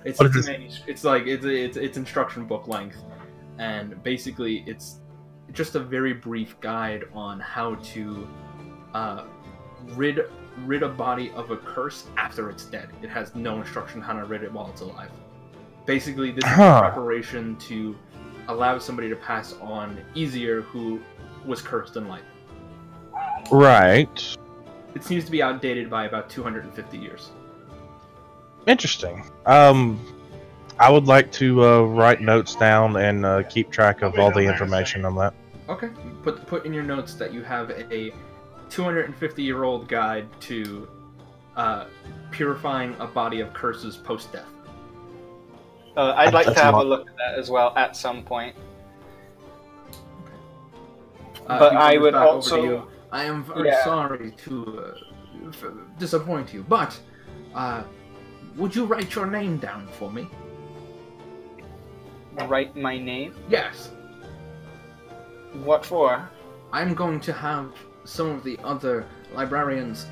It's What is this? it's like it's instruction book length, and basically it's just a very brief guide on how to rid a body of a curse after it's dead. It has no instruction how to rid it while it's alive. Basically, this is preparation to allow somebody to pass on easier who was cursed in life. Right. It seems to be outdated by about 250 years. Interesting. I would like to write notes down and keep track of all the information on that. Okay. Put in your notes that you have a 250-year-old guide to purifying a body of curses post-death. I'd like to have a look at that as well at some point. But I would also... I am very sorry to disappoint you, but would you write your name down for me? Write my name? Yes. What for? I'm going to have some of the other librarians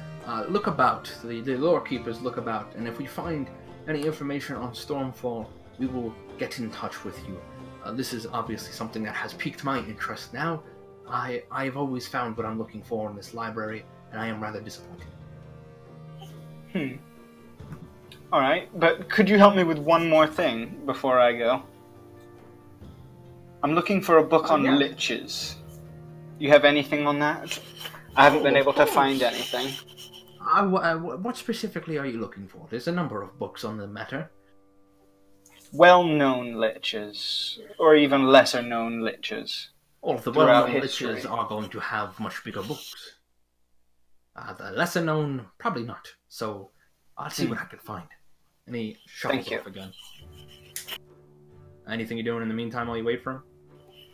look about, the lore keepers look about, and if we find any information on Stormfall, we will get in touch with you. This is obviously something that has piqued my interest now. I've always found what I'm looking for in this library, and I am rather disappointed. Alright, but could you help me with one more thing before I go? I'm looking for a book on liches. You have anything on that? I haven't been able to find anything. What specifically are you looking for? There's a number of books on the matter. Well-known liches, or even lesser-known liches. All of the well-known liches are going to have much bigger books. The lesser-known, probably not. So, I'll see what I can find. And he shuffles off again. Anything you're doing in the meantime while you wait for him?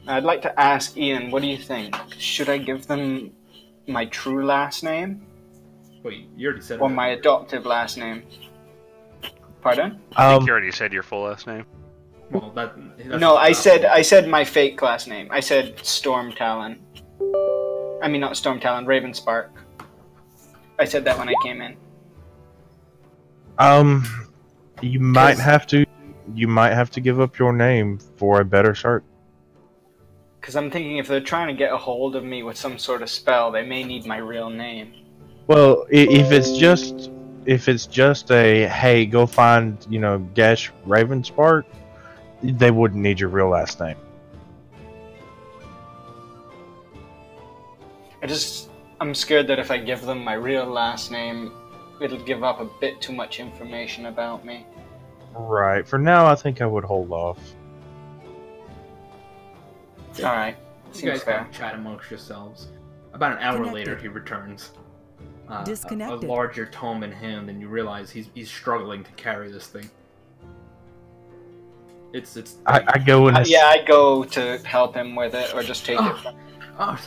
I'd like to ask Ian, what do you think? Should I give them my true last name? Wait, you already said it. Or my adoptive last name? Pardon? I think you already said your full last name. Well, that's no, I said my fake last name. I said Storm Talon. I mean, not Storm Talon, Ravenspark. I said that when I came in. You might have to give up your name for a better start. Because I'm thinking if they're trying to get a hold of me with some sort of spell, they may need my real name. Well, if it's just a hey, go find Gesh Ravenspark, they wouldn't need your real last name. I'm scared that if I give them my real last name, it'll give up a bit too much information about me. Right. For now, I think I would hold off. Alright. You guys kind of chat amongst yourselves. About an hour later, he returns. A larger tome in hand, and you realize he's struggling to carry this thing. I go and I go to help him with it, or just take it from him.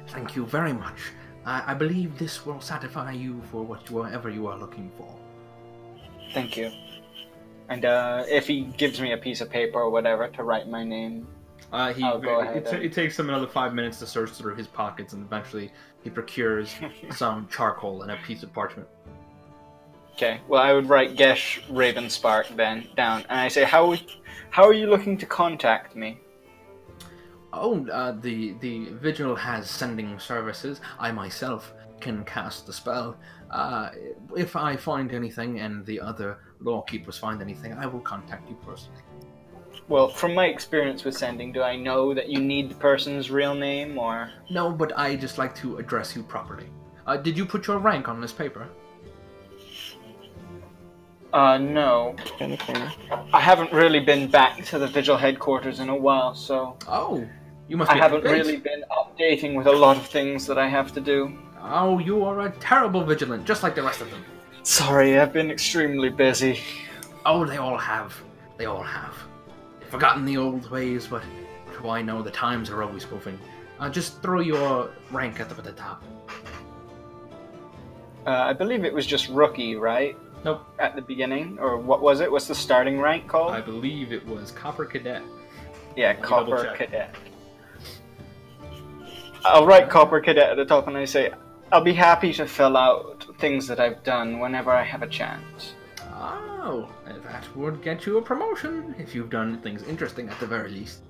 Thank you very much. I believe this will satisfy you for whatever you are looking for. Thank you. And if he gives me a piece of paper or whatever to write my name, I'll go ahead. It takes him another 5 minutes to search through his pockets, and eventually he procures some charcoal and a piece of parchment. Okay, well I would write Gesh Ravenspark then down, and I say, how are you looking to contact me? Oh, the Vigil has sending services. I myself can cast the spell. If I find anything and the other law keepers find anything, I will contact you personally. Well, from my experience with sending, do I know that you need the person's real name, or...? No, but I just like to address you properly. Did you put your rank on this paper? No. I haven't really been back to the Vigil headquarters in a while, so... Oh, you must be I haven't really been updating with a lot of things that I have to do. Oh, you are a terrible vigilant, just like the rest of them. Sorry, I've been extremely busy. Oh, they all have. They all have. They've forgotten the old ways, but what do I know? The times are always moving. Just throw your rank at the top. I believe it was just rookie, right? Nope. At the beginning? Or what was it? What's the starting rank called? I believe it was Copper Cadet. Yeah, Copper Cadet. I'll write Copper Cadet at the top, and I say, I'll be happy to fill out things that I've done whenever I have a chance. Oh, that would get you a promotion if you've done things interesting at the very least.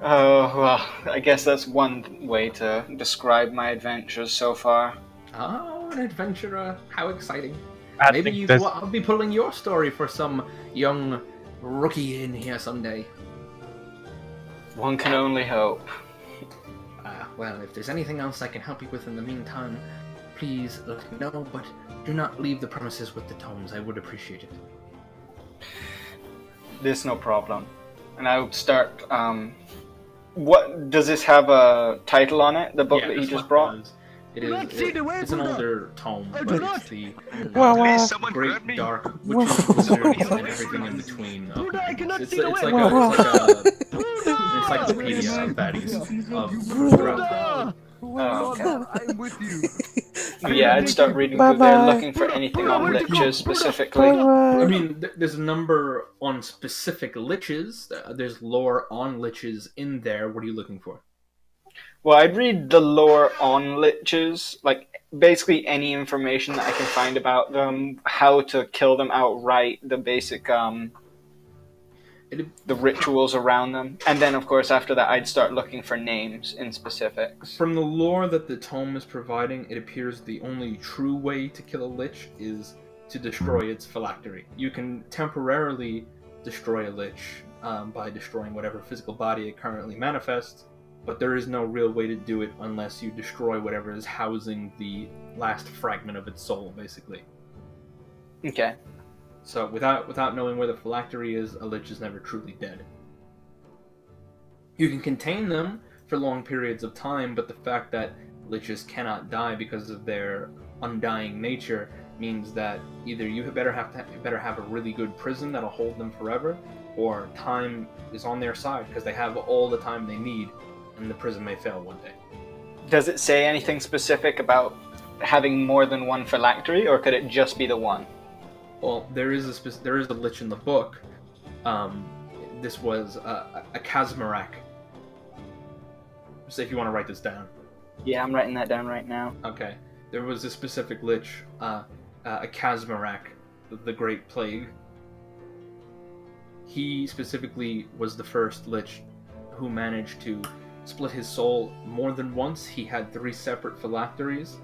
Oh, well, I guess that's one way to describe my adventures so far. Oh, an adventurer. How exciting. I Maybe think that's- I'll be pulling your story for some young rookie in here someday. One can only hope. Well, if there's anything else I can help you with in the meantime, please let me know, but do not leave the premises with the tomes. I would appreciate it. There's no problem. And I would start, what, does this have a title on it? The book that you just brought? It's an older tome, but it's the Please, someone great grab me. dark witches, wizards, and everything in between. It's like a encyclopedia of baddies throughout the Oh, okay. I'm with you. Yeah, I'd start reading through there, looking for anything on liches specifically. I mean, there's a number on specific liches. There's lore on liches in there. What are you looking for? Well, I'd read the lore on liches, like basically any information that I can find about them, how to kill them outright, the basic, the rituals around them. And then, of course, after that, I'd start looking for names in specifics. From the lore that the tome is providing, it appears the only true way to kill a lich is to destroy its phylactery. You can temporarily destroy a lich by destroying whatever physical body it currently manifests, but there is no real way to do it unless you destroy whatever is housing the last fragment of its soul, basically. Okay. So without knowing where the phylactery is, a lich is never truly dead. You can contain them for long periods of time, but the fact that liches cannot die because of their undying nature means that either you better have a really good prison that'll hold them forever, or time is on their side because they have all the time they need, and the prison may fail one day. Does it say anything specific about having more than one phylactery, or could it just be the one? Well, there is a lich in the book. This was a Kazmarak. So if you want to write this down. Yeah, I'm writing that down right now. Okay. There was a specific lich, a Kazmarak, the Great Plague. He specifically was the first lich who managed to split his soul more than once. He had 3 separate phylacteries.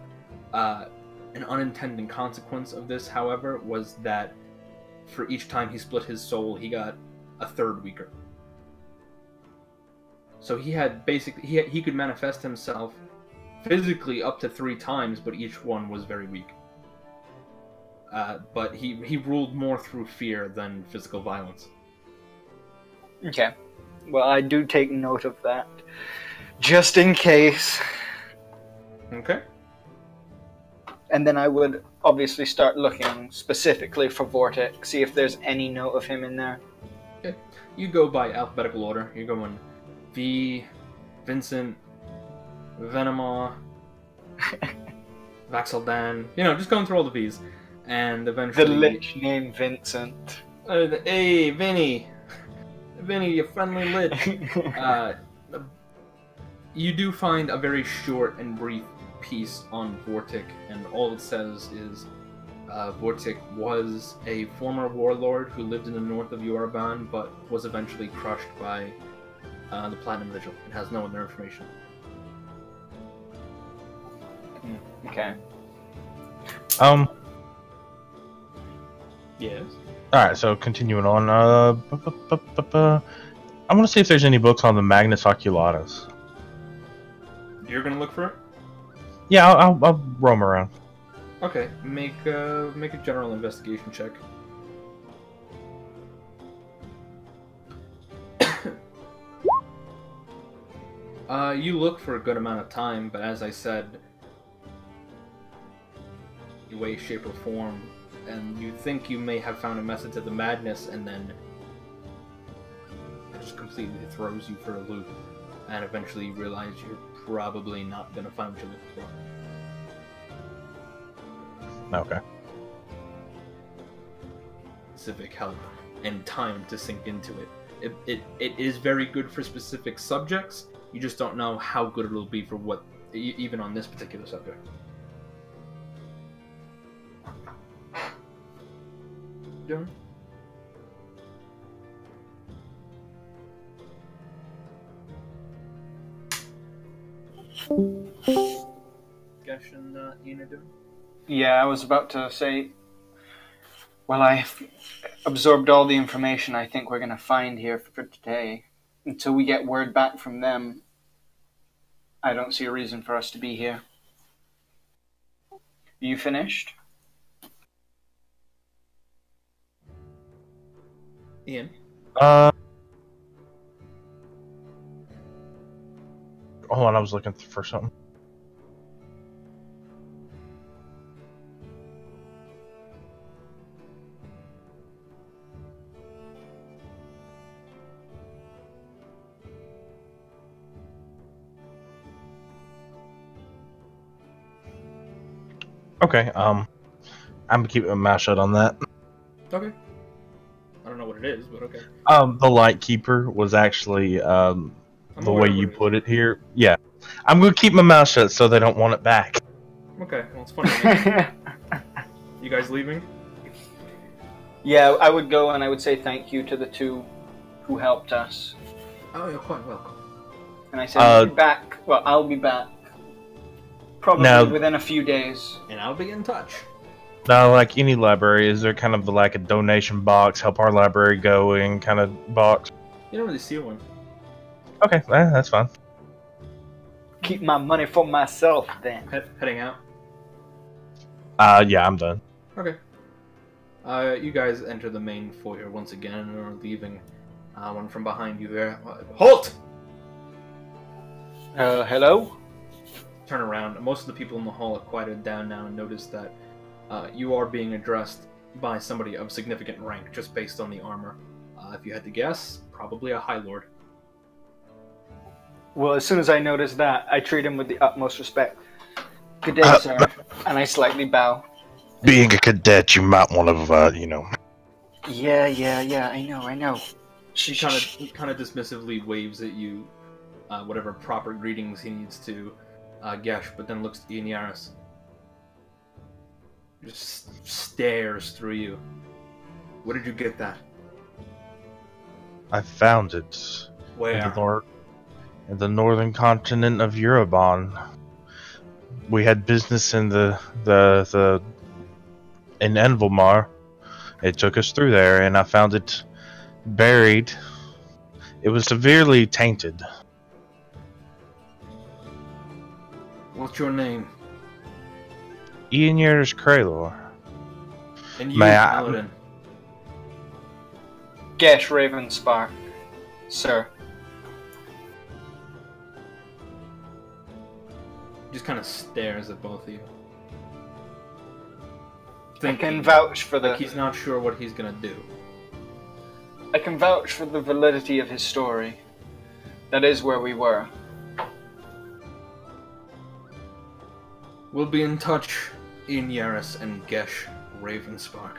An unintended consequence of this, however, was that for each time he split his soul, he got a third weaker. So he had basically he could manifest himself physically up to 3 times, but each one was very weak. But he ruled more through fear than physical violence. Okay. Well, I do take note of that. Just in case. Okay. And then I would obviously start looking specifically for Vortic, see if there's any note of him in there. Okay. You go by alphabetical order. You're going V, Vincent, Venema, Vaxeldan. You know, just going through all the V's. And eventually... The lich named Vincent. Hey, Vinny! Vinny, you friendly lich! You do find a very short and brief piece on Vortic, and all it says is Vortic was a former warlord who lived in the north of Yoruban, but was eventually crushed by the Platinum Vigil. It has no other information. Okay. Yes? Alright, so continuing on. I want to see if there's any books on the Magnus Oculatus. You're gonna look for it? Yeah, I'll roam around. Okay, make a general investigation check. You look for a good amount of time, but as I said, in way, shape, or form, and you think you may have found a message of the madness, and then it just completely throws you for a loop, and eventually you realize you're probably not gonna find what you're looking for. Okay. Specific help and time to sink into it. It is very good for specific subjects. You just don't know how good it'll be for what, even on this particular subject. doing? Gesh and Ina doing? Yeah, I was about to say, well, I've absorbed all the information I think we're going to find here for today. Until we get word back from them, I don't see a reason for us to be here. Are you finished? Ian? Hold on, I was looking for something. Okay, I'm gonna keep my mouth shut on that. Okay. I don't know what it is, but okay. The Light Keeper was actually, the way you put it here. Yeah. I'm gonna keep my mouth shut so they don't want it back. Okay, well, it's funny. You guys leaving? Yeah, I would go and I would say thank you to the two who helped us. Oh, you're quite welcome. And I said, I'll be back. Well, I'll be back. Probably within a few days. And I'll be in touch. Now, like any library, is there kind of like a donation box, help our library going kind of box? You don't really see one. Okay, that's fine. Keep my money for myself, then. Heading out? Yeah, I'm done. Okay. You guys enter the main foyer once again and are leaving. One from behind you there. Halt! Hello? Turn around. Most of the people in the hall have quieted down now and notice that you are being addressed by somebody of significant rank, just based on the armor. If you had to guess, probably a High Lord. Well, as soon as I notice that, I treat him with the utmost respect. Good day, sir. And I slightly bow. Being a cadet, you might want to, you know. Yeah, I know. She kind of dismissively waves at you, whatever proper greetings he needs to Gesh, but then looks at Ian Yaris. Just stares through you. Where did you get that? I found it. Where? In the northern continent of Eurobon. We had business in in Envelmar. It took us through there, and I found it buried. It was severely tainted. What's your name? Ian Yaris Kraylor. And you, Paladin. Gesh Ravenspark, sir. Just kind of stares at both of you. I can vouch for like he's not sure what he's gonna do. I can vouch for the validity of his story. That is where we were. We'll be in touch, Ian Yaris and Gesh Ravenspark.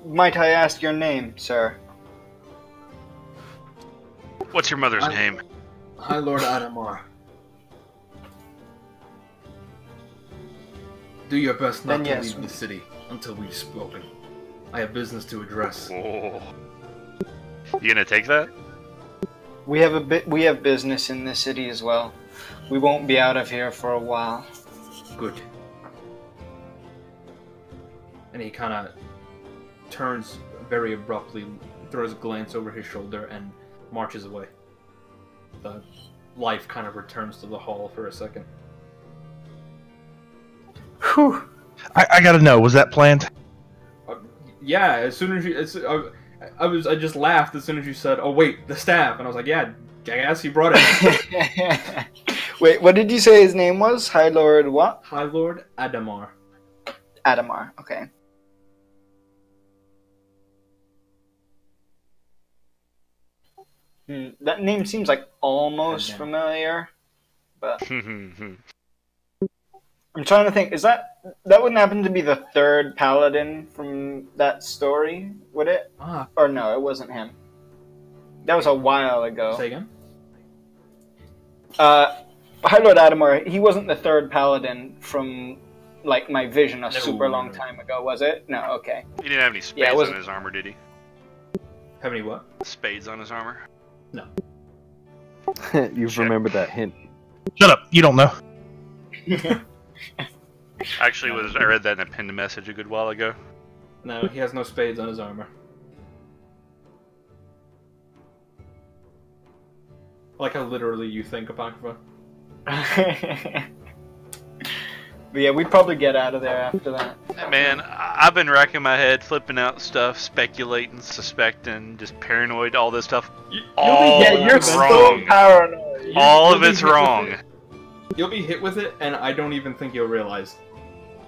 Might I ask your name, sir? What's your mother's name? High Lord Adamar. Do your best not to leave the city until we've spoken. I have business to address. Oh. You gonna take that? We have business in this city as well. We won't be out of here for a while. Good. And he kind of turns very abruptly, throws a glance over his shoulder, and marches away. The life kind of returns to the hall for a second. Whew. I gotta know, was that planned? Yeah, as soon as you... I just laughed as soon as you said, oh wait, the staff, and I was like, yeah, I guess you brought it. Wait, what did you say his name was? High Lord what? High Lord Adamar. Adamar, okay. That name seems like almost familiar, but I'm trying to think. Is that wouldn't happen to be the third paladin from that story, would it? Or no, it wasn't him. That was a while ago. Say again? High Lord Adamar, he wasn't the third paladin from like my vision a No, super long no. time ago, was it? No, okay. He didn't have any spades Yeah, it on wasn't- his armor, did he? How many what? Spades on his armor? You've Check. remembered that hint. Shut up. You don't know. Actually, I read that in a pinned message a good while ago. No, he has no spades on his armor. Like how literally you think, Apocrypha. But yeah, we'd probably get out of there after that. Man, I've been racking my head, flipping out stuff, speculating, suspecting, just paranoid, all this stuff. All Yeah, you're so wrong. paranoid. All of You'll be it's hit with wrong. it. You'll be hit with it, and I don't even think you'll realize.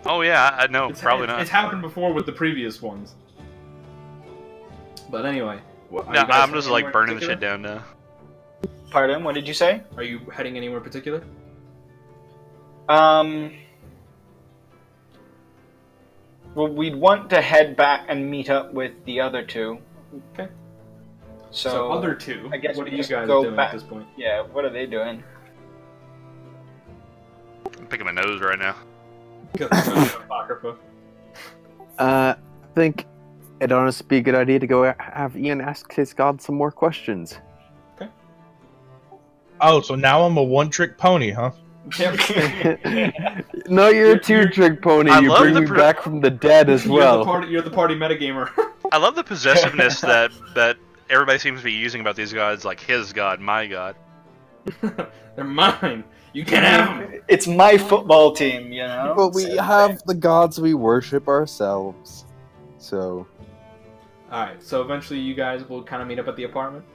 Oh yeah, I know, probably not. It's happened before with the previous ones. But anyway, No, I'm just like burning the shit down now. Pardon, what did you say? Are you heading anywhere in particular? Well, we'd want to head back and meet up with the other two. Okay. So, other two. I guess what we are you just guys go doing back- at this point? yeah, what are they doing? I'm picking my nose right now. Apocrypha. I think it'd honestly be a good idea to go have Ian ask his god some more questions. Oh, so now I'm a one-trick pony, huh? No, you're a two-trick pony. I You love bring the me back from the dead as well. You're the party metagamer. I love the possessiveness that everybody seems to be using about these gods, like his god, my god. They're mine. You can't have them. It's my football team, you know? But we have the gods we worship ourselves. So, Alright, so eventually you guys will kind of meet up at the apartment.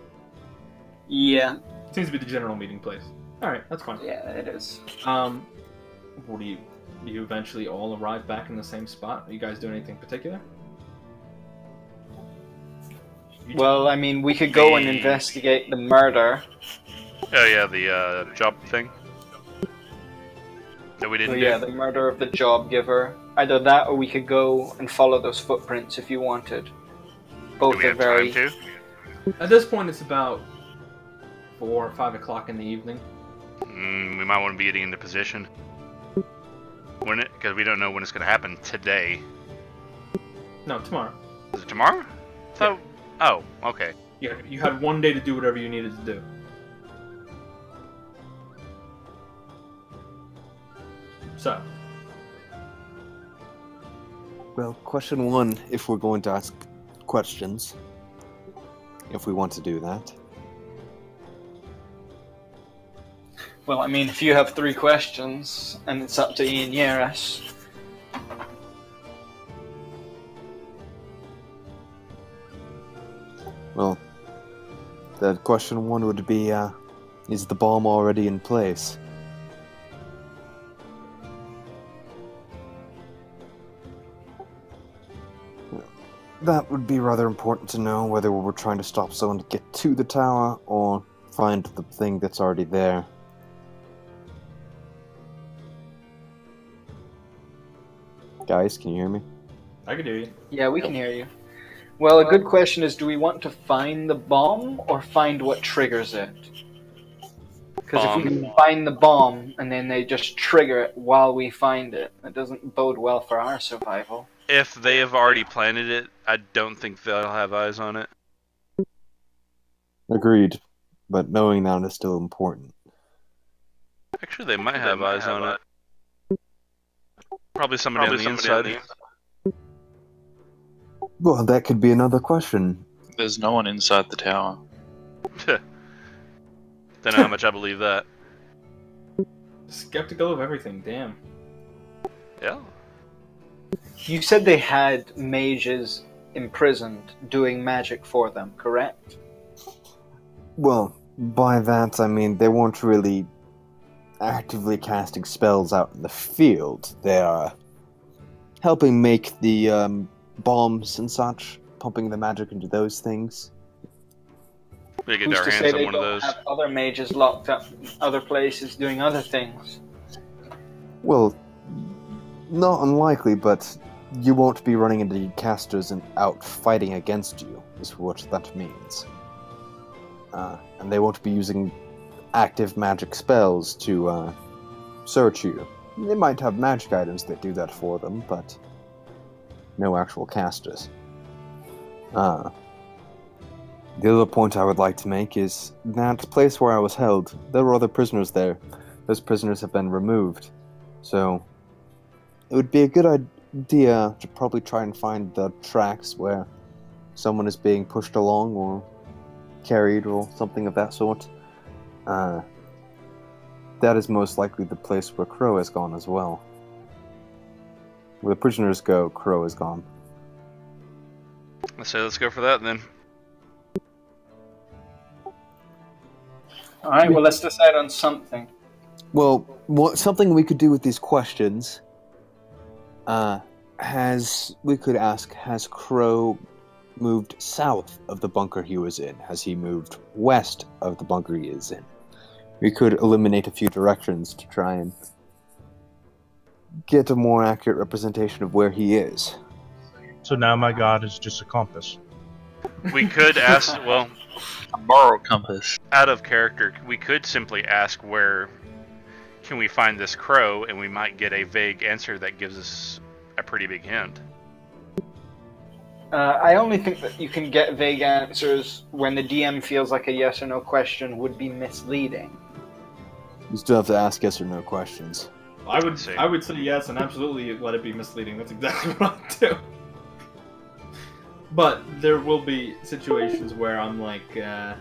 Yeah, Seems to be the general meeting place. Alright, that's fine. yeah, it is. What do you eventually all arrive back in the same spot? Are you guys doing anything particular? Well, I mean, we could go and The- investigate the murder. Oh yeah, the job thing that we So didn't yeah, do. the murder of the job giver. Either that, or we could go and follow those footprints if you wanted. Do Both we are have very. time to? At this point, it's about 4 or 5 o'clock in the evening. We might want to be getting into position. When it, because we don't know when it's going to happen today. No, tomorrow. Is it tomorrow? So, oh, okay. You had one day to do whatever you needed to do. So, well, question one, if we're going to ask questions, if we want to do that. Well, I mean, if you have 3 questions, and it's up to Ian Yaris. Well, the question one would be, is the bomb already in place? That would be rather important to know, whether we're trying to stop someone to get to the tower, or find the thing that's already there. Guys, can you hear me? I could do you. Yeah, we can hear you. Well, a good question is, do we want to find the bomb, or find what triggers it? Because if we can find the bomb, and then they just trigger it while we find it, that doesn't bode well for our survival. If they have already planted it, I don't think they'll have eyes on it. Agreed, but knowing that is still important. Actually, they might have eyes on it. Probably somebody on the inside. Well, that could be another question. There's no one inside the tower. Don't know how much I believe that. Skeptical of everything, damn. Yeah. You said they had mages imprisoned doing magic for them, correct? Well, by that I mean they weren't really actively casting spells out in the field. They are helping make the bombs and such, pumping the magic into those things. We get Who's our to say hands on they one of don't those. have other mages locked up in other places doing other things? Well, not unlikely, but you won't be running into casters and out fighting against you, is what that means. And they won't be using active magic spells to search you. They might have magic items that do that for them, but no actual casters. The other point I would like to make is that place where I was held, there were other prisoners there. Those prisoners have been removed. So, it would be a good idea to probably try and find the tracks where someone is being pushed along or carried or something of that sort. That is most likely the place where Crow has gone as well. Where the prisoners go, Crow is gone. I say let's go for that then. Alright, well, let's decide on something. Well, something we could do with these questions, we could ask, has Crow moved south of the bunker he was in? Has he moved west of the bunker he is in? We could eliminate a few directions to try and get a more accurate representation of where he is. So now my god is just a compass. We could ask, well, A moral compass. out of character, we could simply ask where can we find this crow, and we might get a vague answer that gives us a pretty big hint. I only think that you can get vague answers when the DM feels like a yes or no question would be misleading. You still have to ask yes or no questions. I would See. say yes and absolutely let it be misleading. That's exactly what I'd do. But there will be situations where I'm like, I'd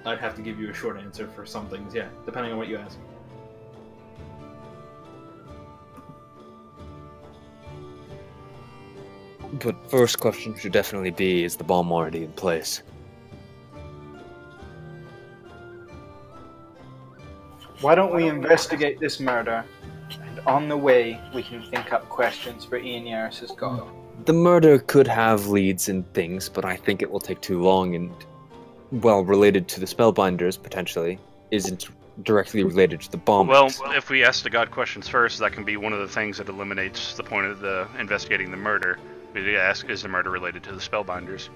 have to give you a short answer for some things, yeah, depending on what you ask. But first question should definitely be, is the bomb already in place? Why don't we investigate this murder, and on the way we can think up questions for Ian Yaris's god. The murder could have leads and things, but I think it will take too long and, well, related to the Spellbinders, potentially, isn't directly related to the bomb. Well, if we ask the god questions first, that can be one of the things that eliminates the point of the investigating the murder. We ask, is the murder related to the Spellbinders?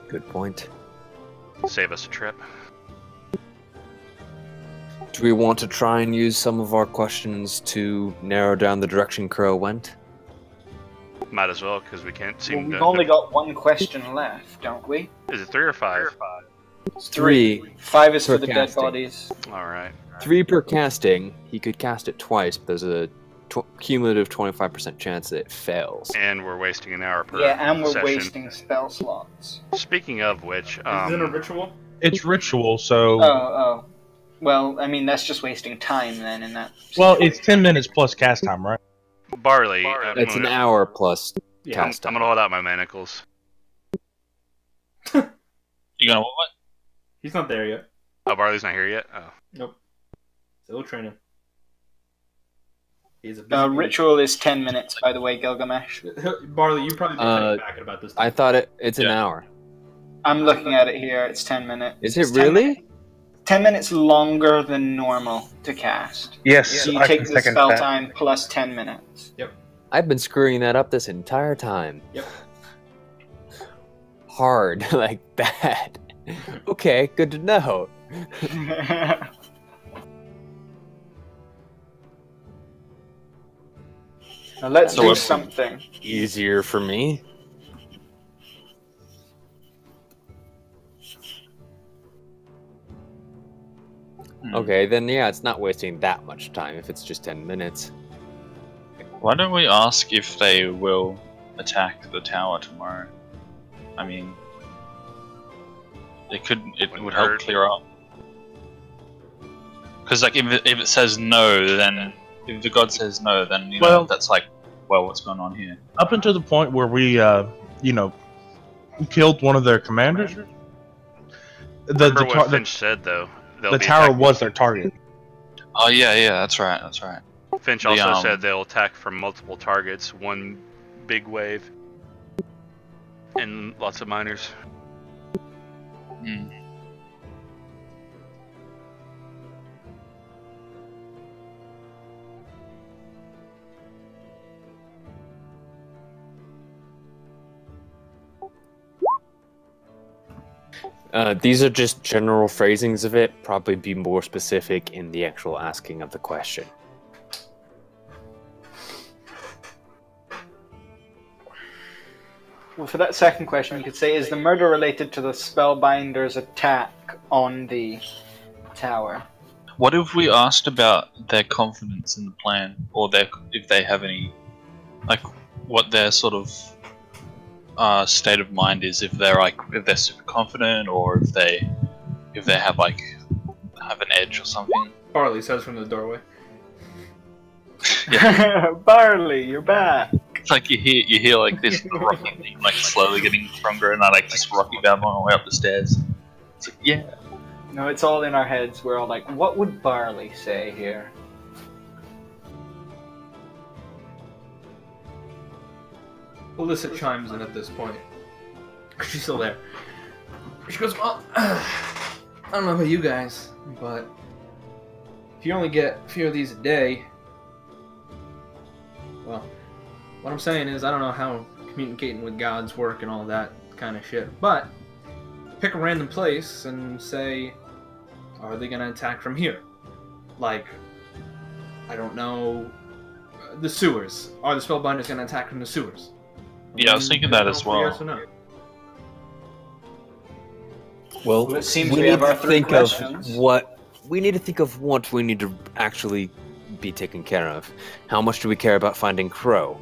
Good point. Save us a trip. Do we want to try and use some of our questions to narrow down the direction Crow went? Might as well, because we can't Well, seem we've to... only got one question left, don't we? Is it 3 or 5? It's 3. 5 is Per for the dead casting. bodies. Alright. 3 per casting. He could cast it twice, but there's a cumulative 25% chance that it fails. And we're wasting an hour per Yeah, and we're session. wasting spell slots. Speaking of which, Is it a ritual? It's ritual, so... Oh. Well, I mean, that's just wasting time then in that Well, situation. it's 10 minutes plus cast time, right? Barley, It's an hour plus Yeah. cast I'm time. gonna hold out my manacles. You gonna what? He's not there yet. Oh, Barley's not here yet? Oh. Nope. Still training. He's a busy Ritual is 10 minutes, by the way, Gilgamesh. Barley, you probably didn't think back about this. I thought it's an Yeah. hour. I'm looking at it here, it's 10 minutes. Is it It's 10 really? minutes. 10 minutes longer than normal to cast. Yes, So you take the spell time plus 10 minutes. I've been screwing that up this entire time. Yep. Hard, like that. Okay, good to know. Now let's So do what- something. Easier for me. Okay, then yeah, it's not wasting that much time if it's just 10 minutes. Why don't we ask if they will attack the tower tomorrow? I mean, it Wouldn't would help hurt. clear up. Because like if it says no, then if the god says no, then you know Well- that's like, well, what's going on here? Up until the point where we, killed one of their commanders, Remember what Finch said, though. They'll the be tower attacking- was their target. Oh yeah, that's right. Finch the, also said they'll attack from multiple targets, one big wave, and lots of miners. Hmm. These are just general phrasings of it. Probably be more specific in the actual asking of the question. Well, for that second question, you could say, is the murder related to the Spellbinder's attack on the tower? What if we asked about their confidence in the plan, or if they have any, like, what their sort of state of mind is? If they're super confident, or if they have an edge or something. Barley says from the doorway. Barley, you're back. It's like you hear like this rocking thing, like slowly getting stronger, and I like just rocking down my way up the stairs. It's like, yeah. No, it's all in our heads. We're all like, what would Barley say here? Alyssa chimes in at this point. She's still there. She goes, well, I don't know about you guys, but if you only get a few of these a day, well, what I'm saying is I don't know how communicating with gods work and all that kind of shit, but pick a random place and say, are they going to attack from here? Like, I don't know, the sewers. Are the Spellbinders going to attack from the sewers? Yeah, I was thinking that as well. Yes or no? Well, It seems we we need have our to three think questions. of what we need to actually be taken care of. How much do we care about finding Crow?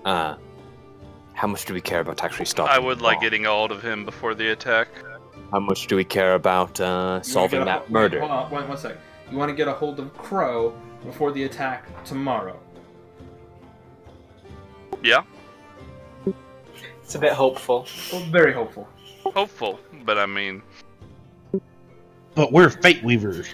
How much do we care about actually stopping? I would like Paul? getting a hold of him before the attack. How much do we care about solving that murder? Hold on, one sec. You want to get a hold of Crow before the attack tomorrow. Yeah, It's a bit hopeful. Well, very hopeful. hopeful, but I mean, But we're fate weavers.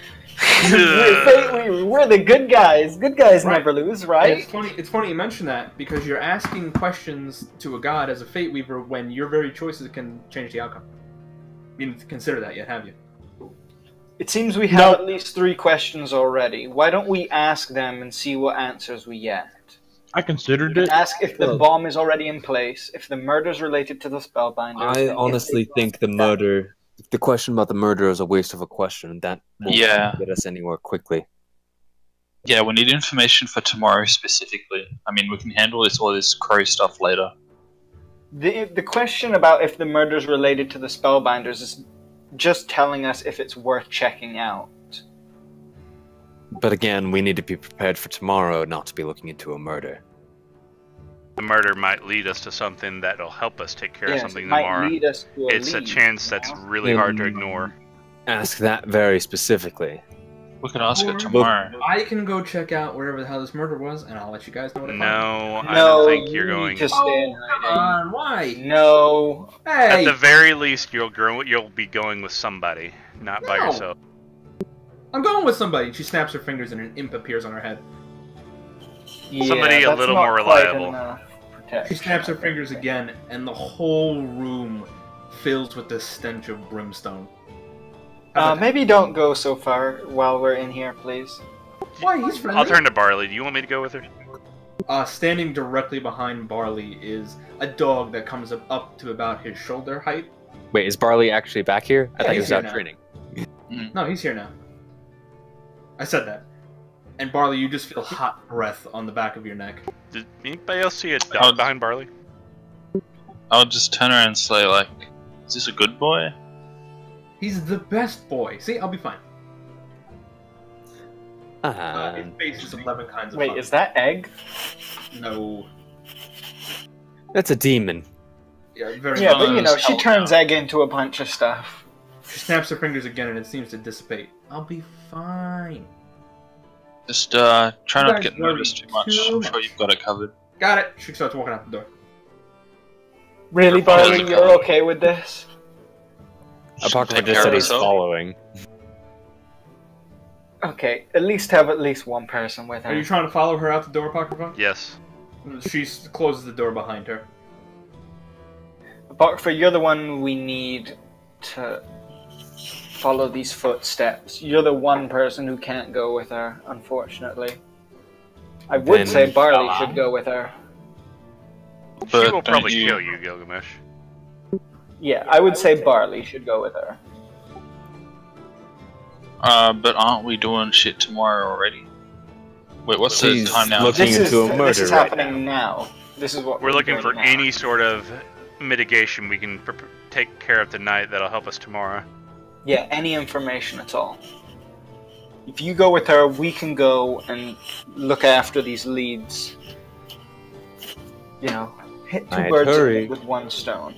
We're the good guys. Good guys Right. never lose, And right? it's funny you mention that because you're asking questions to a god as a fate weaver when your very choices can change the outcome. You didn't consider that yet, have you? It seems we have at least 3 questions already. Why don't we ask them and see what answers we get? I considered it. Ask if the bomb is already in place, if the murder's related to the Spellbinders. I and if honestly they- think the question about the murder is a waste of a question. That won't Yeah. get us anywhere quickly. Yeah, we need information for tomorrow specifically. I mean, we can handle all this crow stuff later. The question about if the murder's related to the Spellbinders is just telling us if it's worth checking out. But again, we need to be prepared for tomorrow, not to be looking into a murder. the murder might lead us to something that'll help us take care of Yes, something it might tomorrow. lead us to It's a lead, chance that's you know? really hard to ignore. Ask that very specifically. We can ask Or- it tomorrow. I can go check out wherever the hell this murder was, and I'll let you guys know what I find. No, I No, don't think you're you going. need to stay in Come hiding. on, why? No. At Hey, the very least, you'll be going with somebody, not by No. yourself. I'm going with somebody. She snaps her fingers and an imp appears on her head. Yeah, Somebody a that's little not more quite reliable. enough She protection. snaps her fingers again, and the whole room fills with the stench of brimstone. Maybe don't go so far while we're in here, please. Why? He's friendly. I'll turn to Barley. Do you want me to go with her? Standing directly behind Barley is a dog that comes up to about his shoulder height. Wait, is Barley actually back here? I Yeah, thought he he's was here out now. training. No, he's here now. I said that. And Barley, you just feel hot breath on the back of your neck. Did anybody else see a Oh. dog behind Barley? I'll just turn around and say, like, is this a good boy? He's the best boy. See, I'll be fine. His Um, face is 11 kinds of Wait, fun. is that egg? No. that's a demon. Yeah, very Yeah, much. but you know, she hell turns no. egg into a bunch of stuff. She snaps her fingers again and it seems to dissipate. I'll be fine. Just try not to guys get worry nervous too much. too I'm sure much. you've got it covered. Got it. She starts walking out the door. Really, Your father's Barley, a you're coward. okay with this? Apocrypha Take just care said of he's herself. following. Okay, at least have at least one person with Are you her. trying to follow her out the door, Apocrypha? Yes. She closes the door behind her. Apocrypha, you're the one we need to follow these footsteps. You're the one person who can't go with her, unfortunately. I would Then- say Barley should go with her. She But will don't probably you- kill you, Gilgamesh. Yeah, I would say Barley should go with her. But aren't we doing shit tomorrow already? Wait, what's the She's time now? looking This is into a murder this is right happening now. This is what We're looking for doing now. any sort of mitigation we can take care of tonight that'll help us tomorrow. Yeah, any information at all. If you go with her, we can go and look after these leads. You know, hit two I'd birds hurry. with one stone.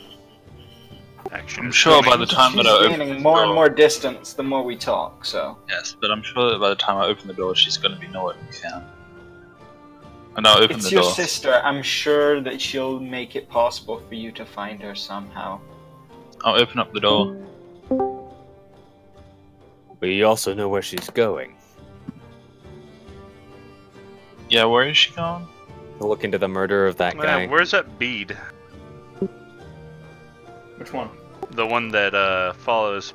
Action I'm is sure coming. by the time that She's I open gaining the more and door- more distance the more we talk, so... Yes, but I'm sure that by the time I open the door, she's going to be nowhere to be found. And I'll open It's the your door. sister. I'm sure that she'll make it possible for you to find her somehow. I'll open up the door. But you also know where she's going. Yeah, where is she going? To look into the murder of that guy. Where's that bead? Which one? The one that follows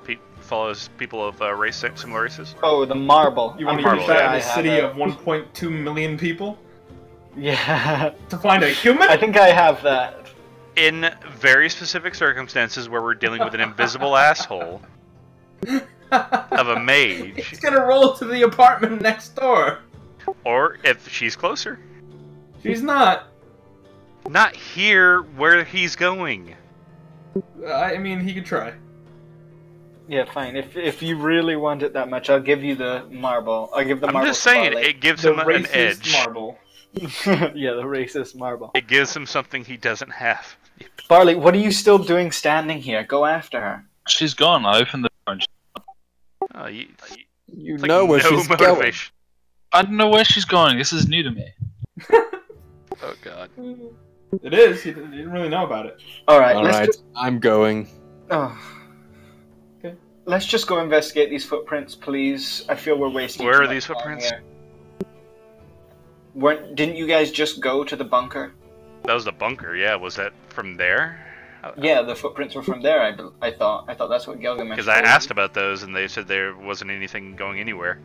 people of similar races. Oh, the marble. You want I'm to pretty use sure that I in a have city it. of 1.2 million people Yeah. to find a human? I think I have that. In very specific circumstances where we're dealing with an invisible asshole of a mage, He's gonna roll to the apartment next door. or if she's closer, She's not. not here where he's going. I mean, he could try. Yeah, fine. If you really want it that much, I'll give you the marble. I'll give the I'm marble. just saying, to Barley. it gives The him an racist edge. marble. Yeah, the racist marble. It gives him something he doesn't have. Barley, what are you still doing standing here? Go after her. She's gone. I opened the door. And Oh, You it's like know where no she's going. motivation. I don't know where she's going. This is new to me. Oh god. It is. You didn't really know about it. Alright, Alright, I'm going. Oh. Okay. Let's just go investigate these footprints, please. I feel we're wasting Where too are much these time footprints? here. Didn't you guys just go to the bunker? That was the bunker, yeah. Was that from there? Yeah, the footprints were from there. I thought that's what Gilgamesh. Because I told you. asked about those and they said there wasn't anything going anywhere.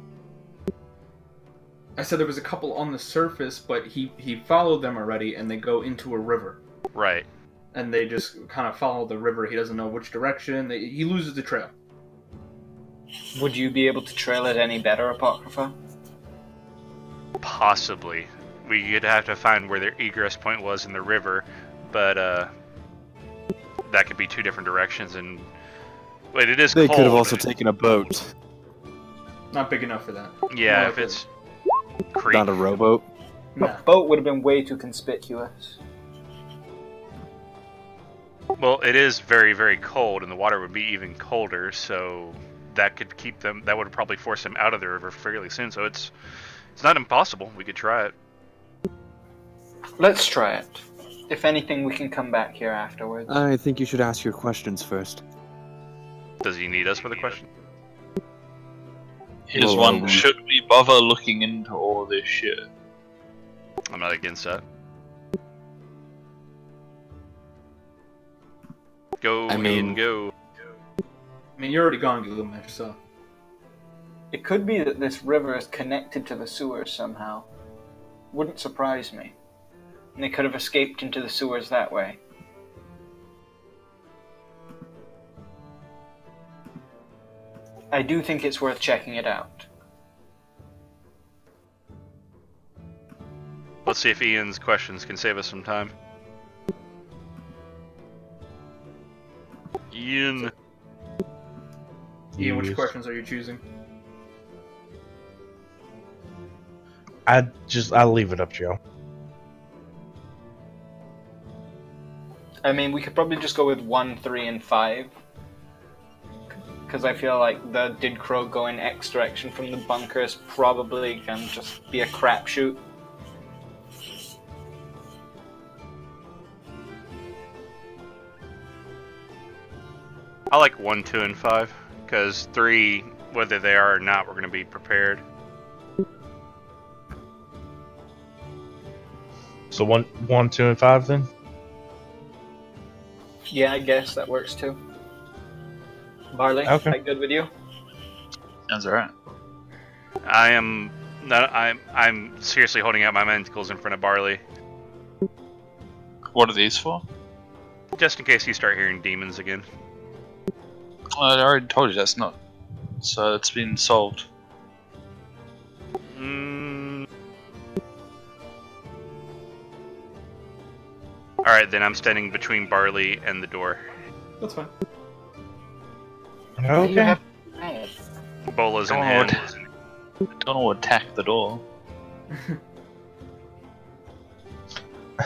I said there was a couple on the surface, but he followed them already, and they go into a river. Right. And they just kind of follow the river. He doesn't know which direction. He loses the trail. Would you be able to trail it any better, Apocrypha? Possibly. We'd have to find where their egress point was in the river, but that could be two different directions. And wait, it is They cold. could have also taken a boat. Not big enough for that. Yeah, More if like it's creek. Not a rowboat. Nah. Boat would have been way too conspicuous. Well, it is very, very cold, and the water would be even colder, so that could keep them. That would probably force them out of the river fairly soon. So it's not impossible. We could try it. Let's try it. If anything, we can come back here afterwards. I think you should ask your questions first. Does he need us for the question? Here's Well, one. Should we bother looking into all this shit? I'm not against that. Go, I mean- Ian, go. I mean, you're already gone, Gilgamesh, so... It could be that this river is connected to the sewers somehow. Wouldn't surprise me. And they could have escaped into the sewers that way. I do think it's worth checking it out. Let's see if Ian's questions can save us some time. Ian. Ian, which Yes. questions are you choosing? I'll leave it up to you. I mean, we could probably just go with 1, 3, and 5. Because I feel like the did Crow go in X direction from the bunker is probably going to just be a crapshoot. I like 1, 2, and 5, because 3, whether they are or not, we're going to be prepared. So 1, 2, and 5 then. Yeah, I guess that works too. Barley, Okay. that good with you? Sounds alright. I'm seriously holding out my manticles in front of Barley, What are these for? just in case you start hearing demons again. I already told you that's not. So it's been solved. Alright, Alright, then I'm standing between Barley and the door. That's fine. You Okay. have Bolas in Oh, hand. Don't want to attack the door.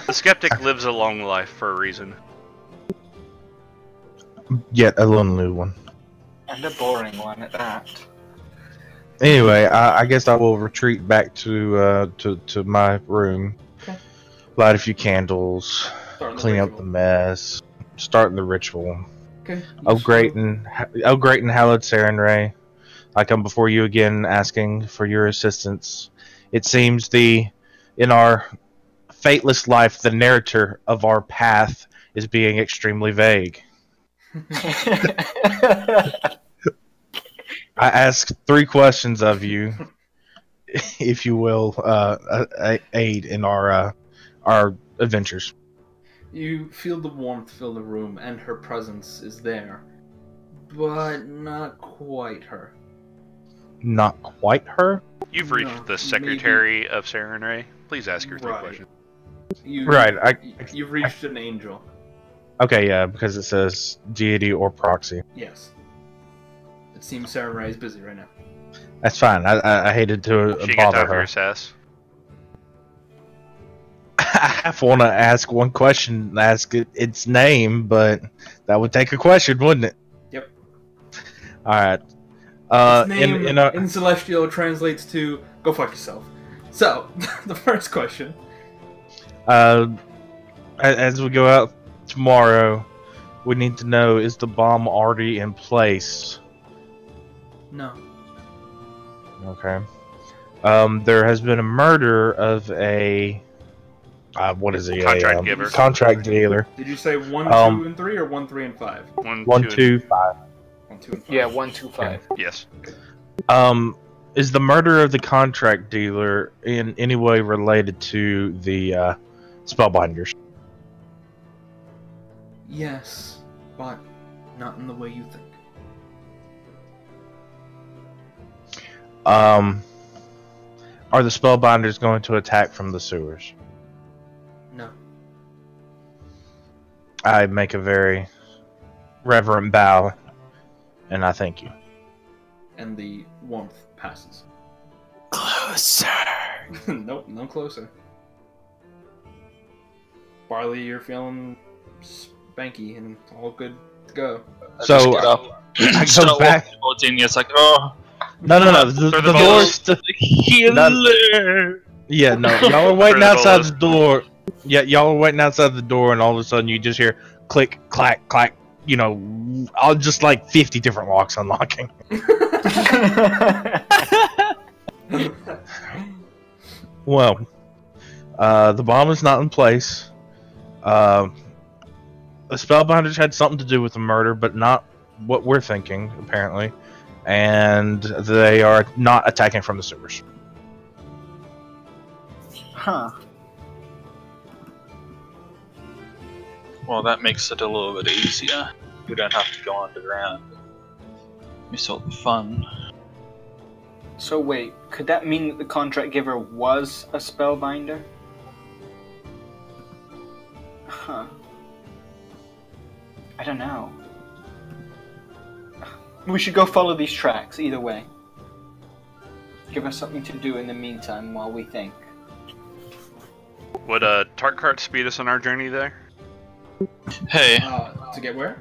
The skeptic lives a long life for a reason. Yet a lonely one. and a boring one at that. Anyway, I guess I will retreat back to my room. Okay. Light a few candles, Starting the clean up ritual. the mess, starting the ritual. Okay. Oh great and hallowed Sarenrae, I come before you again, asking for your assistance. It seems in our fateless life, the narrator of our path is being extremely vague. I ask 3 questions of you, if you will, aid in our adventures. You feel the warmth fill the room, and her presence is there, but not quite her. Not quite her? You've reached No, the secretary of Sarenrae. Please ask her 3 Right. questions. Right, You've reached an angel. Okay, yeah, because it says deity or proxy. Yes. It seems Sarah Ray is busy right now. That's fine. I hated to She gets bother out for her. your sass. I half want to ask one question, ask its name, but that would take a question, wouldn't it? Yep. Alright. Its name in Celestial translates to "go fuck yourself." So, the first question. As we go out tomorrow, we need to know, is the bomb already in place? No. Okay. There has been a murder of a what is he? Contract giver. Contract dealer. Did you say 1, 2, and 3, or 1, 3, and 5? 1, 1, 2, 2, 5. 1, 2, and 5. Yeah, 1, 2, 5. Yes. Is the murder of the contract dealer in any way related to the spellbinders? Yes, but not in the way you think. Are the spellbinders going to attack from the sewers? No. I make a very reverent bow, and I thank you. And the warmth passes. Closer. Nope, no closer. Barley, you're feeling spanky and all good to go. I So, just get up. I Start go back. walking towards Ian, it's like, oh, No. The Through the door's healer. Yeah, no. Y'all are waiting the outside bullets. the door. Yeah, y'all are waiting outside the door, and all of a sudden you just hear click, clack, clack. You know, all just like 50 different locks unlocking. Well, the bomb is not in place. The spellbinders had something to do with the murder, but not what we're thinking, apparently. And they are not attacking from the sewers. Huh. Well, that makes it a little bit easier. We don't have to go underground. Miss all the fun. So wait, could that mean that the contract giver was a spellbinder? Huh. I don't know. We should go follow these tracks, either way. Give us something to do in the meantime while we think. Would Tart Cart speed us on our journey there? Hey, To get where?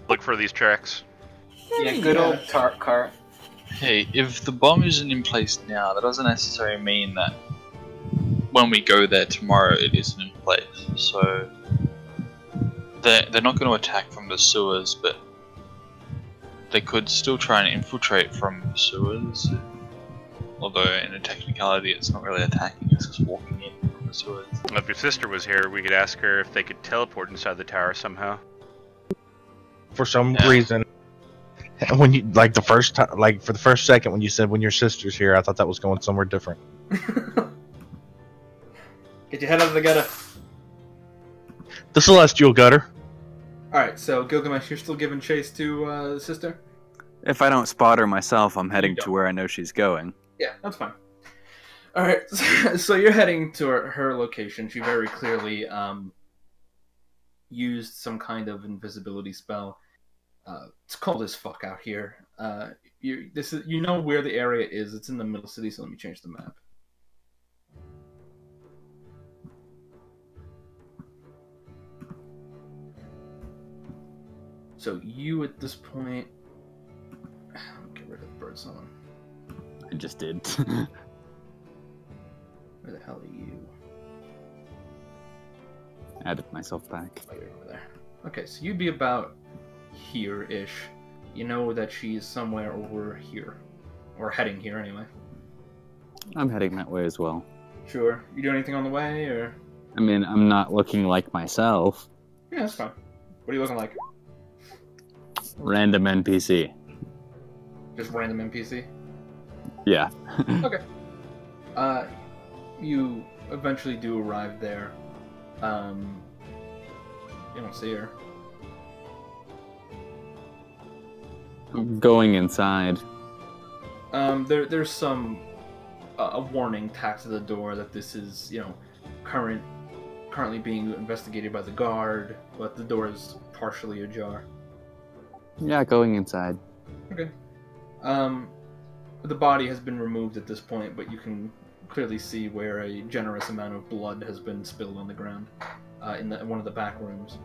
Look for these tracks. Yeah, good old tart cart. hey, if the bomb isn't in place now, that doesn't necessarily mean that when we go there tomorrow it isn't in place. So they're not going to attack from the sewers, but they could still try and infiltrate from the sewers. Although in a technicality it's not really attacking, it's just walking in from the sewers. If your sister was here, we could ask her if they could teleport inside the tower somehow. For some Yeah. reason, when you like the first time, like for the first second when you said when your sister's here, I thought that was going somewhere different. Get your head out of the gutter. The celestial gutter. Alright, so Gilgamesh, you're still giving chase to the sister? If I don't spot her myself, I'm heading You to don't. where I know she's going. Yeah, that's fine. All right, so you're heading to her location. She very clearly used some kind of invisibility spell. It's cold as fuck out here. You know where the area is. It's in the middle city. So let me change the map. So you at this point, get rid of birdsong. I just did. Where the hell are you? Added myself back. Oh, you're over there. Okay, so you'd be about here-ish. You know that she's somewhere over here. Or heading here, anyway. I'm heading that way as well. Sure. You do anything on the way, or...? I mean, I'm not looking like myself. Yeah, that's fine. What are you looking like? Random NPC. Just random NPC? Yeah. Okay. You eventually do arrive there. You don't see her. I'm going inside. There's some a warning tacked to the door that this is, currently being investigated by the guard, but the door is partially ajar. Yeah, going inside. Okay. The body has been removed at this point, but you can clearly see where a generous amount of blood has been spilled on the ground in one of the back rooms.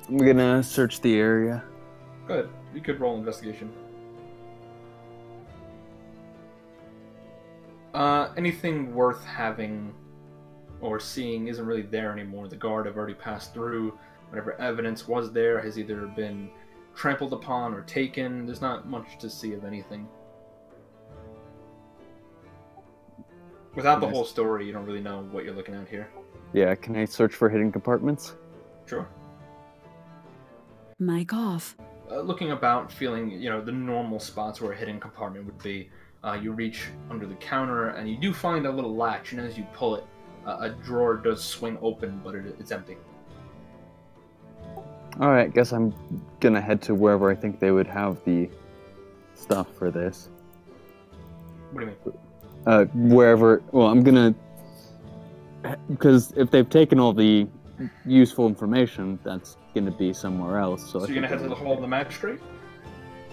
I'm gonna search the area. Go ahead. You could roll investigation. Anything worth having or seeing isn't really there anymore. The guard have already passed through. Whatever evidence was there has either been trampled upon or taken. There's not much to see of anything. Without the whole story, you don't really know what you're looking at here. Yeah, can I search for hidden compartments? Sure. Mic off. Looking about, feeling, the normal spots where a hidden compartment would be. You reach under the counter, and you do find a little latch, and as you pull it, a drawer does swing open, but it's empty. Alright, guess I'm gonna head to wherever I think they would have the stuff for this. What do you mean? Wherever... Well, I'm gonna... Because if they've taken all the useful information, that's gonna be somewhere else. So you're gonna head to the Hall of the Magistrate?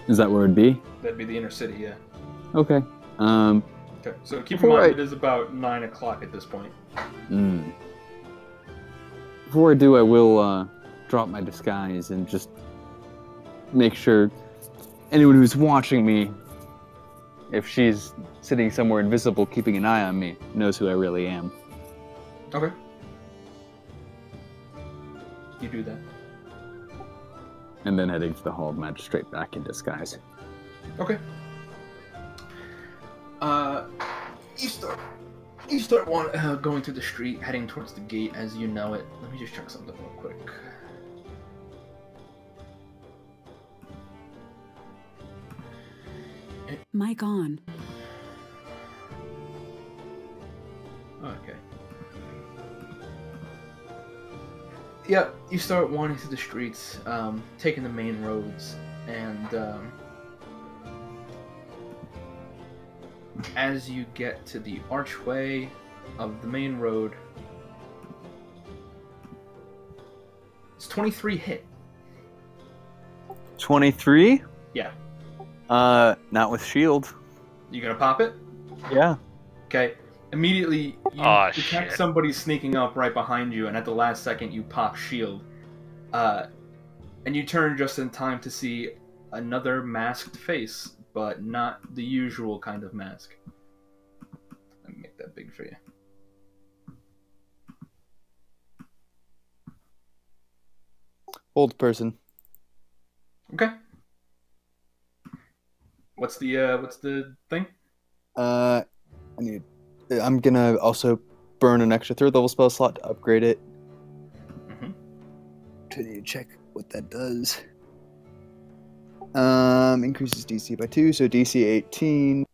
Is that where it'd be? That'd be the inner city, yeah. Okay. Okay, so keep in mind it is about 9 o'clock at this point. Before I do, I will drop my disguise and just make sure anyone who's watching me, if she's sitting somewhere invisible keeping an eye on me, knows who I really am. Okay. You do that. And then heading to the Hall of Magistrate back in disguise. Okay. You start going through the street, heading towards the gate as you know it. Let me just check something real quick. Mic on. Okay. Yeah, you start wandering through the streets, taking the main roads, and as you get to the archway of the main road, it's 23 hit. 23? Yeah. Not with shield. You gonna pop it? Yeah. Okay. Immediately, you detect somebody sneaking up right behind you, and at the last second, you pop shield. And you turn just in time to see another masked face, but not the usual kind of mask. Let me make that big for you. Old person. Okay. What's the thing? I'm gonna also burn an extra third level spell slot to upgrade it. Mm-hmm. To need to check what that does. Increases DC by 2, so DC 18.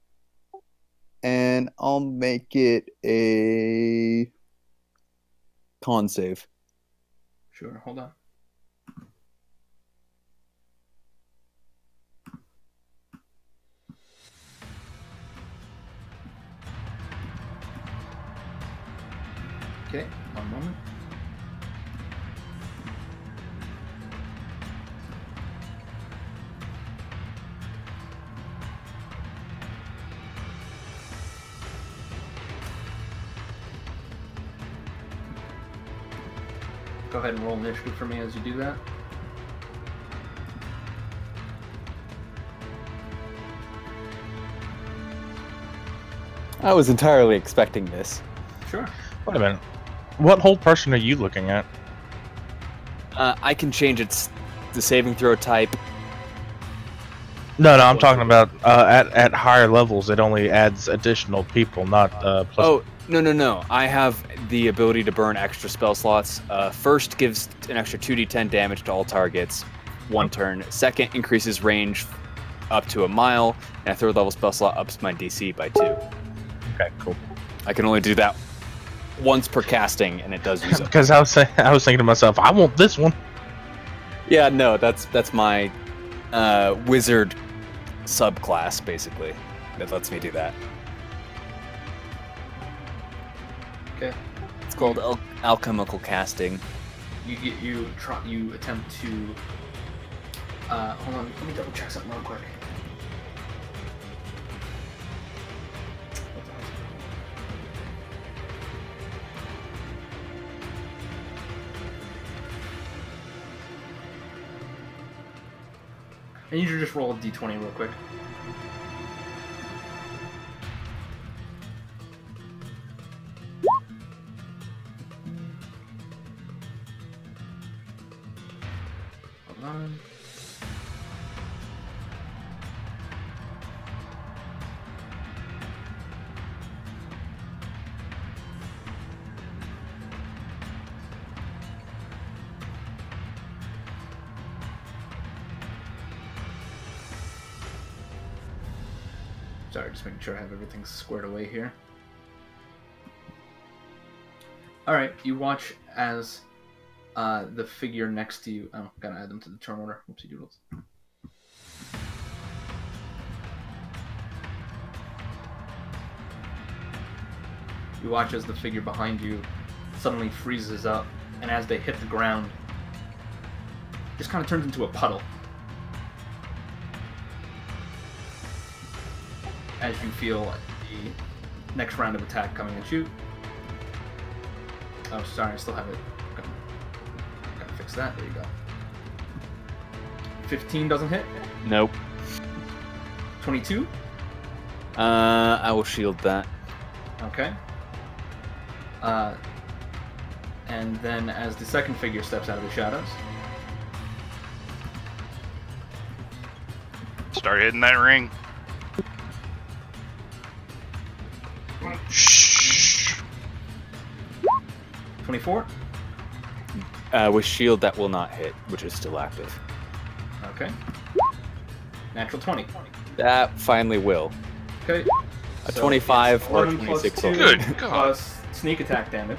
And I'll make it a con save. Sure, hold on. Okay, one moment. Go ahead and roll initiative for me as you do that. I was entirely expecting this. Sure. Wait a minute. What whole person are you looking at? I can change the saving throw type. No, I'm talking about at higher levels. It only adds additional people, not plus. Oh, no. I have the ability to burn extra spell slots. First gives an extra 2d10 damage to all targets, one turn. Second increases range up to a mile, and a third level spell slot ups my DC by 2. Okay, cool. I can only do that once per casting, and it does use up. Because I was thinking to myself, I want this one. Yeah, no, that's my wizard subclass basically that lets me do that. Okay. It's called alchemical casting. You attempt to. Hold on. Let me double check something real quick. I need you to just roll a d20 real quick. Hold on. Sorry, just making sure I have everything squared away here. Alright, you watch as the figure next to you... Oh, gotta add them to the turn order. Whoopsie doodles. You watch as the figure behind you suddenly freezes up, and as they hit the ground, just kind of turns into a puddle. As you feel the next round of attack coming at you. Oh, sorry, I still have it. Gotta fix that. There you go. 15 doesn't hit. Nope. 22. I will shield that. Okay. And then as the second figure steps out of the shadows. Start hitting that ring. Shh. 24. With shield, that will not hit, which is still active. Okay. Natural 20. That finally will. Okay. A So 25 it's or 11 plus 26 2 Good God. plus sneak attack damage.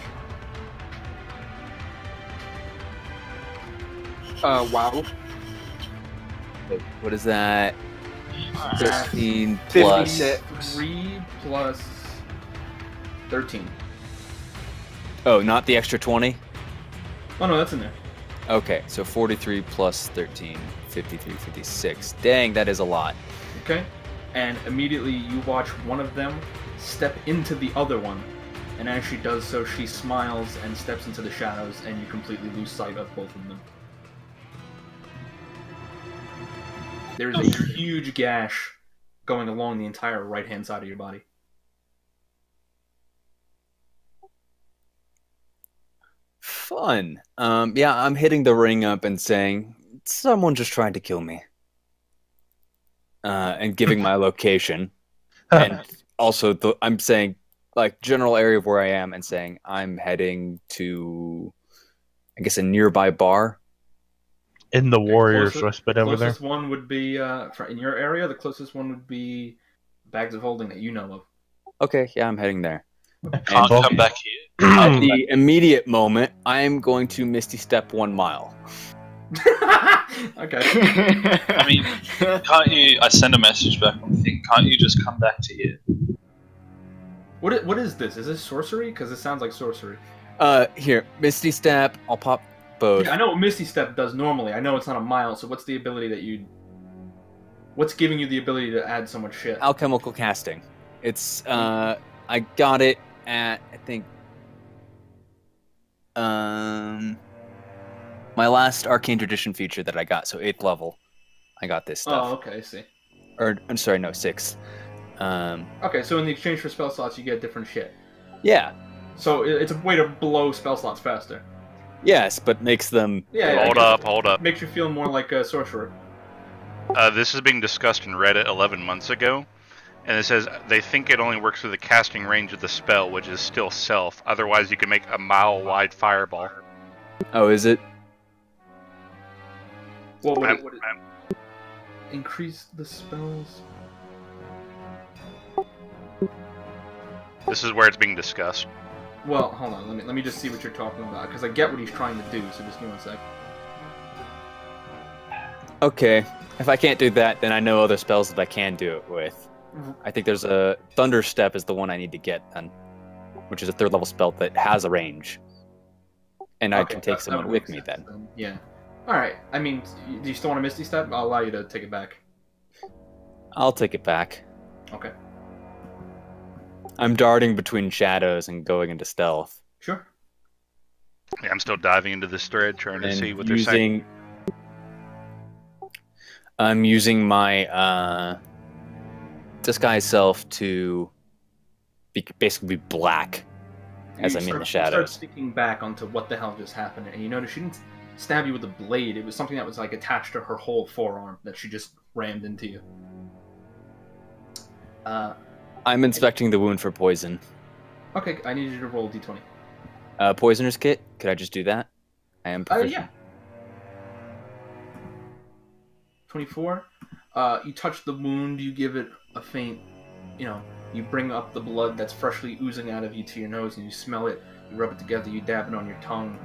Wow. What is that? 13 50. plus. 3 plus 13. Oh, not the extra 20? Oh no, that's in there. Okay, so 43 plus 13, 53, 56. Dang, that is a lot. Okay. And immediately you watch one of them step into the other one. And as she does so, she smiles and steps into the shadows, and you completely lose sight of both of them. There is a huge gash going along the entire right-hand side of your body. Fun. Yeah, I'm hitting the ring up and saying, someone just tried to kill me. And giving my location. And also, I'm saying, like, general area of where I am and saying, I'm heading to, I guess, a nearby bar. In the Warriors Closest- respite over there. Closest one would be, in your area, the closest one would be Bags of Holding that you know of. Okay, yeah, I'm heading there. Can't both- come back here. At the immediate moment, I'm going to Misty Step 1 mile. Okay. I mean, can't you? I send a message back on the thing. Can't you just come back to here? What is this? Is this sorcery? Because it sounds like sorcery. Here, Misty Step. I'll pop both. Yeah, I know what Misty Step does normally. I know it's not a mile, so what's the ability that you... What's giving you the ability to add so much shit? Alchemical casting. It's, I got it at, I think, my last Arcane Tradition feature that I got, so 8th level. I got this stuff. Oh, okay, I see. Or, I'm sorry, no, 6th. Okay, so in the exchange for spell slots, you get different shit. Yeah. So it's a way to blow spell slots faster. Yes, but makes them... Yeah, Hold up. Makes you feel more like a sorcerer. This is being discussed in Reddit 11 months ago, and it says they think it only works with the casting range of the spell, which is still self. Otherwise, you can make a mile-wide fireball. Oh, is it? Well, what increase the spells? This is where it's being discussed. Well, hold on. Let me just see what you're talking about, because I get what he's trying to do. So just give me 1 sec. Okay. If I can't do that, then I know other spells that I can do it with. I think there's a Thunder Step is the one I need to get then, which is a 3rd level spell that has a range, and I can take someone with me then. Yeah. All right. I mean, do you still want a Misty Step? I'll allow you to take it back. I'll take it back. Okay. I'm darting between shadows and going into stealth. Sure. Yeah, I'm still diving into this thread, trying to And see what they're saying. I'm using my disguise self to basically be black as I'm in the You shadows. start thinking back onto what the hell just happened, and you notice she didn't stab you with a blade. It was something that was like attached to her whole forearm that she just rammed into you. I'm inspecting the wound for poison. Okay, I need you to roll d20. Poisoner's kit? Could I just do that? I am proficient. Yeah. 24. You touch the wound, you give it a faint, you bring up the blood that's freshly oozing out of you to your nose, and you smell it, you rub it together, you dab it on your tongue.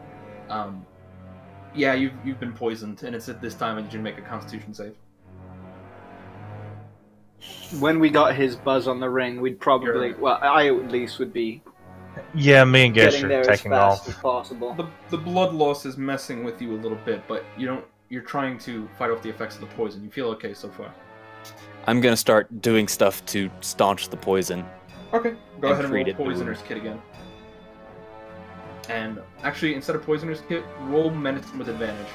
Yeah, you've been poisoned, and it's at this time I need you to make a Constitution save. When we got his buzz on the ring, we'd probably, well, I at least would be Yeah, me and Gish getting are there as taking fast off. as possible. The blood loss is messing with you a little bit, but you're trying to fight off the effects of the poison. You feel okay so far. I'm gonna start doing stuff to staunch the poison. Okay, go And ahead and roll treated the Poisoner's Kit again. And actually, instead of Poisoner's Kit, roll Medicine with advantage.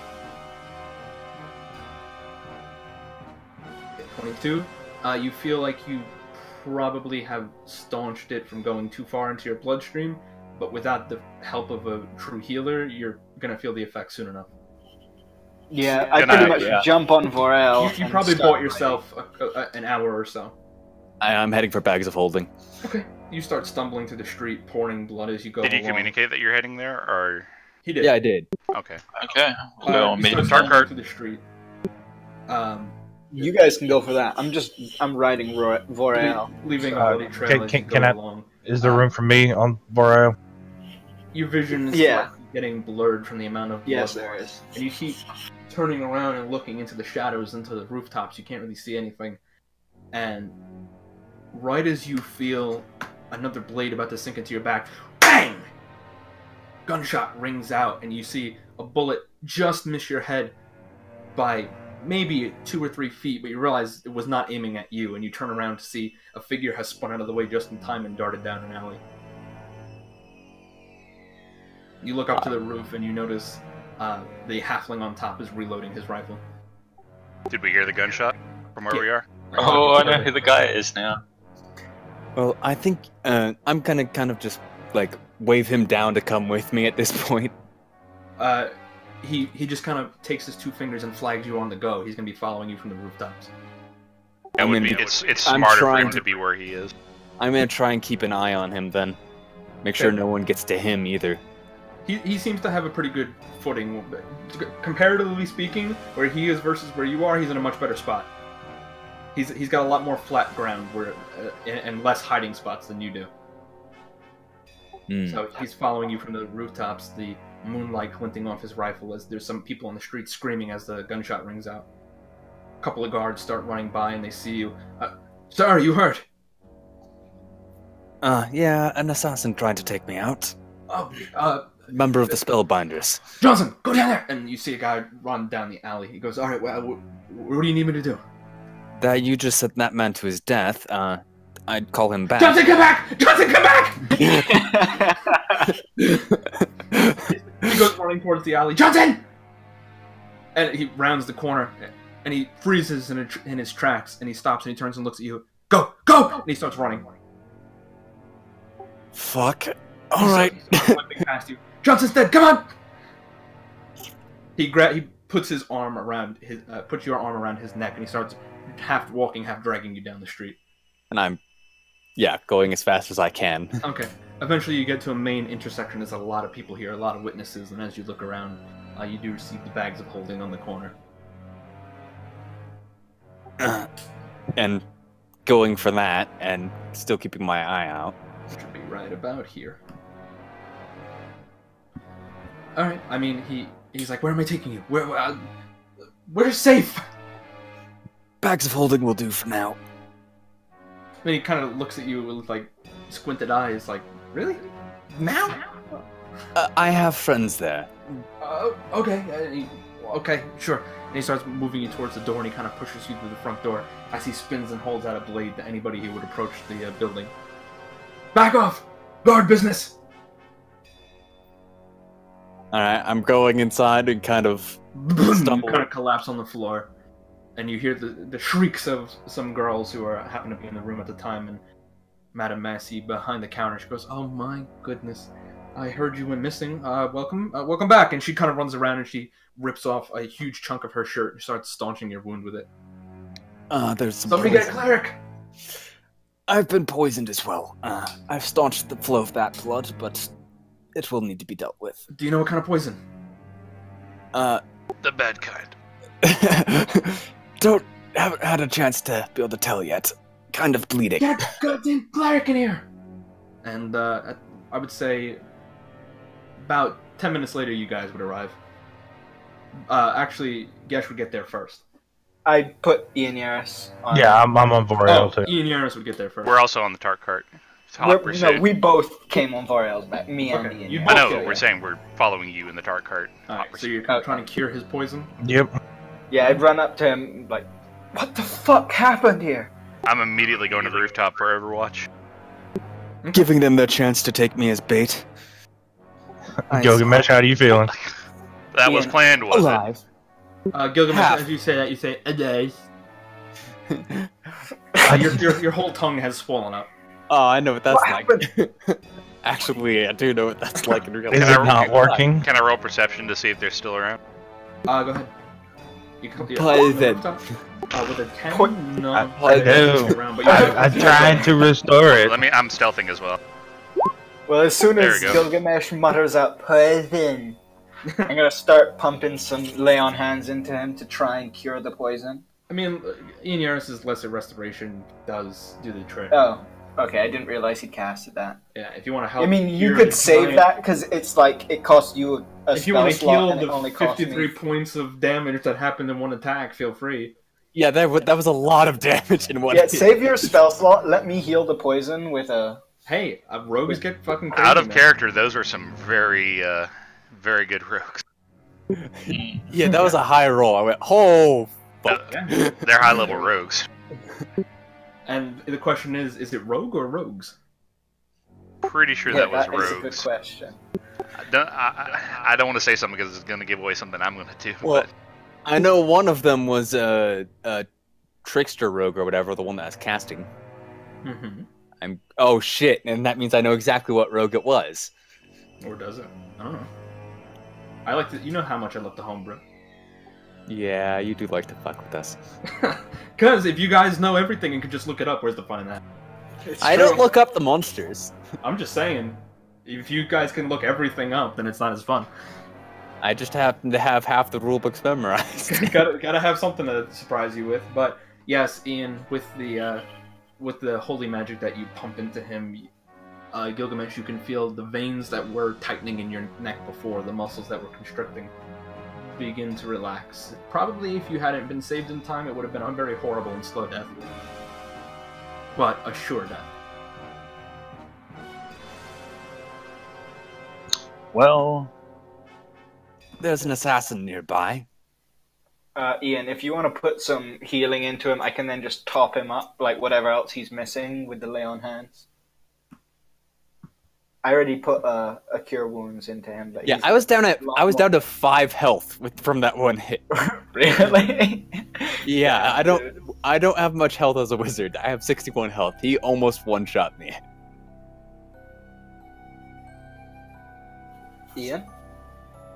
22. You feel like you probably have staunched it from going too far into your bloodstream, but without the help of a true healer, you're gonna feel the effects soon enough. Yeah, I pretty much jump on Vorel. You probably bought yourself an hour or so. I'm heading for bags of holding. Okay. You start stumbling through the street, pouring blood as you go Did you along. communicate that you're heading there, or...? He did. Yeah, I did. Okay. Okay. We'll go on You me. start Dark stumbling card. through the street. You guys can go for that. I'm riding Vorel. Leaving a bloody trail as you go along. Is there room for me on Boreo? Your vision is slightly getting blurred from the amount of blood. Yes, there is. And you keep turning around and looking into the shadows, into the rooftops. You can't really see anything. And right as you feel another blade about to sink into your back, bang! Gunshot rings out, and you see a bullet just miss your head by maybe 2 or 3 feet, but you realize it was not aiming at you, and you turn around to see a figure has spun out of the way just in time and darted down an alley. You look up to the roof and you notice the halfling on top is reloading his rifle. Did we hear the gunshot from where we are? Oh, I know who the guy is now. Well, I think I'm gonna kind of just like wave him down to come with me at this point. He just kind of takes his 2 fingers and flags you on the go. He's gonna be following you from the rooftops. It's smarter for him to be where he is. I'm gonna try and keep an eye on him then. Make sure no one gets to him either. He seems to have a pretty good footing. Comparatively speaking, where he is versus where you are, he's in a much better spot. He's got a lot more flat ground and less hiding spots than you do. So he's following you from the rooftops, the moonlight glinting off his rifle as there's some people on the street screaming as the gunshot rings out. A couple of guards start running by and they see you. Sir, are you hurt? Yeah, an assassin tried to take me out. Member of the Spellbinders. Johnson, go down there! And you see a guy run down the alley. He goes, alright, well, what do you need me to do? That you just sent that man to his death, I'd call him back. Johnson, come back! Johnson, come back! He goes running towards the alley. Johnson! And he rounds the corner, and he freezes in his tracks, and he stops, and he turns and looks at you. Go! Go! And he starts running. Fuck. Alright. Past you. Johnson's dead, come on! He puts his arm around puts your arm around his neck, and he starts half walking, half dragging you down the street. And I'm, going as fast as I can. Okay. Eventually you get to a main intersection. There's a lot of people here, a lot of witnesses, and as you look around, you do see the bags of holding on the corner. And going for that, and still keeping my eye out. Should be right about here. Alright, I mean, he's like, where am I taking you? Where's safe? Bags of holding will do for now. Then he kind of looks at you with, like, squinted eyes, like, really? Now? I have friends there. Okay. Okay, sure. And he starts moving you towards the door, and he kind of pushes you through the front door as he spins and holds out a blade to anybody who would approach the building. Back off! Guard business! Alright, I'm going inside and kind of stumble. You kind of collapse on the floor, and you hear the shrieks of some girls who happen to be in the room at the time, and Madame Massey behind the counter, she goes, oh my goodness, I heard you went missing, welcome back, and she kind of runs around and she rips off a huge chunk of her shirt and starts staunching your wound with it. There's some Somebody poison. get a cleric! I've been poisoned as well. I've staunched the flow of that blood, but it will need to be dealt with. Do you know what kind of poison? The bad kind. Haven't had a chance to be able to tell yet. Kind of bleeding. Get a goddamn cleric in here! And I would say about 10 minutes later you guys would arrive. Actually, Gesh would get there first. I'd put Ian Yaris on. Yeah, I'm on Voriel too. Ian Yaris would get there first. We're also on the Tart cart. It's hot pursuit. No, we both came on Voriel's back. Me and Okay, Ian. you Yaris. I know, Okay, we're yeah. saying we're following you in the Tart cart. Alright, Hot so you're Okay. trying to cure his poison? Yep. Yeah, I'd run up to him like, what the fuck happened here? I'm immediately going to the rooftop for Overwatch. Giving them the chance to take me as bait. Gilgamesh, how are you feeling? That was Ian, planned, was alive. Gilgamesh, Half. as you say that, you say, a day. Your whole tongue has swollen up. Oh, I know what that's What like. happened? Actually, I do know what that's like in real Is life. it not working? Can I roll perception to see if they're still around? Go ahead. You can, Poison. With a 10, no. I do. Around, but you I tried to restore it. I'm stealthing as well. Well, as soon There as we go. Gilgamesh mutters out poison, I'm gonna start pumping some lay on hands into him to try and cure the poison. I mean, Ian Yaris' Lesser Restoration does do the trick. Oh, okay. I didn't realize he casted that. Yeah, if you want to help. I mean, you cure could the save giant- that because it's like it costs you a If you spell want to slot heal and it only the costs 53 me. points of damage that happened in one attack, feel free. Yeah, that was a lot of damage in one. Yeah, save your spell slot. Let me heal the poison with a. Hey, rogues get fucking crazy. Out of man. character, those were some very, very good rogues. Yeah, that was a high roll. I went, oh, fuck. Yeah. They're high-level rogues. And the question is it rogue or rogues? Pretty sure Yeah, that was that is a good rogues. question. I don't want to say something because it's going to give away something I'm going to do. Well, but I know one of them was a trickster rogue or whatever, the one that was casting. Mm-hmm. Oh shit, and that means I know exactly what rogue it was. Or does it? I don't know. I like to. You know how much I love the homebrew. Yeah, you do like to fuck with us. Because if you guys know everything and could just look it up, where's the fun in that? It's I true. don't look up the monsters. I'm just saying, if you guys can look everything up, then it's not as fun. I just happen to have half the rulebooks memorized. gotta have something to surprise you with. But yes, Ian, with the holy magic that you pump into him, Gilgamesh, you can feel the veins that were tightening in your neck before, the muscles that were constricting, begin to relax. Probably if you hadn't been saved in time, it would have been a very horrible and slow death. But a sure death. Well, There's an assassin nearby. Ian, if you want to put some healing into him, I can then just top him up, like whatever else he's missing with the lay on hands. I already put a cure wounds into him. But Yeah, I was down to 5 health from that one hit. Really? Yeah, I don't have much health as a wizard. I have 61 health. He almost one-shot me. Ian?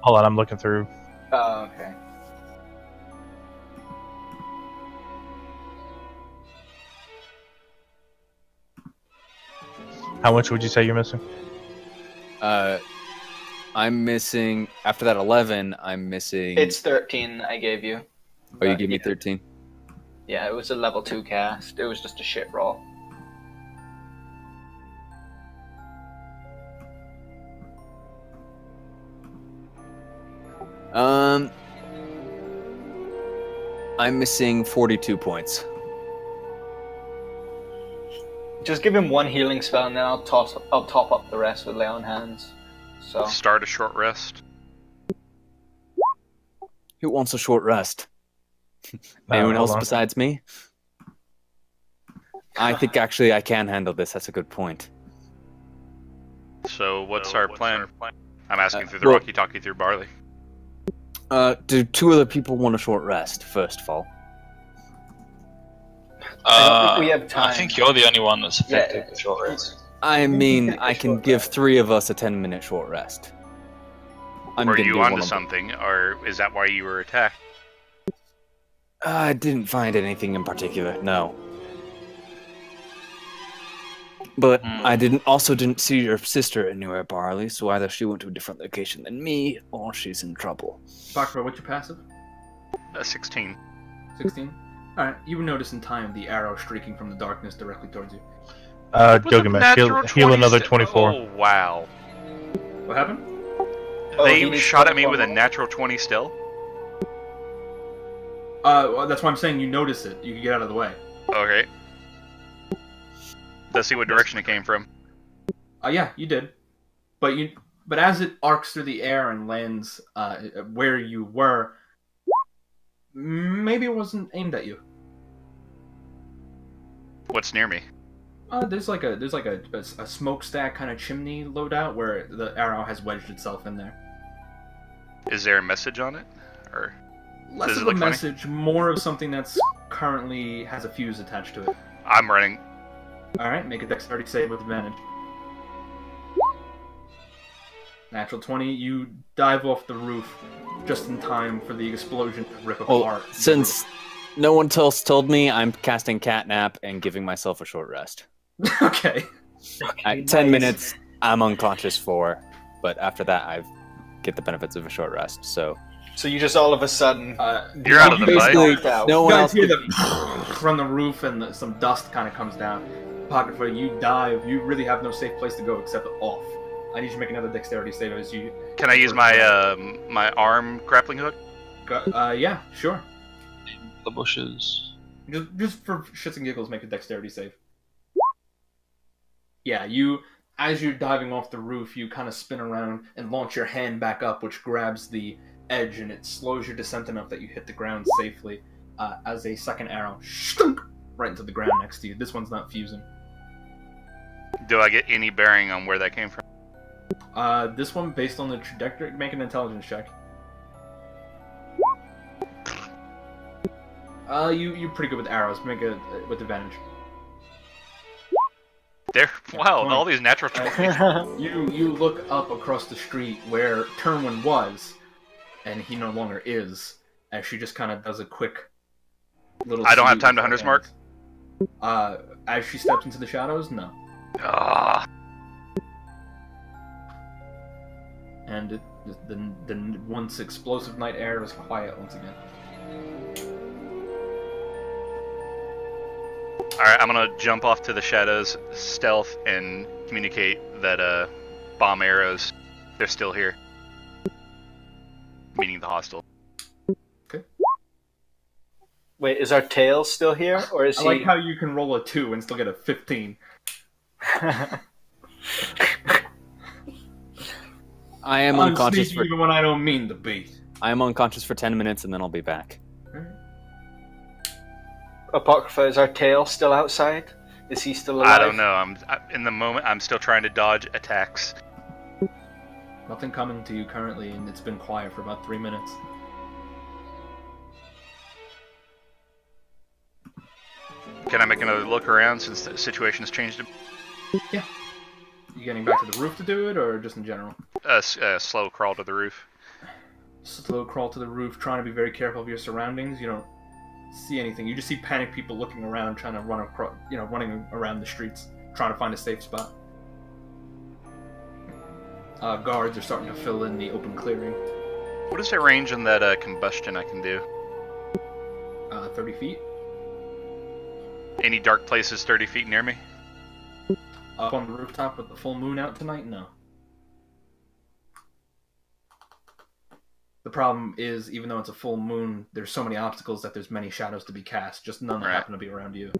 Hold on, I'm looking through. Oh, okay. How much would you say you're missing? I'm missing after that 11. I'm missing. It's 13 I gave you. Oh, you gave me 13. Yeah, it was a level 2 cast. It was just a shit roll. I'm missing 42 points. Just give him one healing spell, and then I'll top up the rest with lay on hands. So Start a short rest. Who wants a short rest? Anyone else besides me? I think actually I can handle this. That's a good point. So what's our plan? I'm asking through the well- Rocky Talkie through Barley. Do 2 other people want a short rest, first of all? I don't think we have time. I think you're the only one that's affected with short rest. I mean, I can give 3 of us a 10-minute short rest. Were gonna you do one onto of them. something, or is that why you were attacked? I didn't find anything in particular, no. But I didn't see your sister anywhere, Barley, so either she went to a different location than me, or she's in trouble. Bakra, what's your passive? 16. 16? Alright, you would notice in time the arrow streaking from the darkness directly towards you. It was a Gilgamesh, natural heal 20 another st- 24. Oh, wow. What happened? he They needs shot at me 24 with a more. natural 20 still? Well, that's why I'm saying you notice it. You can get out of the way. Okay. Let's see what direction it came from. Yeah, you did. But as it arcs through the air and lands where you were, maybe it wasn't aimed at you. What's near me? There's like a smokestack kind of chimney loadout where the arrow has wedged itself in there. Is there a message on it? Or Less Does it of a look funny? message, more of something that's currently has a fuse attached to it. I'm running. Alright, make a dexterity save with advantage. Natural 20, you dive off the roof just in time for the explosion to rip apart. Well, since no one else told me, I'm casting Catnap and giving myself a short rest. Okay. At 10 minutes, I'm unconscious for, but after that, I get the benefits of a short rest, so... So you just all of a sudden You're out of the fight. Basically, no You one guys else hear could... the from the roof and some dust kind of comes down. Pocket foot, you dive. You really have no safe place to go except off. I need you to make another dexterity save as you... Can I use my my arm grappling hook? Yeah, sure. The bushes. Just for shits and giggles, make a dexterity save. Yeah, as you're diving off the roof, you kind of spin around and launch your hand back up, which grabs the edge and it slows your descent enough that you hit the ground safely. As a second arrow, shtunk, right into the ground next to you. This one's not fusing. Do I get any bearing on where that came from? This one, based on the trajectory, make an intelligence check. You're pretty good with arrows. Make it with advantage. There. Wow, 20. all these natural 20s. You look up across the street where Turnwin was, and he no longer is, as she just kind of does a quick little... I don't have salute time to with her Hunter's Mark? hands. As she steps into the shadows, no. Ah. And the once explosive night air is quiet once again. Alright, I'm gonna jump off to the shadows, stealth, and communicate that bomb arrows, they're still here. Meaning the hostile. Wait, is our tail still here, or is I he? like how you can roll a 2 and still get a 15. I am I'm unconscious sneaky for even when I don't mean to be. I am unconscious for 10 minutes and then I'll be back. Apocrypha, is our tail still outside? Is he still alive? I don't know. In the moment. I'm still trying to dodge attacks. Nothing coming to you currently, and it's been quiet for about 3 minutes. Can I make another look around since the situation has changed? Yeah. You getting back to the roof to do it, or just in general? Slow crawl to the roof. Slow crawl to the roof, trying to be very careful of your surroundings. You don't see anything. You just see panicked people looking around, trying to run across, running around the streets, trying to find a safe spot. Guards are starting to fill in the open clearing. What is the range on that combustion I can do? 30 feet. Any dark places 30 feet near me? Up on the rooftop with the full moon out tonight? No. The problem is, even though it's a full moon, there's so many obstacles that there's many shadows to be cast, just none that happen to be around you.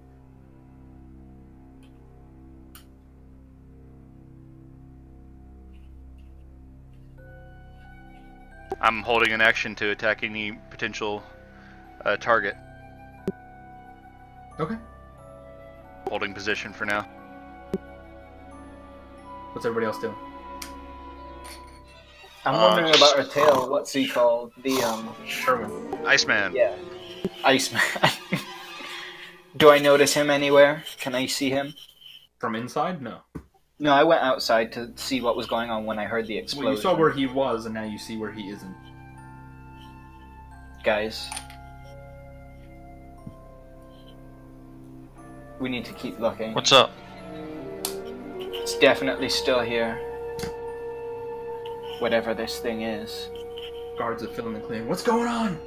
I'm holding an action to attack any potential target. Okay. Holding position for now. What's everybody else doing? I'm wondering about our tail. What's he called? The Sherwin. Iceman. Yeah, Iceman. Do I notice him anywhere? Can I see him? From inside? No. No, I went outside to see what was going on when I heard the explosion. Well, you saw where he was, and now you see where he isn't. Guys, we need to keep looking. What's up? It's definitely still here. Whatever this thing is. Guards are filling the clearing. What's going on?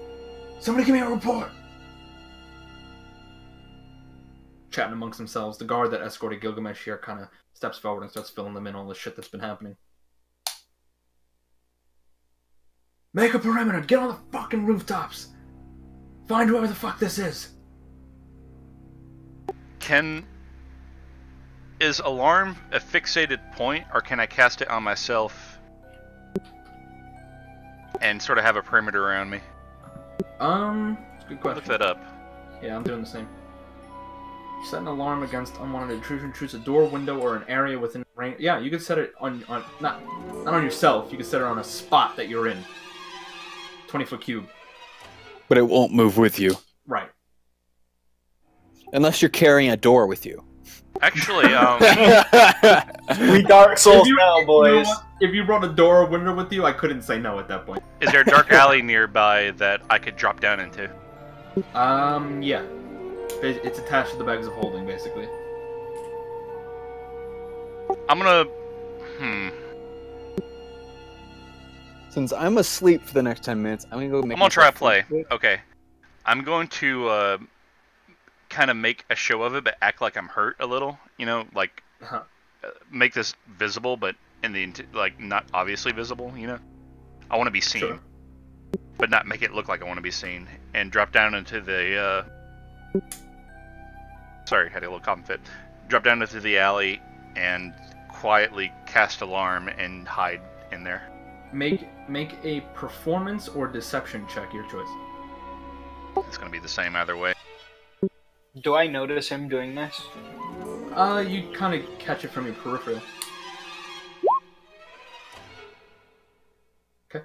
Somebody give me a report! Chatting amongst themselves, the guard that escorted Gilgamesh here kind of steps forward and starts filling them in all the shit that's been happening. Make a perimeter! Get on the fucking rooftops! Find whoever the fuck this is! Is alarm a fixated point, or can I cast it on myself and sort of have a perimeter around me? It's a good question. Look that up. Yeah, I'm doing the same. Set an alarm against unwanted intrusion. Intrudes a door, window, or an area within range. Yeah, you could set it on not on yourself. You could set it on a spot that you're in. 20-foot cube. But it won't move with you. Right. Unless you're carrying a door with you. Actually, We Dark Souls If now, boys. If you brought a door or window with you, I couldn't say no at that point. is there a dark alley nearby that I could drop down into? Yeah. It's attached to the bags of holding, basically. I'm gonna... Since I'm asleep for the next 10 minutes, I'm gonna go make I'm gonna try a myself play. food. Okay. I'm going to kind of make a show of it, but act like I'm hurt a little. You know, like make this visible, but in the not obviously visible. You know, I want to be seen, Sure. but not make it look like I want to be seen. And drop down into the. Sorry, had a little cough fit. Drop down into the alley and quietly cast alarm and hide in there. Make a performance or deception check, your choice. It's gonna be the same either way. Do I notice him doing this? You kind of catch it from your peripheral. Okay.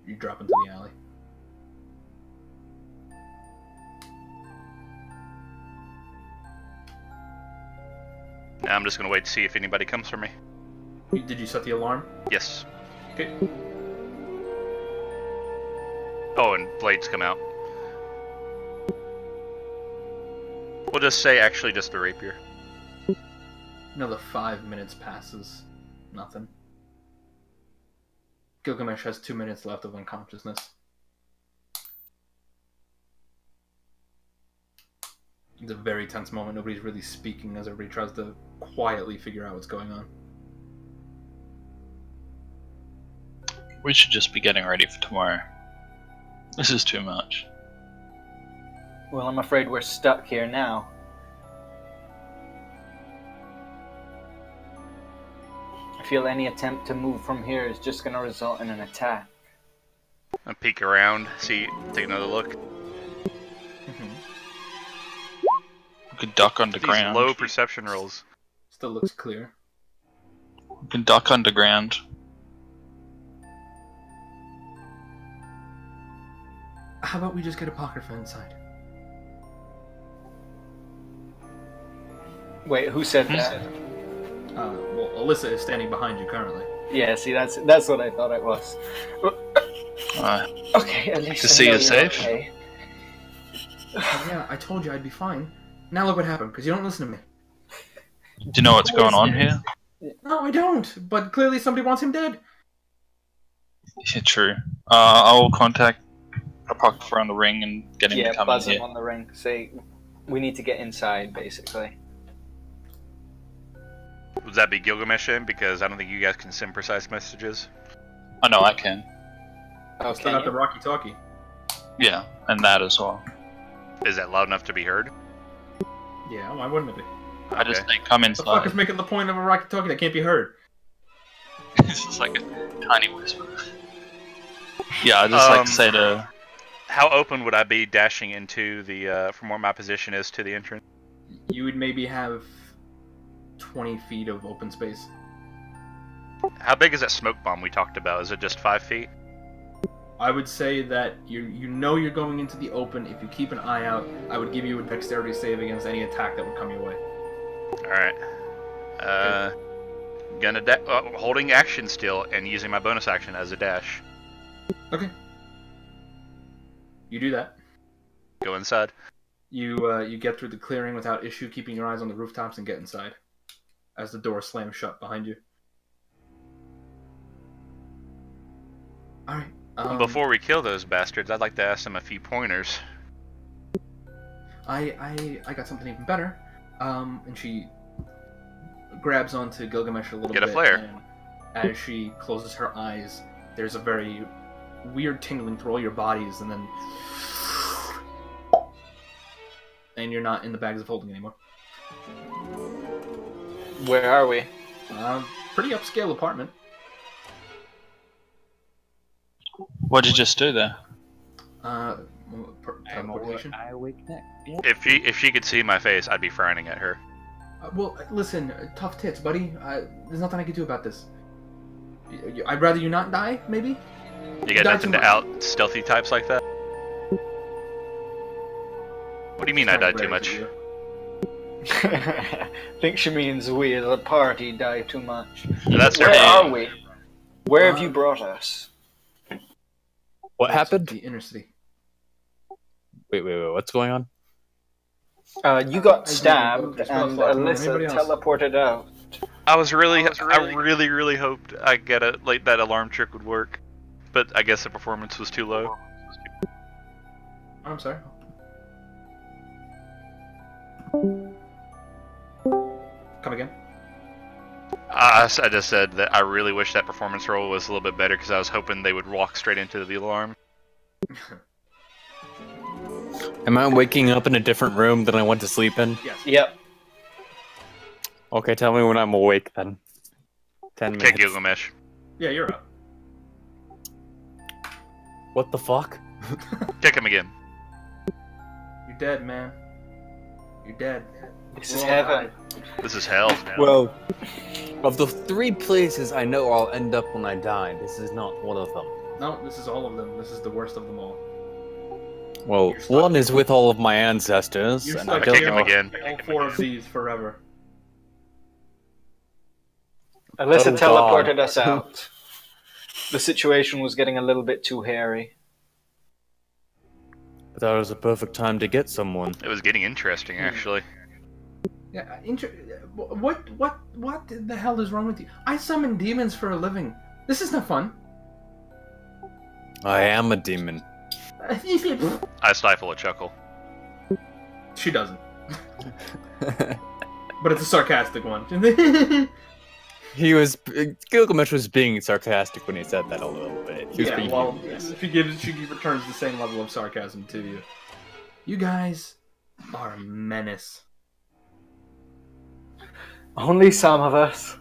You drop into the alley. Now I'm just gonna wait to see if anybody comes for me. Did you set the alarm? Yes. Okay. Oh, and blades come out. We'll just say actually just a rapier. Another 5 minutes passes. Nothing. Gilgamesh has 2 minutes left of unconsciousness. It's a very tense moment. Nobody's really speaking as everybody tries to quietly figure out what's going on. We should just be getting ready for tomorrow. This is too much. Well, I'm afraid we're stuck here now. I feel any attempt to move from here is just going to result in an attack. I peek around, take another look. We can duck These underground. low perception rolls. Still looks clear. We can duck underground. How about we just get apocrypha inside? Wait, who said that? Well, Alyssa is standing behind you currently. Yeah, see, that's what I thought it was. Okay, at least To I see know you you're safe? okay. Yeah, I told you I'd be fine. Now look what happened, because you don't listen to me. Do you know what's going on here? No, I don't. But clearly somebody wants him dead. Yeah, true. I will contact Apocrypha on the ring and get him Yeah, to come buzz in him here. on the ring. Say, we need to get inside, basically. Would that be Gilgamesh in? Because I don't think you guys can send precise messages. I know I can. Oh, Still got the Rocky Talkie. Yeah, and that as well. Is that loud enough to be heard? Yeah, why wouldn't it be? I just think come The fuck is inside. making the point of a Rocky Talkie that can't be heard? It's just like a tiny whisper. Yeah, I just like to say to. How open would I be dashing into the, from where my position is to the entrance? You would maybe have 20 feet of open space. How big is that smoke bomb we talked about? Is it just 5 feet? I would say that you know you're going into the open. If you keep an eye out, I would give you a dexterity save against any attack that would come your way. Alright. Holding action still and using my bonus action as a dash. Okay. You do that. Go inside. You get through the clearing without issue, keeping your eyes on the rooftops, and get inside as the door slams shut behind you. Alright. Before we kill those bastards, I'd like to ask them a few pointers. I got something even better. And she grabs onto Gilgamesh a little bit. Get a flare. And as she closes her eyes, there's a very weird tingling through all your bodies, and then you're not in the bags of holding anymore. Where are we? Pretty upscale apartment. What'd you just do there? Teleportation. I awake next. Yeah. If she could see my face, I'd be frowning at her. Well, listen, tough tits, buddy. There's nothing I can do about this. I'd rather you not die, maybe? You got Die nothing too to much. out stealthy types like that? What do you mean I died too much? I think she means we as a party die too much. That's Where her. are we? Where have you brought us? What happened? The inner city. Wait, what's going on? You got I stabbed didn't and go to spell Alyssa anybody else. teleported out. I really hoped I get that alarm trick would work, but I guess the performance was too low. I'm sorry. Come again? I just said that I really wish that performance roll was a little bit better because I was hoping they would walk straight into the alarm. Am I waking up in a different room than I went to sleep in? Yes. Yep. Okay, tell me when I'm awake then. 10 minutes. Kick Gilgamesh. Yeah, you're up. What the fuck? Kick him again. You're dead, man. You're dead. This is heaven. This is hell now. Well, of the 3 places I know I'll end up when I die, this is not one of them. No, this is all of them. This is the worst of them all. Well, You're stuck. one is with all of my ancestors, You're and I stuck don't kick here him know. again. all 4 of these forever. Alyssa Oh, teleported God. us out. The situation was getting a little bit too hairy. But that was a perfect time to get someone. It was getting interesting, actually. Yeah, what the hell is wrong with you? I summon demons for a living. This is not fun. I am a demon. I stifle a chuckle. She doesn't. But it's a sarcastic one. Gilgamesh was being sarcastic when he said that a little bit. He was being humorous. she returns the same level of sarcasm to you. You guys are a menace. Only some of us.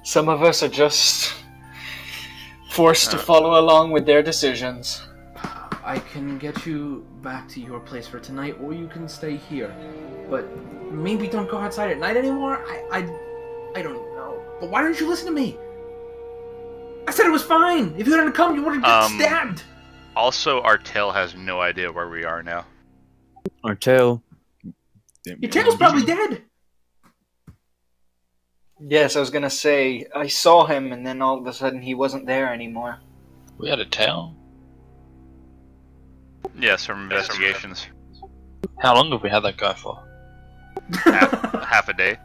Some of us are just forced to follow along with their decisions. I can get you back to your place for tonight, or you can stay here. But maybe don't go outside at night anymore? I don't know. But why didn't you listen to me? I said it was fine! If you hadn't come, you would have been stabbed! Also, our tail has no idea where we are now. Our tail. Your tail's probably dead! Yes, I was gonna say, I saw him and then all of a sudden he wasn't there anymore. We had a tail. Yes, from investigations. How long have we had that guy for? half a day.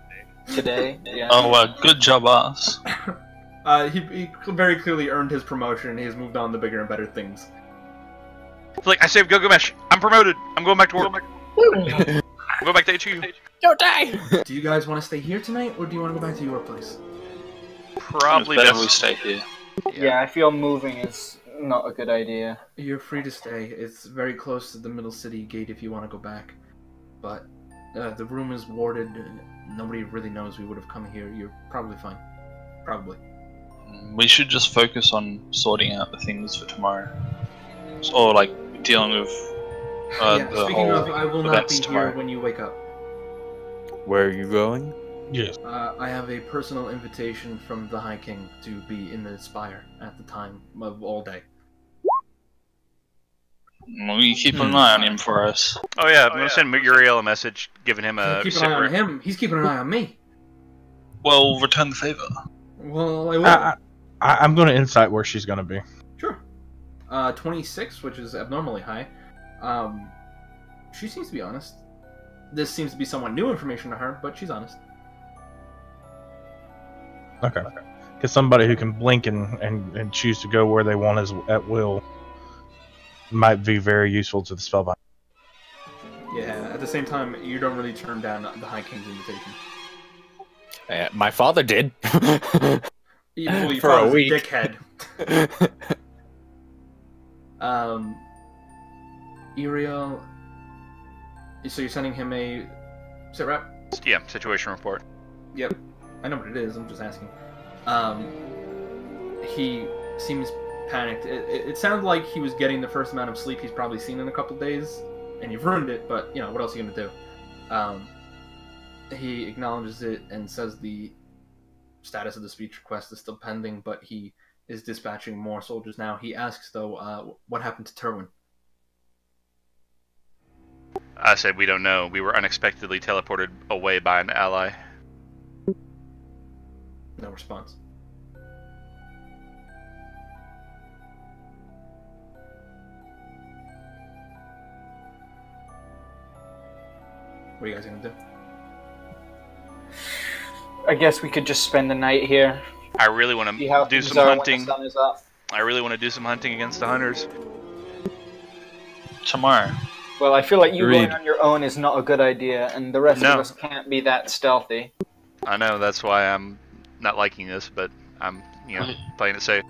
Today? Yeah. Oh, good job, us. He very clearly earned his promotion and he has moved on to bigger and better things. Like, I saved Gilgamesh. I'm promoted. I'm going back to work. I'm going back to HU. Don't die! Do you guys want to stay here tonight, or do you want to go back to your place? Probably It's better best. we stay here. Yeah, I feel moving is not a good idea. You're free to stay. It's very close to the middle city gate if you want to go back. But the room is warded. Nobody really knows we would have come here. You're probably fine. Probably. We should just focus on sorting out the things for tomorrow. Or, like, dealing with Yeah, the speaking whole of, I will not events be tomorrow. here when you wake up. Where are you going? Yes. I have a personal invitation from the High King to be in the Spire at the time of all day. We keep an eye on him for us. Oh yeah, I'm gonna send Uriel a message, giving him a Keep an sit eye on rep. him. He's keeping an eye on me. Well, return the favor. Well, I will. I'm going to insight where she's going to be. Sure. 26, which is abnormally high. She seems to be honest. This seems to be somewhat new information to her, but she's honest. Okay. Because somebody who can blink and choose to go where they want at will might be very useful to the spellbinder. Yeah, at the same time, you don't really turn down the High King's invitation. My father did. Well, you For a father's week. dickhead. Uriel, so you're sending him a sit rep? Yeah, situation report. Yep. I know what it is, I'm just asking. He seems panicked. It sounded like he was getting the first amount of sleep he's probably seen in a couple days, and you've ruined it, but, you know, what else are you going to do? He acknowledges it and says the status of the speech request is still pending, but he is dispatching more soldiers now. He asks, though, what happened to Terwin? I said we don't know. We were unexpectedly teleported away by an ally. No response. What are you guys gonna do? I guess we could just spend the night here. I really want See to how do things some are when hunting. the sun is up. I really want to do some hunting against the hunters. Tomorrow. Well, I feel like you Agreed. going on your own is not a good idea, and the rest No. of us can't be that stealthy. I know, that's why I'm not liking this, but I'm, you know, playing it safe.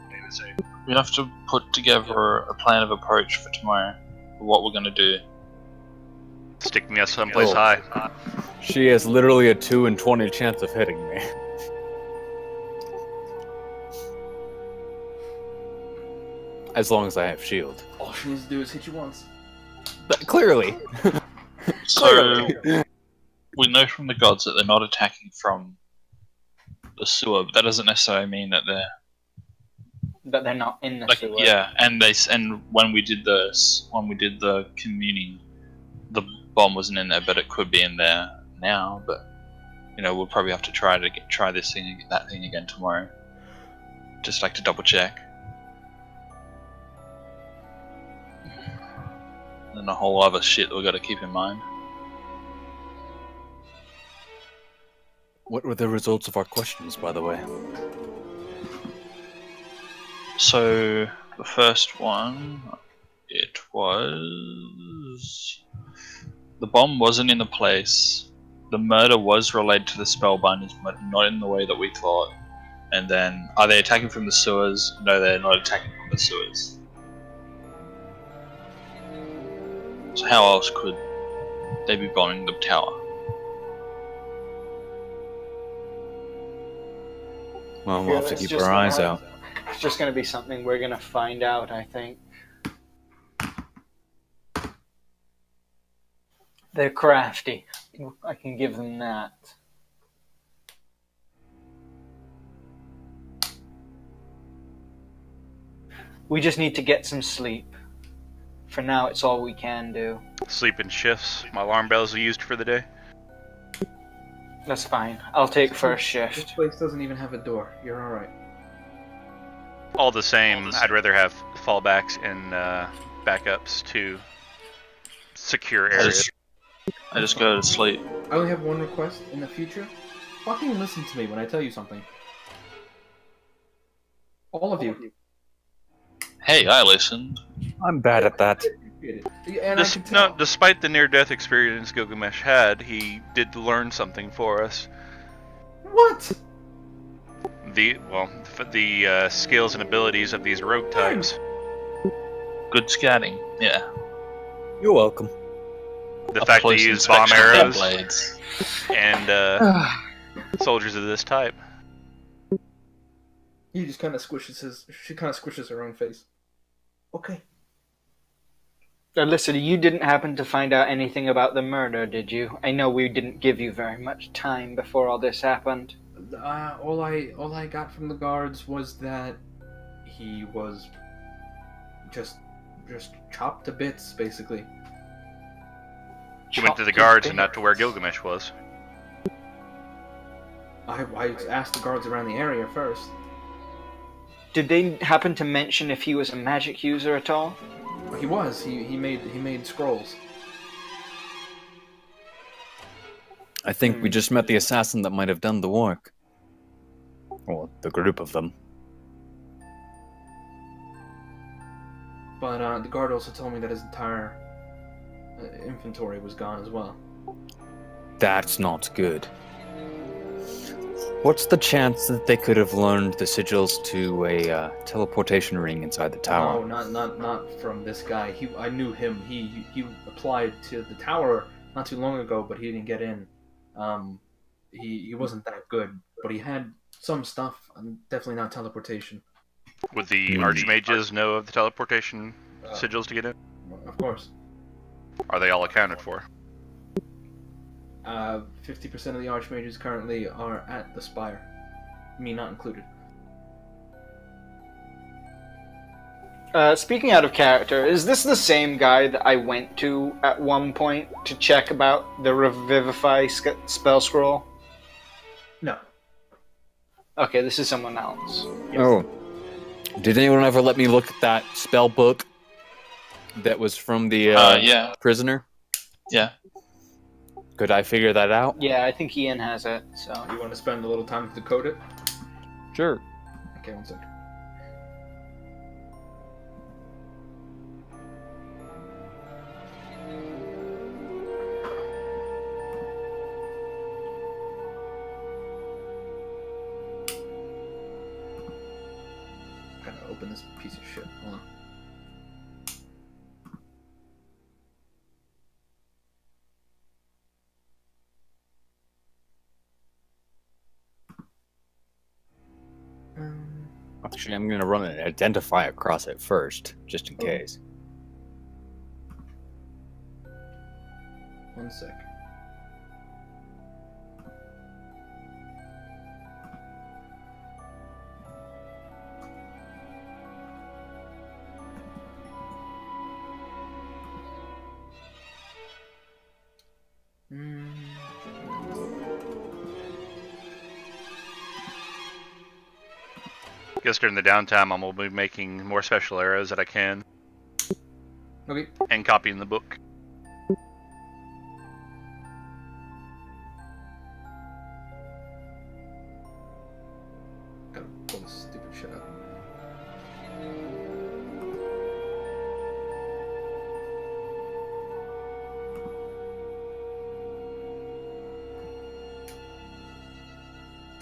We have to put together a plan of approach for tomorrow. For what we're gonna do. Stick me someplace Oh. high. She has literally a 2 in 20 chance of hitting me. As long as I have shield. All she needs to do is hit you once. But clearly. So we know from the gods that they're not attacking from the sewer, but that doesn't necessarily mean that they're That they're not in the like sewer. yeah. And when we did the communing, the bomb wasn't in there, but it could be in there now. But you know, we'll probably have to try that thing again tomorrow. Just like to double check. And a whole other shit that we got to keep in mind. What were the results of our questions, by the way? So the first one, it was the bomb wasn't in the place. The murder was related to the spellbinders, but not in the way that we thought. And then, are they attacking from the sewers? No, they're not attacking from the sewers. So how else could they be bombing the tower? Well, we'll have to It's keep just our eyes gonna- out. It's just going to be something we're going to find out, I think. They're crafty. I can give them that. We just need to get some sleep. For now, it's all we can do. Sleep in shifts. My alarm bells are used for the day. That's fine. I'll take first This shift. place doesn't even have a door. You're alright. All the same, I'd rather have fallbacks and backups to secure areas. I just go to sleep. I only have one request in the future. Fucking listen to me when I tell you something. All of you. Hey, I listened. I'm bad at that. And I can tell. Despite the near-death experience Gilgamesh had, he did learn something for us. What? The skills and abilities of these rogue types. Good scouting. Yeah. You're welcome. The Up fact close they use bomb inspection of their arrows blades. and soldiers of this type. He just kind of squishes she kind of squishes her own face. Okay. Alyssa, you didn't happen to find out anything about the murder, did you? I know we didn't give you very much time before all this happened. All I got from the guards was that he was just chopped to bits, basically. She went to the guards and not to where Gilgamesh was. I asked the guards around the area first. Did they happen to mention if he was a magic user at all? He was. He made scrolls. I think we just met the assassin that might have done the work. Well, the group of them. But the guard also told me that his entire inventory was gone as well. That's not good. What's the chance that they could have learned the sigils to a teleportation ring inside the tower? No, not from this guy. I knew him. He applied to the tower not too long ago, but he didn't get in. He wasn't that good, but he had some stuff. Definitely not teleportation. Would the archmages know of the teleportation sigils to get in? Of course. Are they all accounted for? 50% of the archmages currently are at the spire. Me not included. Speaking out of character, is this the same guy that I went to at one point to check about the Revivify spell scroll? No. Okay, this is someone else. Yes. Oh. Did anyone ever let me look at that spell book that was from the Yeah. prisoner? Yeah. Could I figure that out? Yeah, I think Ian has it, so... You want to spend a little time to decode it? Sure. Okay, one second. Gotta open this piece of shit. Hold on. Actually, I'm going to run an identify across it first, just in case. One sec. Guess during the downtime, I'm gonna be making more special arrows that I can Okay. and copying the book. Gotta pull this stupid shit up.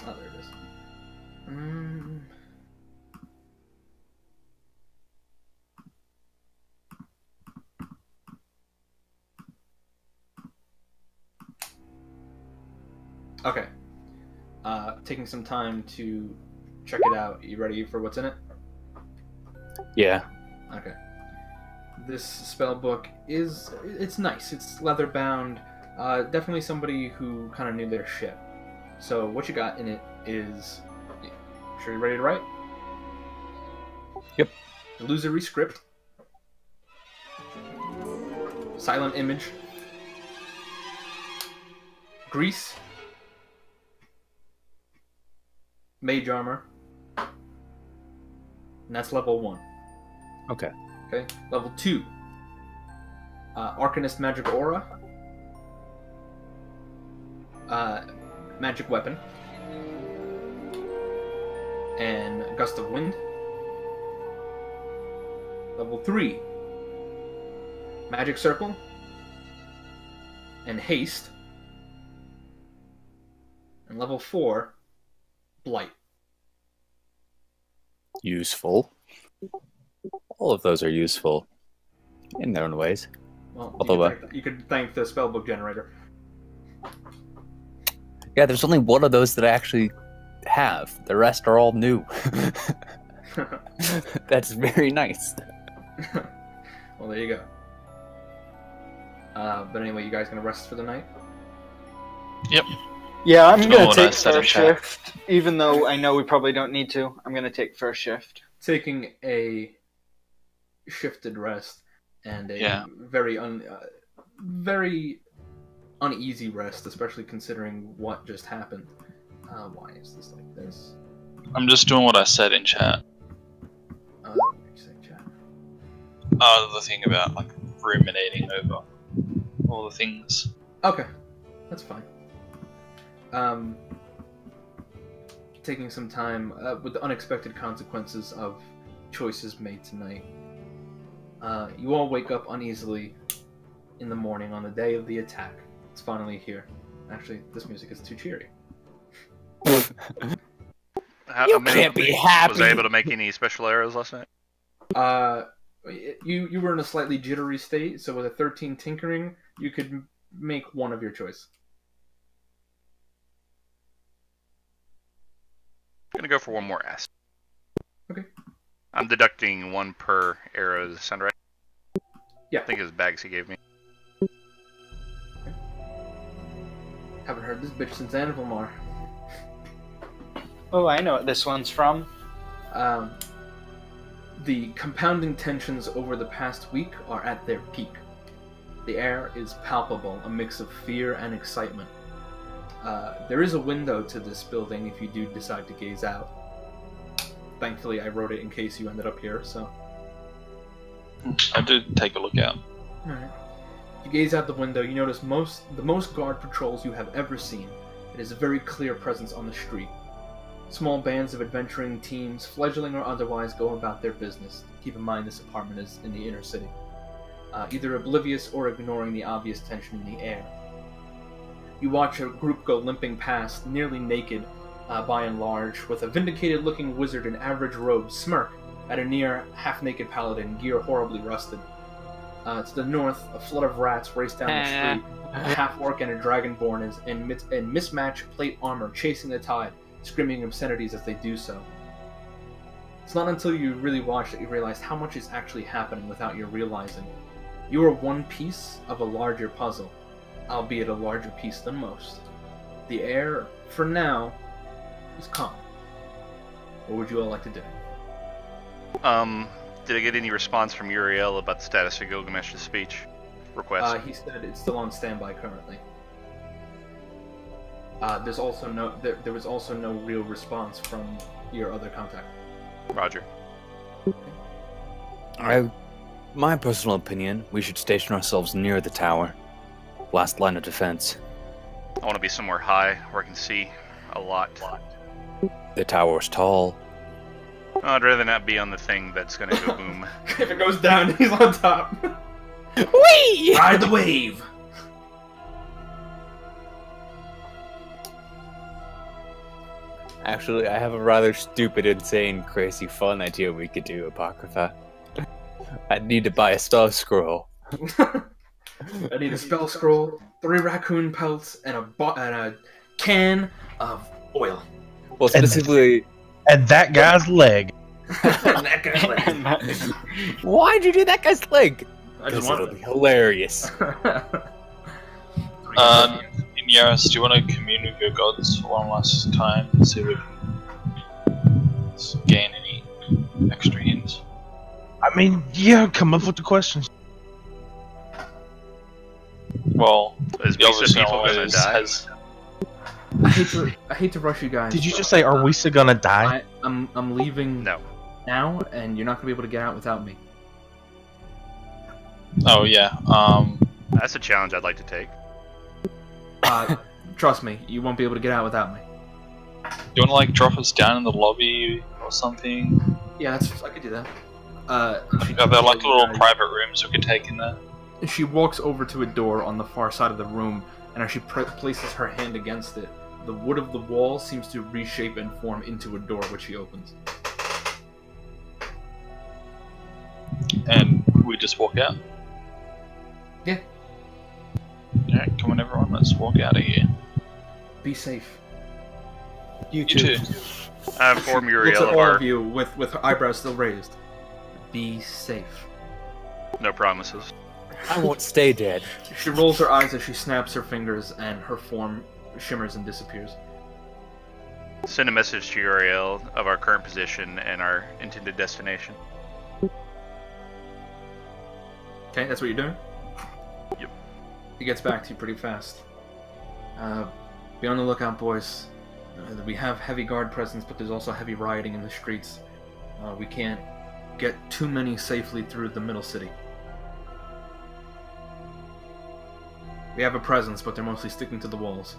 Oh, there it is. Okay. Taking some time to check it out. You ready for what's in it? Yeah. Okay. This spell book it's nice. It's leather bound. Definitely somebody who kind of knew their shit. So what you got in it is... Sure you're ready to write? Yep. Illusory script. Silent image. Grease. Mage armor. And that's level 1. Okay. Okay. Level 2. Arcanist magic aura. Magic weapon. And gust of wind. Level 3. Magic circle. And haste. And level 4. Blight. Useful. All of those are useful in their own ways. Well, Although, you could thank the spellbook generator. yeah, there's only one of those that I actually have. The rest are all new. That's very nice. Well, there you go. But anyway, you guys gonna rest for the night? Yep. Yeah, I'm know gonna what I take said in first chat. shift, even though I know we probably don't need to. I'm gonna take first shift. Taking a shifted rest and a Yeah. very uneasy rest, especially considering what just happened. Why is this like this? I'm just doing what I said in chat. What did you say, chat? The thing about like ruminating over all the things. Okay, that's fine. Taking some time with the unexpected consequences of choices made tonight. You all wake up uneasily in the morning on the day of the attack. It's finally here. Actually, this music is too cheery. You can't be happy. Was I able to make any special arrows last night? You were in a slightly jittery state, so with a 13 tinkering, you could make one of your choice. I'm gonna go for one more S. Okay. I'm deducting 1 per arrow. Does that sound right? Yeah. I think it was bags he gave me. Haven't heard this bitch since Anvilmar. Oh, I know what this one's from. The compounding tensions over the past week are at their peak. The air is palpable, a mix of fear and excitement. There is a window to this building if you do decide to gaze out. Thankfully, I wrote it in case you ended up here, so... I did take a look out. Alright. If you gaze out the window, you notice the most guard patrols you have ever seen. It is a very clear presence on the street. Small bands of adventuring teams, fledgling or otherwise, go about their business. Keep in mind this apartment is in the inner city. Either oblivious or ignoring the obvious tension in the air. You watch a group go limping past, nearly naked, by and large, with a vindicated-looking wizard in average robes smirk at a near half-naked paladin, gear horribly rusted. To the north, a flood of rats race down the street, a half-orc and a dragonborn is in mismatched plate armor chasing the tide, screaming obscenities as they do so. It's not until you really watch that you realize how much is actually happening without you realizing. You are one piece of a larger puzzle, albeit a larger piece than most. The air, for now, is calm. What would you all like to do? Did I get any response from Uriel about the status of Gilgamesh's speech request? He said it's still on standby currently. There was also no real response from your other contact. Roger. My personal opinion, we should station ourselves near the tower. Last line of defense. I want to be somewhere high where I can see a lot. The tower's tall. I'd rather not be on the thing that's gonna go boom. If it goes down, he's on top. Whee! Ride the wave! Actually, I have a rather stupid, insane, crazy, fun idea we could do, Apocrypha. I need to buy a spell scroll. I need a spell scroll, 3 raccoon pelts, and a can of oil. Well, specifically, And that guy's leg. That guy's like, Why'd you do that guy's leg? I just Because it'll wanted be hilarious. Yaris, do you want to commune with your gods for one last time and see if we can gain any extra hints? I mean, yeah, come up with the questions. Well, Is the obvious people one gonna is, die? has I hate to rush you guys. Did you but, just say, are we still gonna die? I'm leaving No. now, and you're not gonna be able to get out without me. oh yeah, That's a challenge I'd like to take. Trust me, you won't be able to get out without me. you want to like drop us down in the lobby or something? Yeah, I could do that. Are there like little private rooms we could take in there? She walks over to a door on the far side of the room, and as she places her hand against it, the wood of the wall seems to reshape and form into a door, which she opens. And we just walk out? Yeah. Alright, come on everyone, let's walk out of here. Be safe. You too. I inform Looks Uriel at of all our of you with her eyebrows still raised. Be safe. no promises. I won't stay dead. She rolls her eyes as she snaps her fingers, and her form shimmers and disappears. Send a message to Uriel of our current position and our intended destination. Okay, that's what you're doing? Yep. He gets back to you pretty fast. Be on the lookout, boys. We have heavy guard presence, but there's also heavy rioting in the streets. We can't get too many safely through the middle city. We have a presence, but they're mostly sticking to the walls.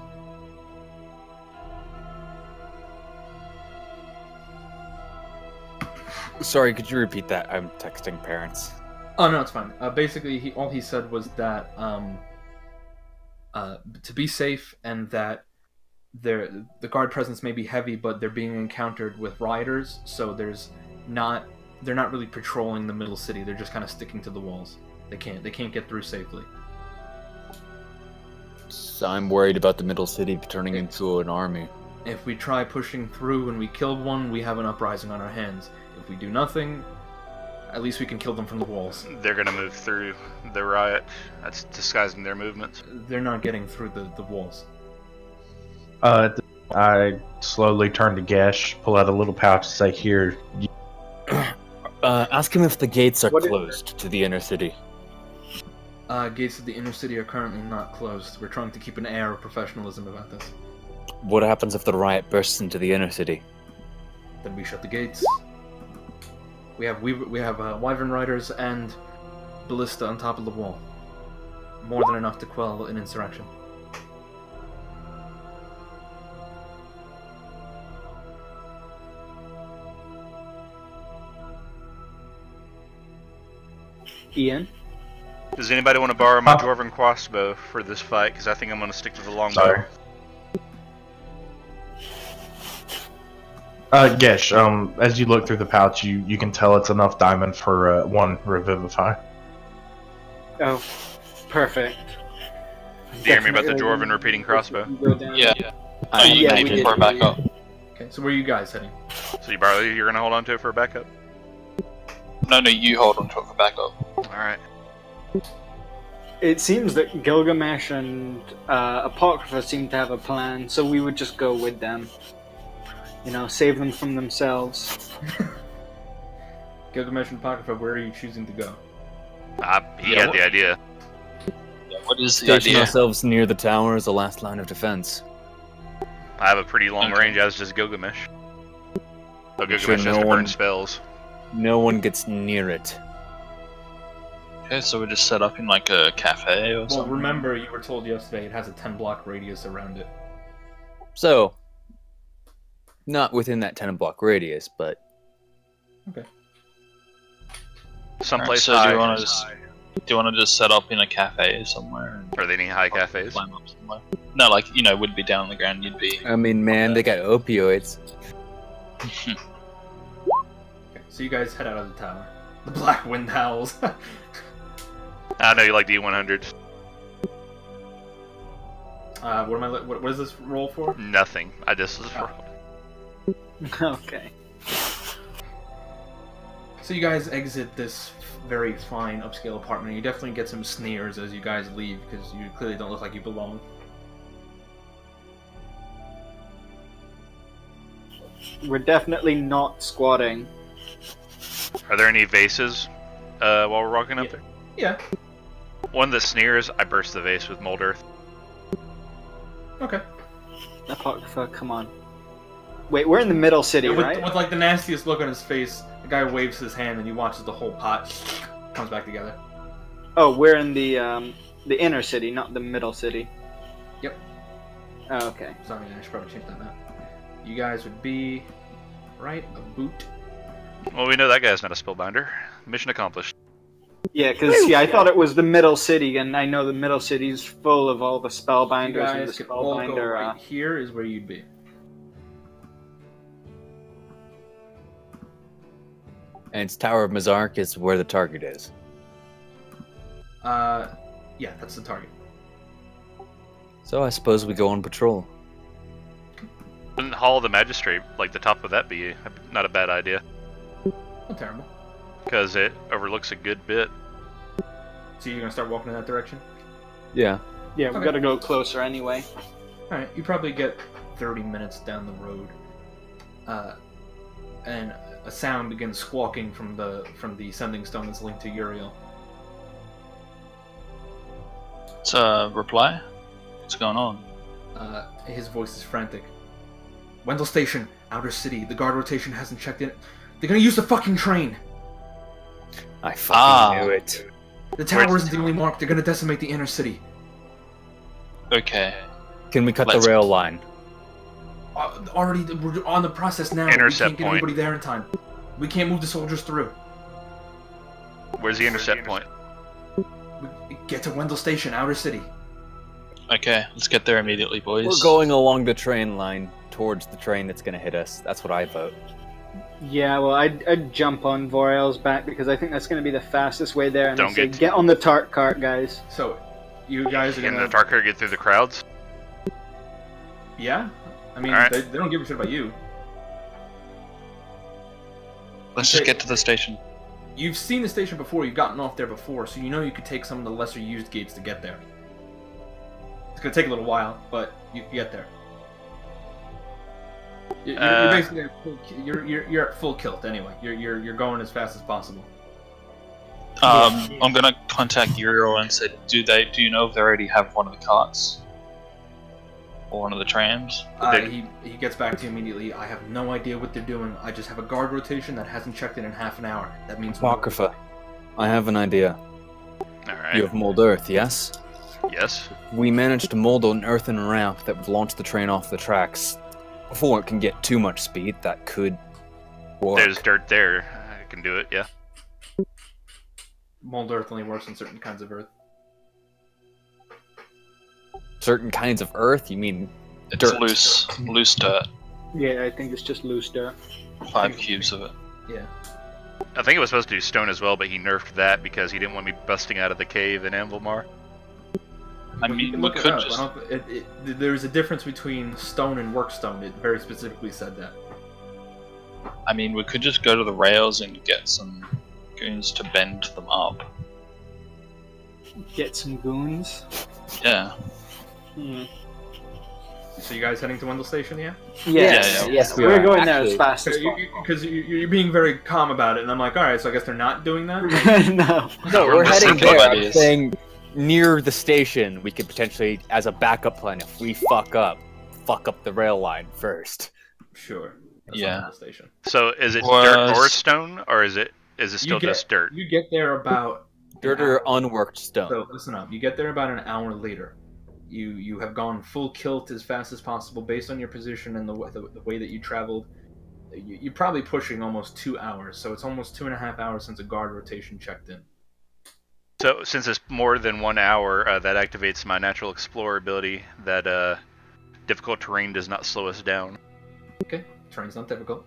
Sorry, could you repeat that? I'm texting parents. Oh no, it's fine. Basically, all he said was that to be safe, and that the guard presence may be heavy, but they're being encountered with rioters, so they're not really patrolling the middle city. They're just kind of sticking to the walls. They can't get through safely. So I'm worried about the middle city turning into an army. If we try pushing through and we kill one, we have an uprising on our hands. If we do nothing, at least we can kill them from the walls. They're gonna move through the riot. That's disguising their movements. They're not getting through the walls. I slowly turn to Gesh, pull out a little pouch, and say, "Here." Ask him if the gates are What is closed to the inner city. Gates of the inner city are currently not closed. We're trying to keep an air of professionalism about this. What happens if the riot bursts into the inner city? Then we shut the gates. We have Wyvern Riders and Ballista on top of the wall. More than enough to quell an insurrection. Ian? Does anybody want to borrow my dwarven crossbow for this fight? Because I think I'm going to stick to the longbow. Sorry. Gesh, as you look through the pouch, you can tell it's enough diamond for one revivify. Oh, perfect. Do you hear me about the dwarven repeating crossbow? Yeah. Oh, you yeah, can we keep it did. for a backup. Okay, so where are you guys heading? So you borrow, you're going to hold on to it for a backup? No, you hold on to it for backup. Alright. It seems that Gilgamesh and Apocrypha seem to have a plan, so we would just go with them. You know, save them from themselves. Gilgamesh and Apocrypha, where are you choosing to go? He got the idea. Yeah, what is the Station idea? ourselves near the tower as a last line of defense. I have a pretty long range as does Gilgamesh. So Gilgamesh Sure, has no to burn one- spells. No one gets near it. Okay, so we just set up in like a cafe or Well, something. remember, you were told yesterday it has a 10-block radius around it. So, not within that 10-block radius, but Someplace Alright, so high. do you want to just set up in a cafe somewhere? And Are there any high cafes? climb up somewhere? No, like would be down on the ground. You'd be. I mean, man, they got opioids. Okay, so you guys head out of the tower. The Black Wind howls. I know you like D100s. What is this roll for? Nothing. I just was Oh. Okay. So you guys exit this very fine upscale apartment. You definitely get some sneers as you guys leave because you clearly don't look like you belong. We're definitely not squatting. Are there any vases while we're walking up there? Yeah. One that sneers, I burst the vase with mold earth. Okay. Apocrypha, come on. Wait, we're in the middle city, Yeah, with, right? with like the nastiest look on his face, the guy waves his hand and he watches the whole pot comes back together. Oh, we're in the inner city, not the middle city. Yep. Oh, okay. Sorry, I should probably change that map. You guys would be right about. Well, we know that guy's not a spellbinder. Mission accomplished. Yeah, because I thought it was the middle city, and I know the middle city's full of all the You spellbinders and the guys could all go spellbinder. right here is where you'd be. And it's Tower of Mazark is where the target is. Yeah, that's the target. So I suppose we go on patrol. Wouldn't Hall of the Magistrate, like the top of that, be not a bad idea? Not terrible. Because it overlooks a good bit. So you're gonna start walking in that direction? Yeah. Yeah, we Okay. gotta go closer anyway. Alright, you probably get 30 minutes down the road. And a sound begins squawking from the sending stone that's linked to Uriel. It's a reply. What's going on? His voice is frantic. Wendell Station, Outer City. The guard rotation hasn't checked in. They're gonna use the fucking train! I fucking knew it. The tower isn't the only mark. They're gonna decimate the inner city. Okay. Can we cut Let's- the rail line? Already, we're on the process now. Intercept we can't get point. anybody there in time. We can't move the soldiers through. Where's the intercept point? We get to Wendell Station, Outer City. Okay, let's get there immediately, boys. We're going along the train line towards the train that's gonna hit us. That's what I vote. Yeah, well, I'd jump on Vorel's back because I think that's gonna be the fastest way there. And Don't I'd say, get- get on the tart cart, guys. So, you guys are Can gonna... the Tarkar get through the crowds? Yeah? I mean, Alright. they don't give a shit about you. Let's just get to the station. You've seen the station before, you've gotten off there before, so you know you could take some of the lesser used gates to get there. It's gonna take a little while, but you get there. You're basically at full, you're at full kilt anyway. You're going as fast as possible. I'm gonna contact Uriel and say, do you know if they already have one of the carts? Or one of the trams? He gets back to you immediately. I have no idea what they're doing. I just have a guard rotation that hasn't checked in half an hour. That means Apocrypha, I have an idea. Alright. You have mold earth, yes? Yes. We managed to mold an earthen ramp that would launch the train off the tracks. Before it can get too much speed, that could work. There's dirt there. I can do it, yeah. mold earth only works on certain kinds of earth. Certain kinds of earth? You mean It's dirt? loose dirt. Yeah, I think it's just loose dirt. 5 cubes of it. Yeah. I think it was supposed to do stone as well, but he nerfed that because he didn't want me busting out of the cave in Anvilmar. I You mean, can we look it could up. just. There's a difference between stone and work stone. It very specifically said that. I mean, we could just go to the rails and get some goons to bend them up. Get some goons. Yeah. So you guys heading to Wendell Station, yeah? Yeah. Yes, we We're are. going there as Actually, fast as possible. Because you're being very calm about it, and I'm like, all right, so I guess they're not doing that. No. No, we're We're heading listening to there. I'm ideas. saying near the station, we could potentially, as a backup plan, if we fuck up the rail line first. Sure. That's Yeah. not Wendell Station. So is it dirt or Was- stone, or is it still just dirt? You get there about Dirt an or hour. unworked stone. So listen up. You get there about an hour later. You have gone full kilt as fast as possible based on your position and the way that you traveled. You're probably pushing almost 2 hours, so it's almost 2.5 hours since a guard rotation checked in. So since it's more than 1 hour, that activates my natural explorer ability. That difficult terrain does not slow us down. Okay, terrain's not difficult.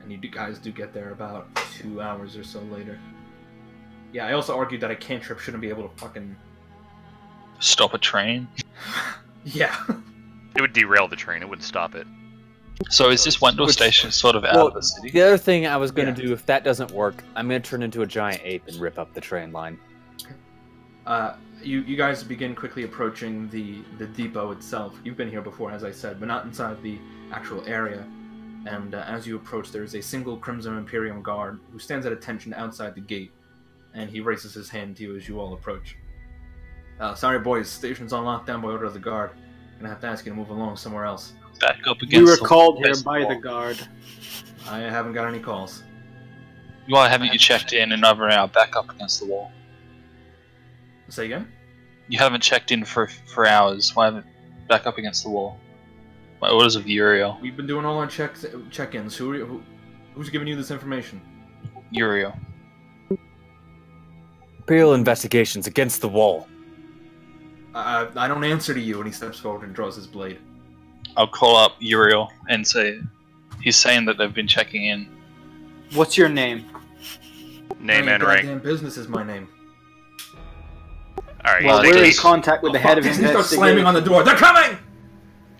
And you guys do get there about 2 hours or so later. Yeah, I also argued that a cantrip shouldn't be able to fucking... Stop a train. Yeah. It would derail the train. It wouldn't stop it. So is this Wendell Station sort of out of the city? The other thing I was going to do, if that doesn't work, I'm going to turn into a giant ape and rip up the train line. You guys begin quickly approaching the depot itself. You've been here before, as I said, but not inside the actual area. And as you approach, there is a single Crimson Imperium guard who stands at attention outside the gate, and he raises his hand to you as you all approach. Sorry, boys, station's on lockdown by order of the guard. Gonna have to ask you to move along somewhere else. Back up against We were the called here wall. by the guard. I haven't got any calls. Why haven't you checked in and over now? Back up against the wall. Say again? You haven't checked in for hours. Why haven't back up against the wall? My orders of Uriel. We've been doing all our check-ins. Who's giving you this information? Uriel. Imperial investigations against the wall. I don't answer to you, and he steps forward and draws his blade. I'll call up Uriel and say he's saying that they've been checking in. What's your name? Name and Goddamn rank. business is my name. Alright, Well, you we're in take contact with the head of He starts investigation. slamming on the door. They're coming!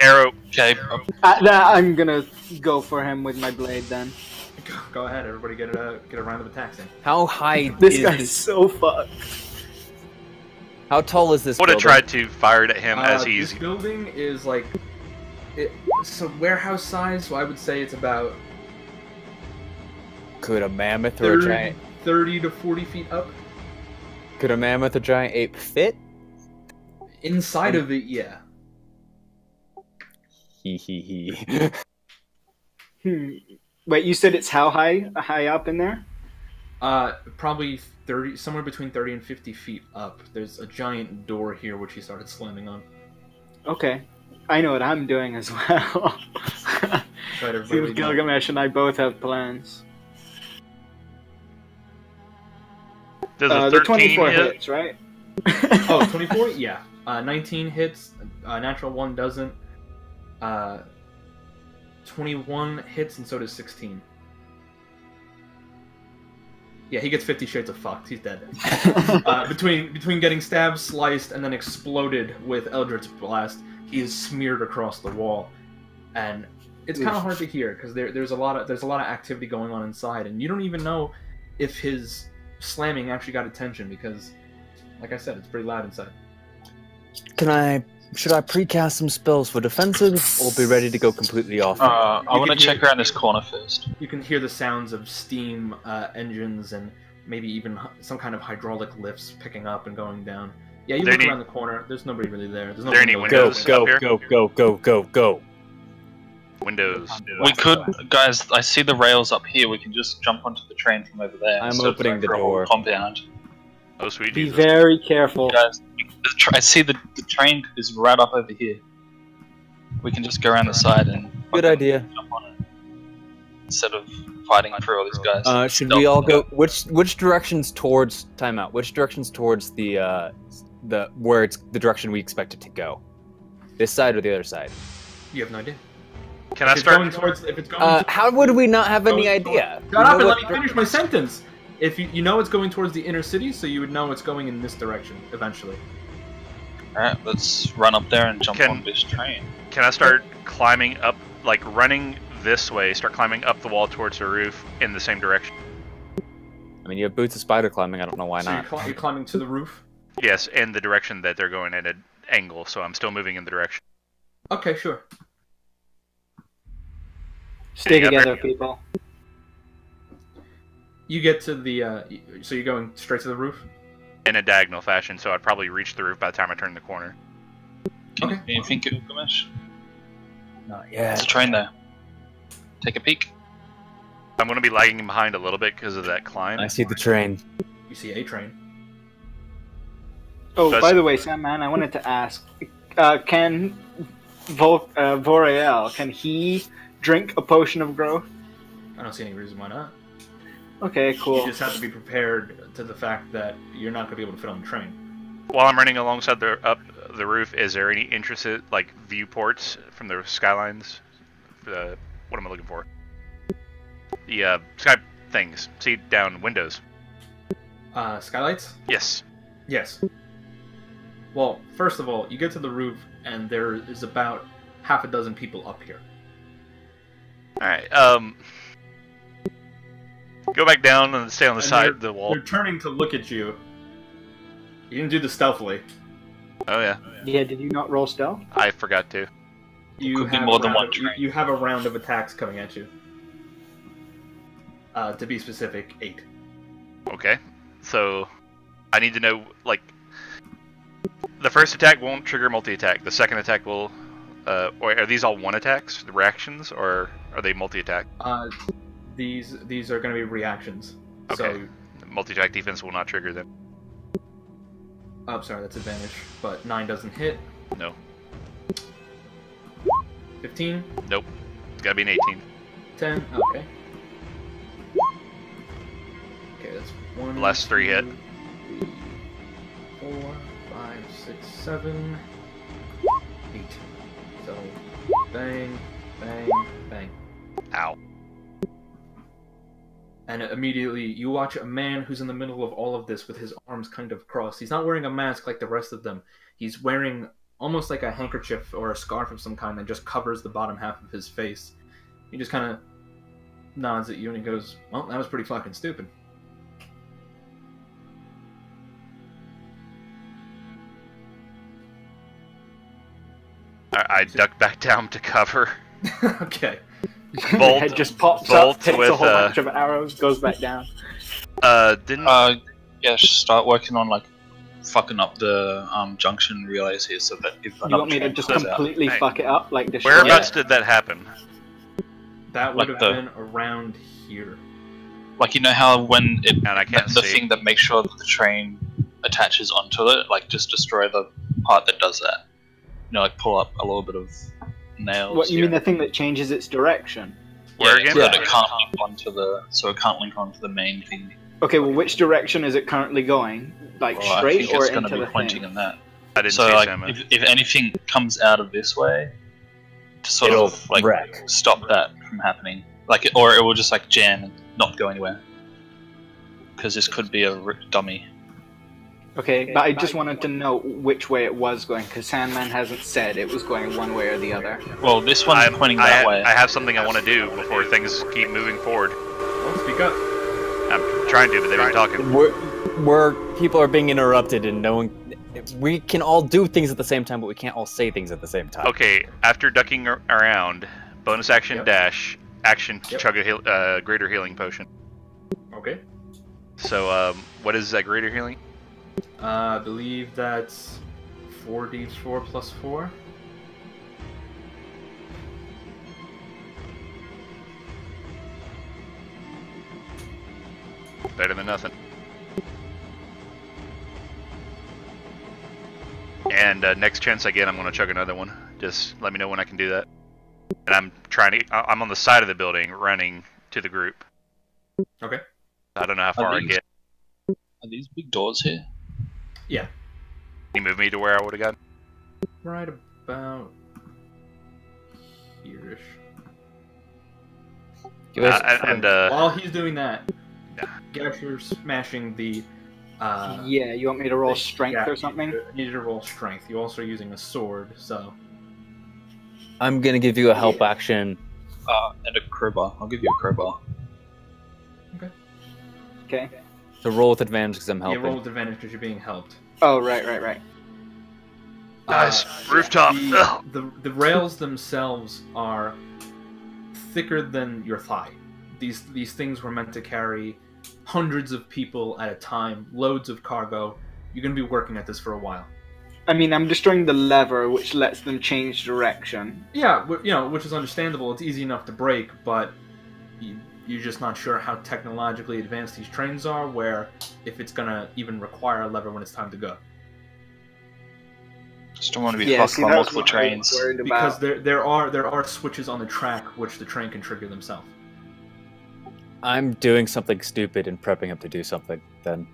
arrow. Okay. I'm gonna go for him with my blade then. Go ahead, everybody get a round of attacks in. How high This is guy's so fucked. How tall is this Would have building? tried to fire it at him as he's. This building is like... so warehouse size, so I would say it's about Could a mammoth or a 30, giant... 30 to 40 feet up. Could a mammoth or giant ape fit? Inside of it, yeah. Hee. Wait, you said it's how high? High up in there? Probably 30, somewhere between 30 and 50 feet up. There's a giant door here which he started slamming on. Okay. I know what I'm doing as well. Try to See, really Gilgamesh and I both have plans. Does a The 13 24 hit? hits, right? Oh, 24? Yeah. 19 hits. Natural 1 doesn't. 21 hits, and so does 16. Yeah, he gets 50 shades of fucked. He's dead. Between getting stabbed, sliced, and then exploded with Eldritch Blast, he is smeared across the wall. And it's kind of hard to hear because there's a lot of activity going on inside, and you don't even know if his slamming actually got attention because, like I said, it's pretty loud inside. Should I precast some spells for defensive, or be ready to go completely off? I want to check around this corner first. You can hear the sounds of steam engines and maybe even some kind of hydraulic lifts picking up and going down. Yeah, you look around the corner. There's nobody really there. There's no there any windows Go, up here? go. Windows. We could, guys. I see the rails up here. We can just jump onto the train from over there. I'm instead of opening going the for a whole door. Compound. Oh, sweet Be Jesus. very careful. Guys, I see the train is right up over here. We can just go around the side and Good idea. jump on it instead of fighting through all these guys. Should we all go? Which directions towards timeout? Which directions towards the where it's the direction we expect it to go? This side or the other side? You have no idea. Can I If start? it's going How would we not have any idea? Shut up and let me finish my sentence. If you know it's going towards the inner city, so you would know it's going in this direction eventually. Alright, let's run up there and jump Can- on this train. Can I start climbing up, like running this way? Start climbing up the wall towards the roof in the same direction. I mean, you have boots of spider climbing. I don't know why So not. you're climbing to the roof. Yes, in the direction that they're going at an angle. So I'm still moving in the direction. Okay, sure. Stay Yeah, together, people. You get to the so you're going straight to the roof. In a diagonal fashion, so I'd probably reach the roof by the time I turn the corner. Can Okay. you think of Gilgamesh? Not There's yet. a train there. Take a peek. I'm going to be lagging behind a little bit because of that climb. I see the train. You see a train. Oh, Does- by the way, Sam, man, I wanted to ask: can Vorael, can he drink a potion of growth? I don't see any reason why not. Okay, cool. You just have to be prepared to the fact that you're not going to be able to fit on the train. While I'm running alongside up the roof, is there any interested like viewports from the skylines? What am I looking for? The sky things. See down windows. Skylights? Yes. Yes. Well, first of all, you get to the roof, and there is about half a dozen people up here. Alright, go back down and stay on the side of the wall. They're turning to look at you. You can do this stealthily. Oh yeah. Yeah, did you not roll stealth? I forgot to. You Could be have more a than round one train. You have a round of attacks coming at you. To be specific, 8. Okay. So, I need to know, like, the first attack won't trigger multi-attack. The second attack will, or are these all one attacks, the reactions, or are they multi-attack? These are going to be reactions. Okay. So, Multi-attack defense will not trigger them. oh, sorry, that's advantage. But 9 doesn't hit. No. 15, Nope. It's gotta be an 18. 10. Okay. Okay, that's 1. The last 3 hit. 4, 5, 6, 7, 8. So, bang, bang, bang. Ow. And immediately you watch a man who's in the middle of all of this with his arms kind of crossed. He's not wearing a mask like the rest of them. He's wearing almost like a handkerchief or a scarf of some kind that just covers the bottom half of his face. He just kind of nods at you and he goes, well, that was pretty fucking stupid. I duck back down to cover. Okay. Bolt, Head just pops bolt up, takes with, a whole bunch of arrows, goes back down. Didn't... Yeah, start working on like fucking up the junction relays here, so that if You want me to just completely Hey. fuck it up, like destroy Whereabouts it? did that happen? That would Like have been around here. Like, you know how when it And I can't the see. thing that makes sure that the train attaches onto it, like just destroy the part that does that. You know, like pull up a little bit of nails. What, you here. mean the thing that changes its direction? Where Yeah, again? so that it can't link onto the it can't link onto the main thing. Okay, well, which direction is it currently going? Like Well, I straight think or it's going into to be the pointing thing? in that. I didn't So see like, Salmon. if anything comes out of this way, to sort It'll of like wreck. stop that from happening, like, or it will just like jam and not go anywhere. Because this could be a dummy. Okay, but I just wanted to know which way it was going, because Sandman hasn't said it was going one way or the other. Well, this one's pointing that way. I have something I want to do before things keep moving forward. Well, speak up. I'm trying to, but they've been talking. We're people are being interrupted and no one. We can all do things at the same time, but we can't all say things at the same time. Okay, after ducking around, bonus action Yep. dash, action Yep. chug a greater healing potion. Okay. So, what is that greater healing? I believe that's 4d4 plus 4. Better than nothing. And next chance I get, I'm gonna chug another one. Just let me know when I can do that. And I'm trying to. I'm on the side of the building, running to the group. Okay. I don't know how far I these- get. Are these big doors here? Yeah. Can you move me to where I would have gotten? Right about here-ish. Give us- While he's doing that, Yeah. Gasher's smashing the. Yeah, you want me to roll the- strength yeah, or something? You need to roll strength. You're also using a sword, so. I'm gonna give you a help action. And a crowbar. I'll give you a crowbar. Okay. To roll with advantage because I'm You helping. roll with advantage because you're being helped. Oh, right. Nice rooftop. Ugh. The rails themselves are thicker than your thigh. These things were meant to carry hundreds of people at a time, loads of cargo. You're going to be working at this for a while. I mean, I'm destroying the lever, which lets them change direction. Yeah, which is understandable. It's easy enough to break, but you're just not sure how technologically advanced these trains are, where if it's going to even require a lever when it's time to go. Just don't want to be Yeah, fucked see, by that's multiple what I was trains. worried Because about. there are switches on the track which the train can trigger themselves. I'm doing something stupid and prepping up to do something. Then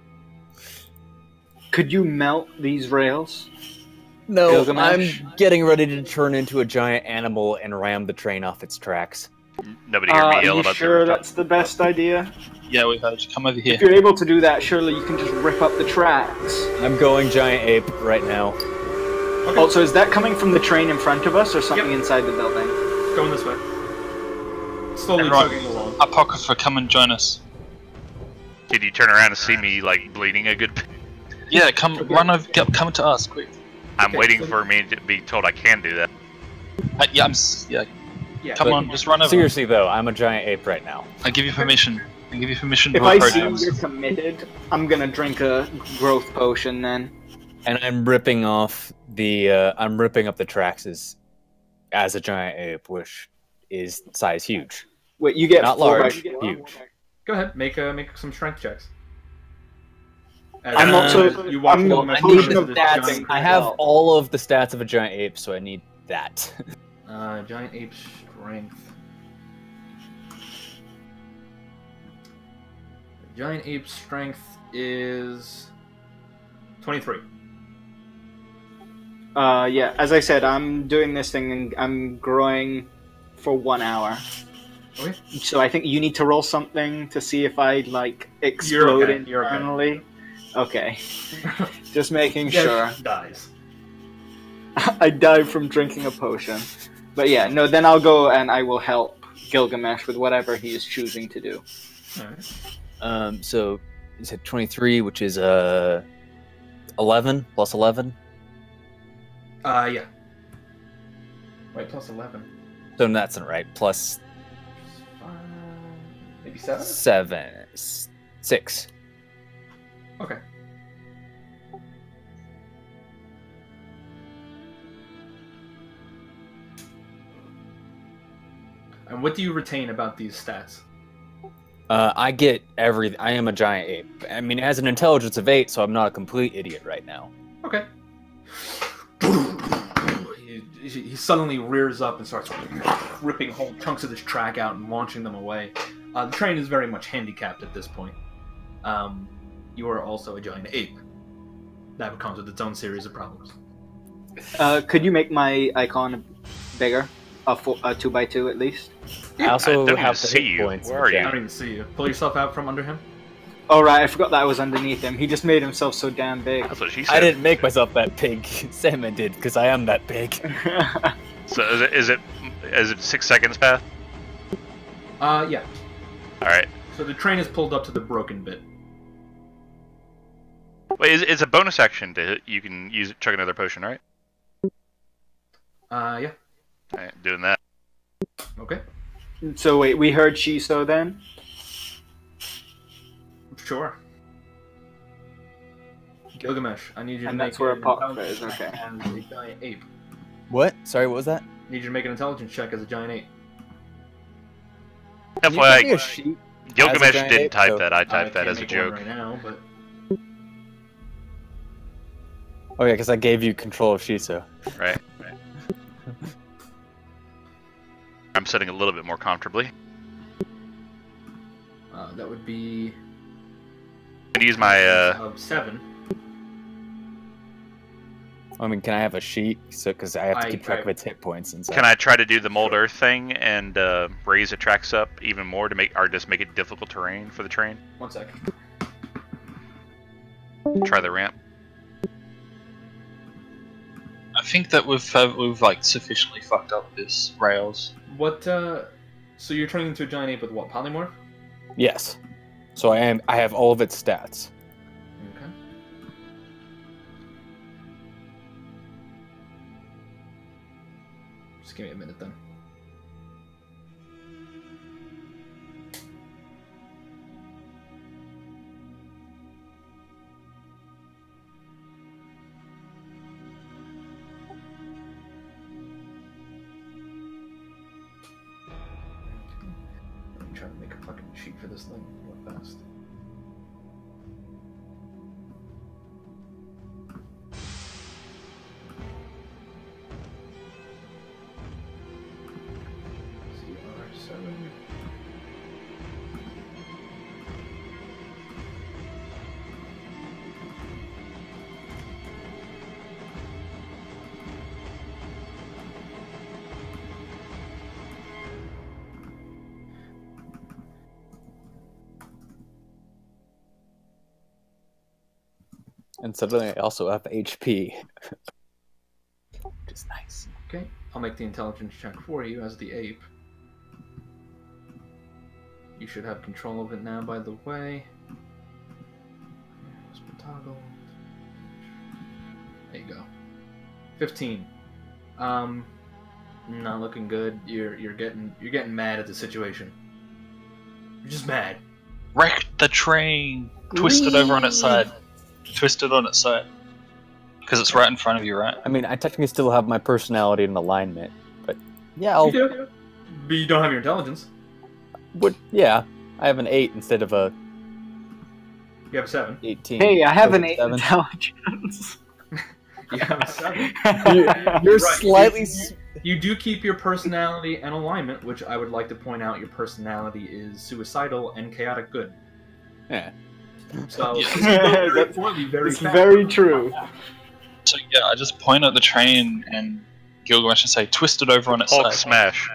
Could you melt these rails? no, Gilgamesh? I'm getting ready to turn into a giant animal and ram the train off its tracks. Nobody hear me Are yell you about sure the that's the best idea? Yeah, we heard you. Come over here. If you're able to do that, surely you can just rip up the tracks. I'm going giant ape right now. Also, is that coming from the train in front of us or something Yep. inside the building? Going this way. slowly And right- chugging along. Apocrypha, come and join us. Did you turn around and see me like bleeding a good bit? Yeah, come run over. Come to us, quick. I'm Okay, waiting so- for me to be told I can do that. Yeah, Yeah, come on, just run over. Seriously though, I'm a giant ape right now. I give you permission. I give you permission If to I approach see us. you're committed, I'm gonna drink a growth potion then. And I'm ripping off the I'm ripping up the tracks as a giant ape, which is size huge. Wait, you get Not 4 by large, 4? huge. Go ahead, make some strength checks. As, I'm also- you watch I'm Gilgamesh thinking turn into of this that giant thing. I have all of the stats of a giant ape, so I need that. Giant ape strength. Giant ape strength is 23. Yeah, as I said, I'm doing this thing and I'm growing for 1 hour. Okay. So I think you need to roll something to see if I like explode okay, you're okay. internally. Okay. Just making Yes, sure. dies. I died from drinking a potion. But yeah, no, then I'll go and I will help Gilgamesh with whatever he is choosing to do. Alright. So you said 23, which is 11 plus 11. Yeah. Wait, plus 11. So that's not right. Plus Maybe 7? 6. Okay. And what do you retain about these stats? I get everything. I am a giant ape. I mean, it has an intelligence of 8, so I'm not a complete idiot right now. Okay. He suddenly rears up and starts ripping whole chunks of this track out and launching them away. The train is very much handicapped at this point. You are also a giant ape. That comes with its own series of problems. Could you make my icon bigger? A 2x2 at least? I also don't have even the see hit you. points. Where in are the you? I chat. don't even see you. Pull yourself out from under him. Oh right, I forgot that I was underneath him. He just made himself so damn big. That's what she said. I didn't make myself that big. Salmon did, because I am that big. So is it 6 seconds past? Yeah. All right. So the train is pulled up to the broken bit. Wait, it's a bonus action to you can use it, chug another potion, right? Yeah. All right, doing that. Okay. So wait, we heard Shiso then? Sure. Gilgamesh, I need you to And make that's where an Apocrypha intelligence is, okay. check as a giant ape. What? Sorry, what was that? Need you to make an intelligence check as a giant ape. Can you give me a FYI, sheet? Gilgamesh giant didn't ape, type so- that. I I typed that can't as a make one joke. right now, but Oh yeah, because I gave you control of Shiso. Right. I'm sitting a little bit more comfortably. that would be I'm gonna use my of 7. I mean, can I have a sheet? So, because I have to I- keep track I- of its hit points and stuff. Can I try to do the mold earth thing and raise the tracks up even more to just make it difficult terrain for the train? 1 second. Try the ramp. I think that we've like sufficiently fucked up this rails. What? So you're turning into a giant ape with what? Polymorph? Yes. So I have all of its stats. Okay. Just give me a minute then. I'm trying to make a fucking sheet for this thing real fast. CR7. And suddenly I also have HP. Which is nice. Okay, I'll make the intelligence check for you as the ape. You should have control of it now, by the way. Toggle. There you go. 15. Not looking good. You're getting mad at the situation. You're just mad. Wrecked the train. Twisted over on its side. Twisted on its side. Because it's right in front of you, right? I mean, I technically still have my personality and alignment, but yeah, I'll. You do. But you don't have your intelligence. Yeah, I have an 8 instead of a. You have a 7. 18. Hey, I have an 8 7. intelligence. You have a 7. You're right. slightly. You do keep your personality and alignment, which I would like to point out. Your personality is suicidal and chaotic good. Yeah. So Yeah. It's very true. So yeah, I just point at the train and Gilgamesh and say, "Twisted over on its Hulk side." smash.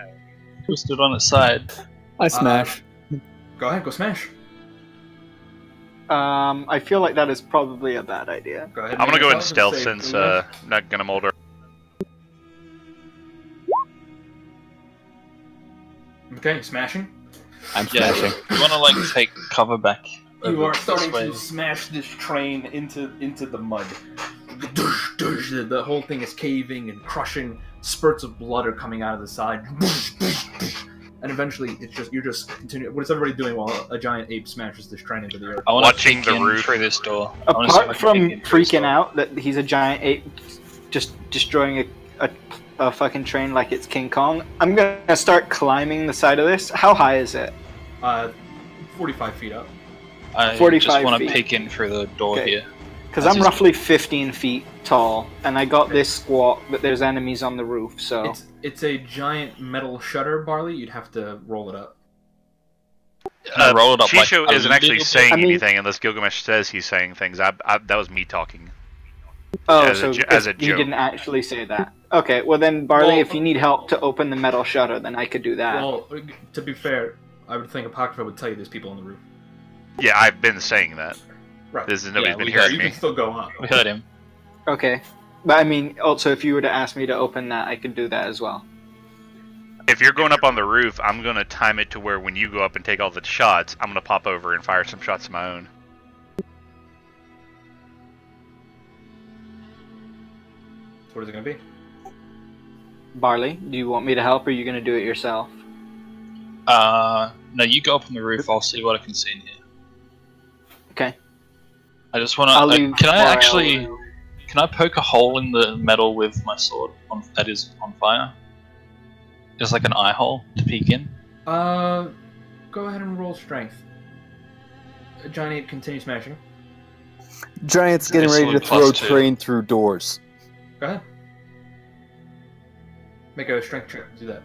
Twisted on its side. I smash. Go ahead, go smash. I feel like that is probably a bad idea. Go ahead. I'm gonna make go an ahead and stealth intelligence since save, not gonna mold her. Okay, smashing. I'm Yeah. smashing. You want to like take cover back. You over are this starting way. to smash this train into the mud. The whole thing is caving and crushing. Spurts of blood are coming out of the side. And eventually, you're just continuing. What is everybody doing while a giant ape smashes this train into the earth? I want to Watching peek the in roof. through this door. I wanna see if I Apart can from peek in through this freaking door. out that he's a giant ape just destroying a fucking train like it's King Kong, I'm gonna start climbing the side of this. How high is it? 45 feet up. I 45 just want to feet. peek in through the door Okay. here. Because That's I'm just- roughly 15 feet tall, and I got this squat, but there's enemies on the roof, so... It's a giant metal shutter, Barley. You'd have to roll it up. Can I roll it up like Chisho a isn't actually little bit? saying I mean- anything unless Gilgamesh says he's saying things. That was me talking. Oh, as a so as a he joke. didn't actually say that. Okay, well then, Barley, Well- if you need help to open the metal shutter, then I could do that. Well, to be fair, I would think Apocrypha would tell you there's people on the roof. Yeah, I've been saying that. Right. Nobody's Yeah, been we hearing You me. can still go up. We heard him. Okay. But I mean, also, if you were to ask me to open that, I could do that as well. If you're going up on the roof, I'm gonna time it to where when you go up and take all the shots, I'm gonna pop over and fire some shots of my own. So what is it going to be? Barley, do you want me to help, or are you going to do it yourself? No, you go up on the roof. I'll see what I can see in here. Okay. I just want I'll to. leave Can I for actually? Can I poke a hole in the metal with my sword that is on fire? Just like an eye hole to peek in. Go ahead and roll strength. Giant ape continues smashing. Giant's getting ready to Excellent, throw +2. train through doors. Go ahead. Make a strength check. Do that.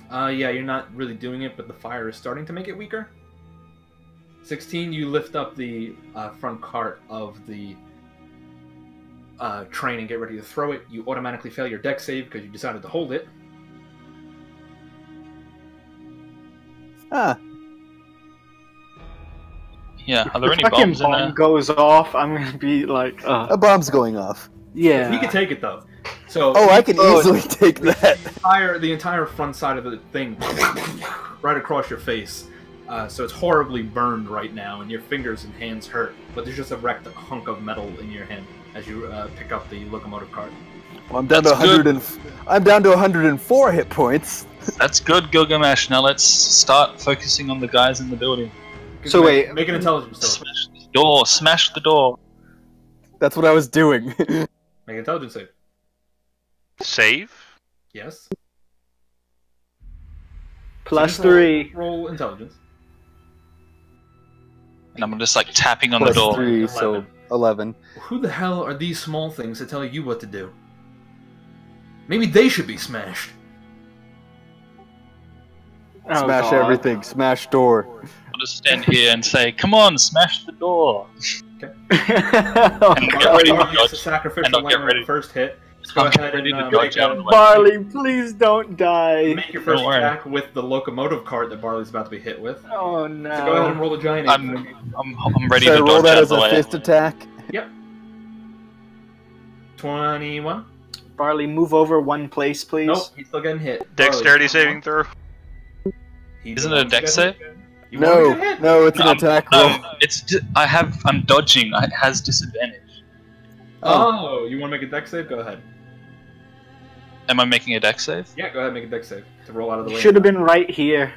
Yeah, you're not really doing it, but the fire is starting to make it weaker. 16, you lift up the front cart of the train and get ready to throw it. You automatically fail your dex save because you decided to hold it. Ah, Yeah. Are there any fucking bombs in bomb there? goes off, I'm going to be like, a bomb's going off. yeah. He can take it though. So Oh, I can easily take that. the entire front side of the thing right across your face. So it's horribly burned right now, and your fingers and hands hurt. But there's just a wrecked hunk of metal in your hand as you pick up the locomotive cart. Well, I'm down to That's good. 100 and I'm down to 104 hit points. That's good, Gilgamesh. Now let's start focusing on the guys in the building. So wait, Make an intelligence save. Smash the door. Smash the door. That's what I was doing. Make an intelligence save. Save? Yes. plus So just roll- 3. Roll intelligence. And I'm just like tapping on the Plus door. 3, so 11. Who the hell are these small things to tell you what to do? Maybe they should be smashed. Oh, Smash God. everything. Smash door. I'll just stand here and say, "Come on, smash the door." Oh, And God. get ready to Barley gets dodge. a sacrificial And I'll get lamb on ready- the first hit. Let's go I'll get ahead ready and to make, dodge out of the way. Barley, please don't die. make your first Don't worry. attack with the locomotive cart that Barley's about to be hit with. Oh So go ahead and no. roll a giant. I'm ready Should I to roll dodge that out as of the a way. fist attack? 21. Barley, move over one place, please. Nope, he's still getting hit. Dexterity saving throw. Isn't it a dex save? No, it's an attack roll. I'm dodging. It has disadvantage. Oh, you want to make a dex save? Go ahead. Am I making a dex save? Yeah, go ahead and make a dex save to roll out of the way. Should have been right here.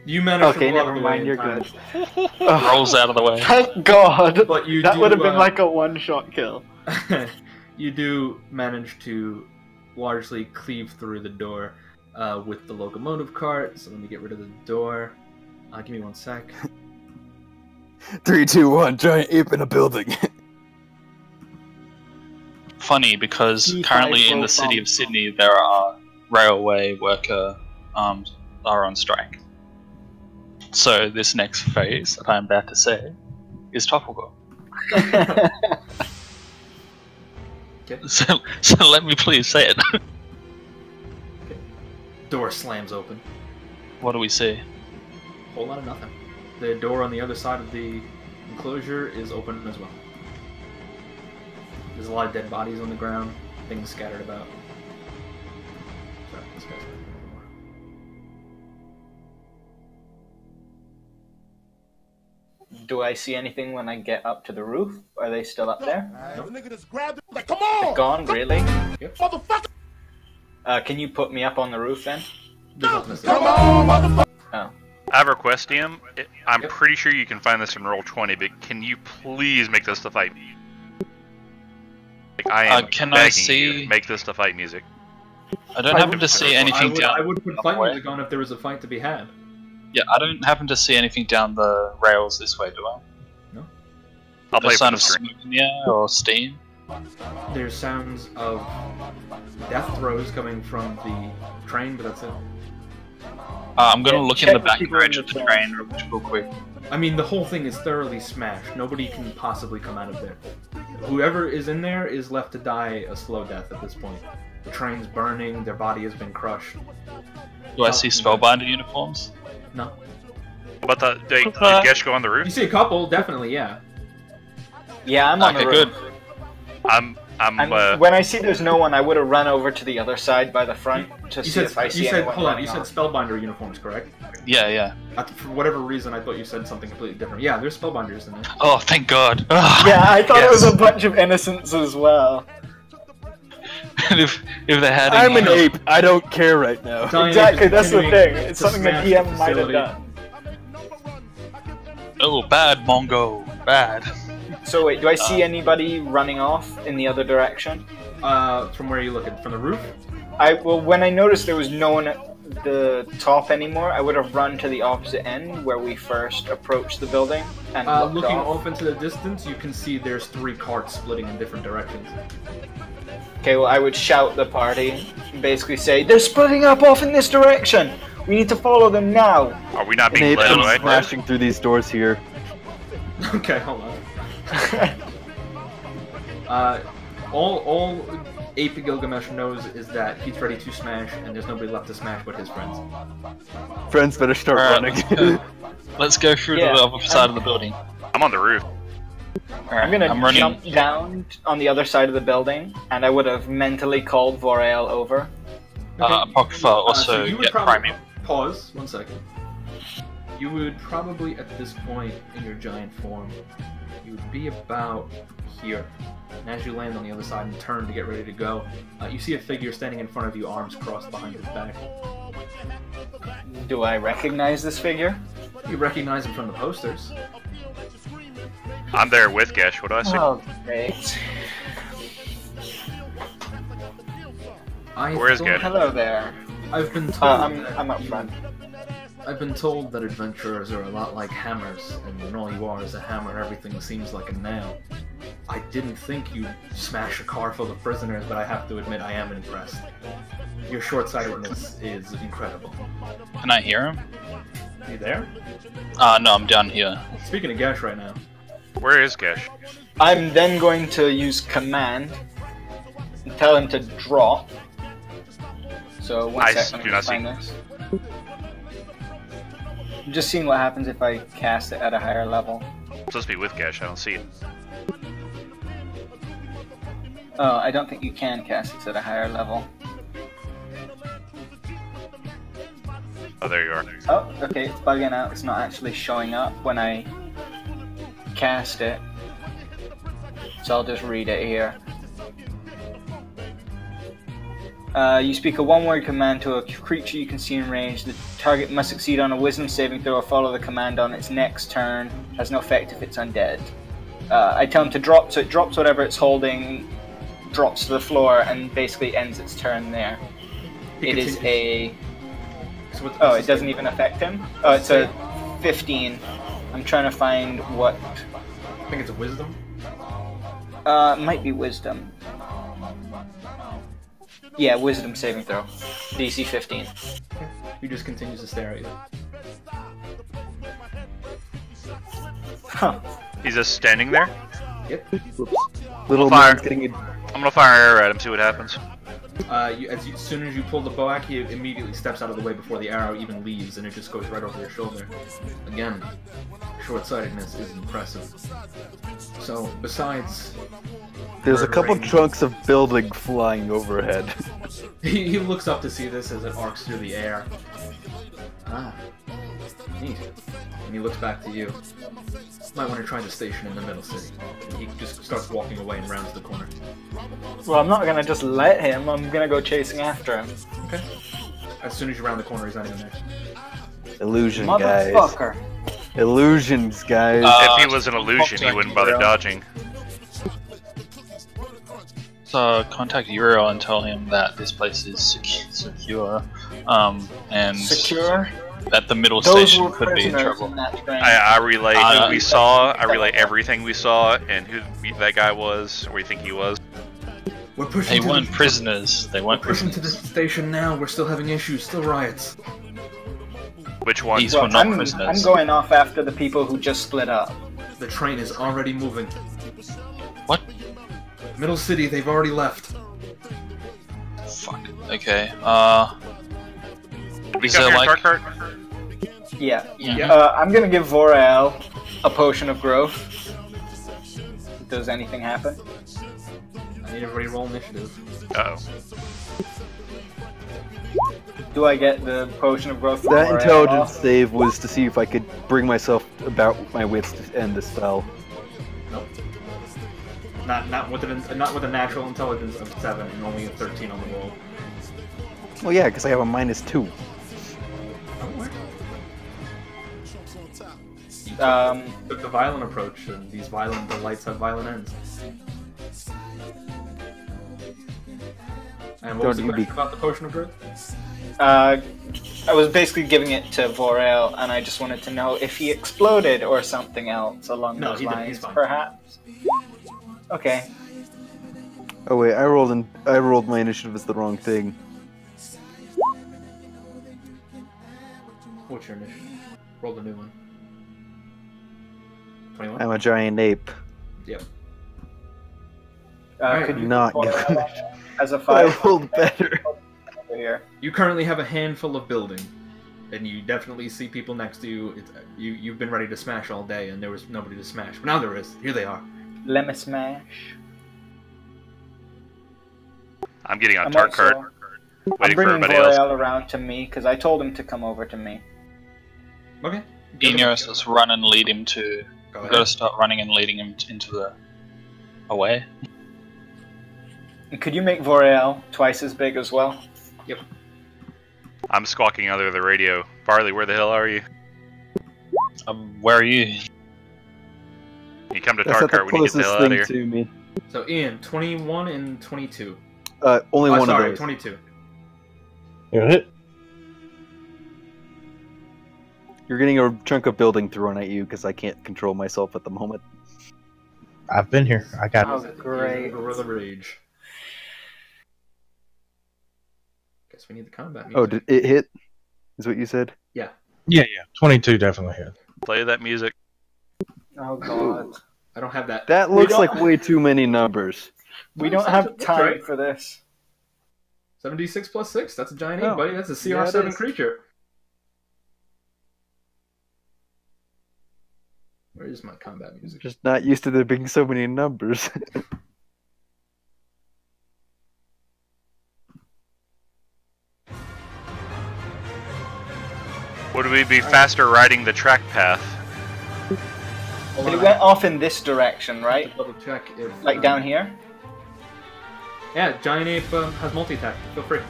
You managed Okay, to roll out never of the way mind, in you're time. good. Rolls out of the way. Thank God! But you that do, would have been like a one-shot kill. You do manage to largely cleave through the door with the locomotive cart, so let me get rid of the door. Give me 1 sec. 3, 2, 1. Giant ape in a building. Funny, because E5 currently in roll the city from- of Sydney there are railway worker are on strike. So this next phase that I'm about to say is topical. Okay. So let me please say it. Door slams open. What do we see? Whole lot of nothing. The door on the other side of the enclosure is open as well. There's a lot of dead bodies on the ground, things scattered about. Sorry, this guy's not anymore. Do I see anything when I get up to the roof? Are they still up there? Nope. The nigga just grabbed it. Like, come on! They're gone, really? Yep. Motherfucker! Can you put me up on the roof then? There's nothing to say. Come on, motherfucker! Oh. I have a request, DM. I'm Yep. pretty sure you can find this in roll 20, but can you please make this the fight? Like, I am Can I begging see- you, make this the fight music. I don't happen to see anything down. I would put fight way. music on if there was a fight to be had. Yeah, I don't happen to see anything down the rails this way, do I? I'll No play sign for the of screen. smoke in the air or steam. There's sounds of death throes coming from the train, but that's it. I'm gonna Yeah, look in check the the back people carriage in of the the train. train real quick. I mean, the whole thing is thoroughly smashed. Nobody can possibly come out of there. Whoever is in there is left to die a slow death at this point. The train's burning, their body has been crushed. Do I see spellbinder uniforms? No. But did Gesh go on the You roof? see a couple, definitely, yeah. Yeah, I'm on Okay, the good. roof. When I see there's no one, I would have run over to the other side by the front to You see said, if I see you said anyone hold on, running you said off. spellbinder uniforms, correct? Yeah. For whatever reason, I thought you said something completely different. Yeah, there's spellbinders in there. Oh, thank God. Ah, Yeah, I thought it was yes. a bunch of innocents as well. And if they had I'm any, an ape. I don't care right now. Giant Exactly, is that's the continuing thing. It's to something the smash DM might have facility. done. Oh, bad Mongo, bad. So wait, do I see anybody running off in the other direction? From where are you looking? From the roof? Well, when I noticed there was no one at the top anymore, I would have run to the opposite end where we first approached the building and looked Looking off. off into the distance, you can see there's 3 carts splitting in different directions. Okay, well, I would shout the party and basically say, "They're splitting up off in this direction! We need to follow them now!" are we not An being ape led comes away? smashing through these doors here. Okay, hold on. All Ape Gilgamesh knows is that he's ready to smash, and there's nobody left to smash but his friends. Friends better start Alright, running. let's go through Yeah, to the other side of the building. I'm on the roof. Alright, I'm gonna running. jump down on the other side of the building, and I would have mentally called Vorael over. Apocrypha So also you would get probably priming. pause 1 second. You would probably at this point in your giant form, you would be about here. And as you land on the other side and turn to get ready to go, you see a figure standing in front of you, arms crossed behind his back. Do I recognize this figure? You recognize him from the posters. I'm there with Gesh. What do I see? Oh, great. Where is thought- Gesh? Hello there. I've been told I'm up front. I've been told that adventurers are a lot like hammers, and when all you are is a hammer, everything seems like a nail. I didn't think you'd smash a car full of prisoners, but I have to admit I am impressed. Your short-sightedness is incredible. Can I hear him? You there? No, I'm down here. Speaking of Gash right now. Where is Gesh? I'm then going to use command and tell him to drop. So one I second, do let not me find this. I'm just seeing what happens if I cast it at a higher level. It's supposed to be with Gesh. I don't see it. Oh, I don't think you can cast it at a higher level. Oh, there you are. Oh, okay, it's bugging out. It's not actually showing up when I cast it. So I'll just read it here. You speak a one-word command to a creature you can see in range. The target must succeed on a wisdom saving throw or follow the command on its next turn. Has no effect if it's undead. I tell him to drop, so it drops whatever it's holding, drops to the floor, and basically ends its turn there. It is a... Oh, it doesn't even affect him? Oh, it's a 15. I'm trying to find what... I think it's a wisdom. It might be wisdom. Yeah, wisdom saving throw. DC 15. He just continues to stare at you. Huh. He's just standing there. Yep. Little Fire. man's getting a... I'm gonna fire an arrow at him, see what happens. As soon as you pull the bow he immediately steps out of the way before the arrow even leaves, and it just goes right over your shoulder. Again, short-sightedness is impressive. So, besides... There's a couple murdering- chunks of building flying overhead. He looks up to see this as it arcs through the air. Ah, neat. And he looks back to you. Might want to try the station in the middle city. And he just starts walking away and rounds the corner. Well, I'm not gonna just let him. I'm gonna go chasing after him. Okay. As soon as you round the corner, he's not even there. Illusion, guys. Motherfucker. Illusions, guys. If he was an illusion, he wouldn't bother dodging. So contact Uriel and tell him that this place is secure, and Secure? that the middle Those station were could be in prisoners trouble. in that train. I relay who Uh, we saw, I relay everything we saw, and who that guy was, or we think he was. We're pushing They weren't prisoners. They weren't pushing to the prisoners. station now. We're still having issues. Still riots. Which one? These were not I'm prisoners. going off after the people who just split up. The train is already moving. What? Middle City, they've already left. Fuck. Okay. Did we is come there here, like? Tarkart? Yeah. Yeah. I'm gonna give Vorael a potion of growth. Does anything happen? I need everybody to roll initiative. Uh-oh. Do I get the potion of growth? from That Vorael? intelligence save was to see if I could bring myself about my wits to end the spell. Nope. Not with a natural intelligence of 7 and only a 13 on the roll. Well, yeah, because I have a -2. Took the violent approach, and these violent delights have violent ends. And what was the Don't you question be- about the potion of growth? I was basically giving it to Vorael, and I just wanted to know if he exploded or something else along No, those he didn't. lines, He's fine. perhaps. Okay. Oh wait, I rolled my initiative as the wrong thing. What's your initiative? Roll the new one. 21? I'm a giant ape. Yep. Could you Not put give Vorael him as a I 5 rolled better. over here? You currently have a handful of building, and you definitely see people next to you. You've been ready to smash all day, and there was nobody to smash. But now there is. Here they are. Let me smash. I'm getting on I'm Tarkart, I'm waiting for bringing everybody else. Vorael around to me, because I told him to come over to me. Okay. Enos, let's run and lead him to. Go We've ahead. got to start running and leading him into the away. And could you make Vorael twice as big as well? Yep. I'm squawking under the radio. Barley, where the hell are you? Where are you? You come to That's not the Tarkart, we need to get the closest hell out of thing here. to me. So Ian, 21 and 22. Only Oh, one sorry, of those. 22. You hit. You're getting a chunk of building thrown at you because I can't control myself at the moment. I've been here. I got Oh, it. great. Gorilla Rage. Guess we need the combat music. Oh, did it hit? Is what you said? Yeah, 22 definitely hit. Play that music. Oh god. I don't have that. That We looks don't- like way too many numbers. We No, don't have that's time right. for this. 7d6 plus 6. That's a giant Oh, 8, buddy. That's a yeah, it CR7 is. creature. Where is my combat music? Just not used to there being so many numbers. Would we be faster riding the track path? Hold But on, it went off in this direction, I have right? to double check if Like down here? Yeah, Giant Ape has multi-attack. Feel free.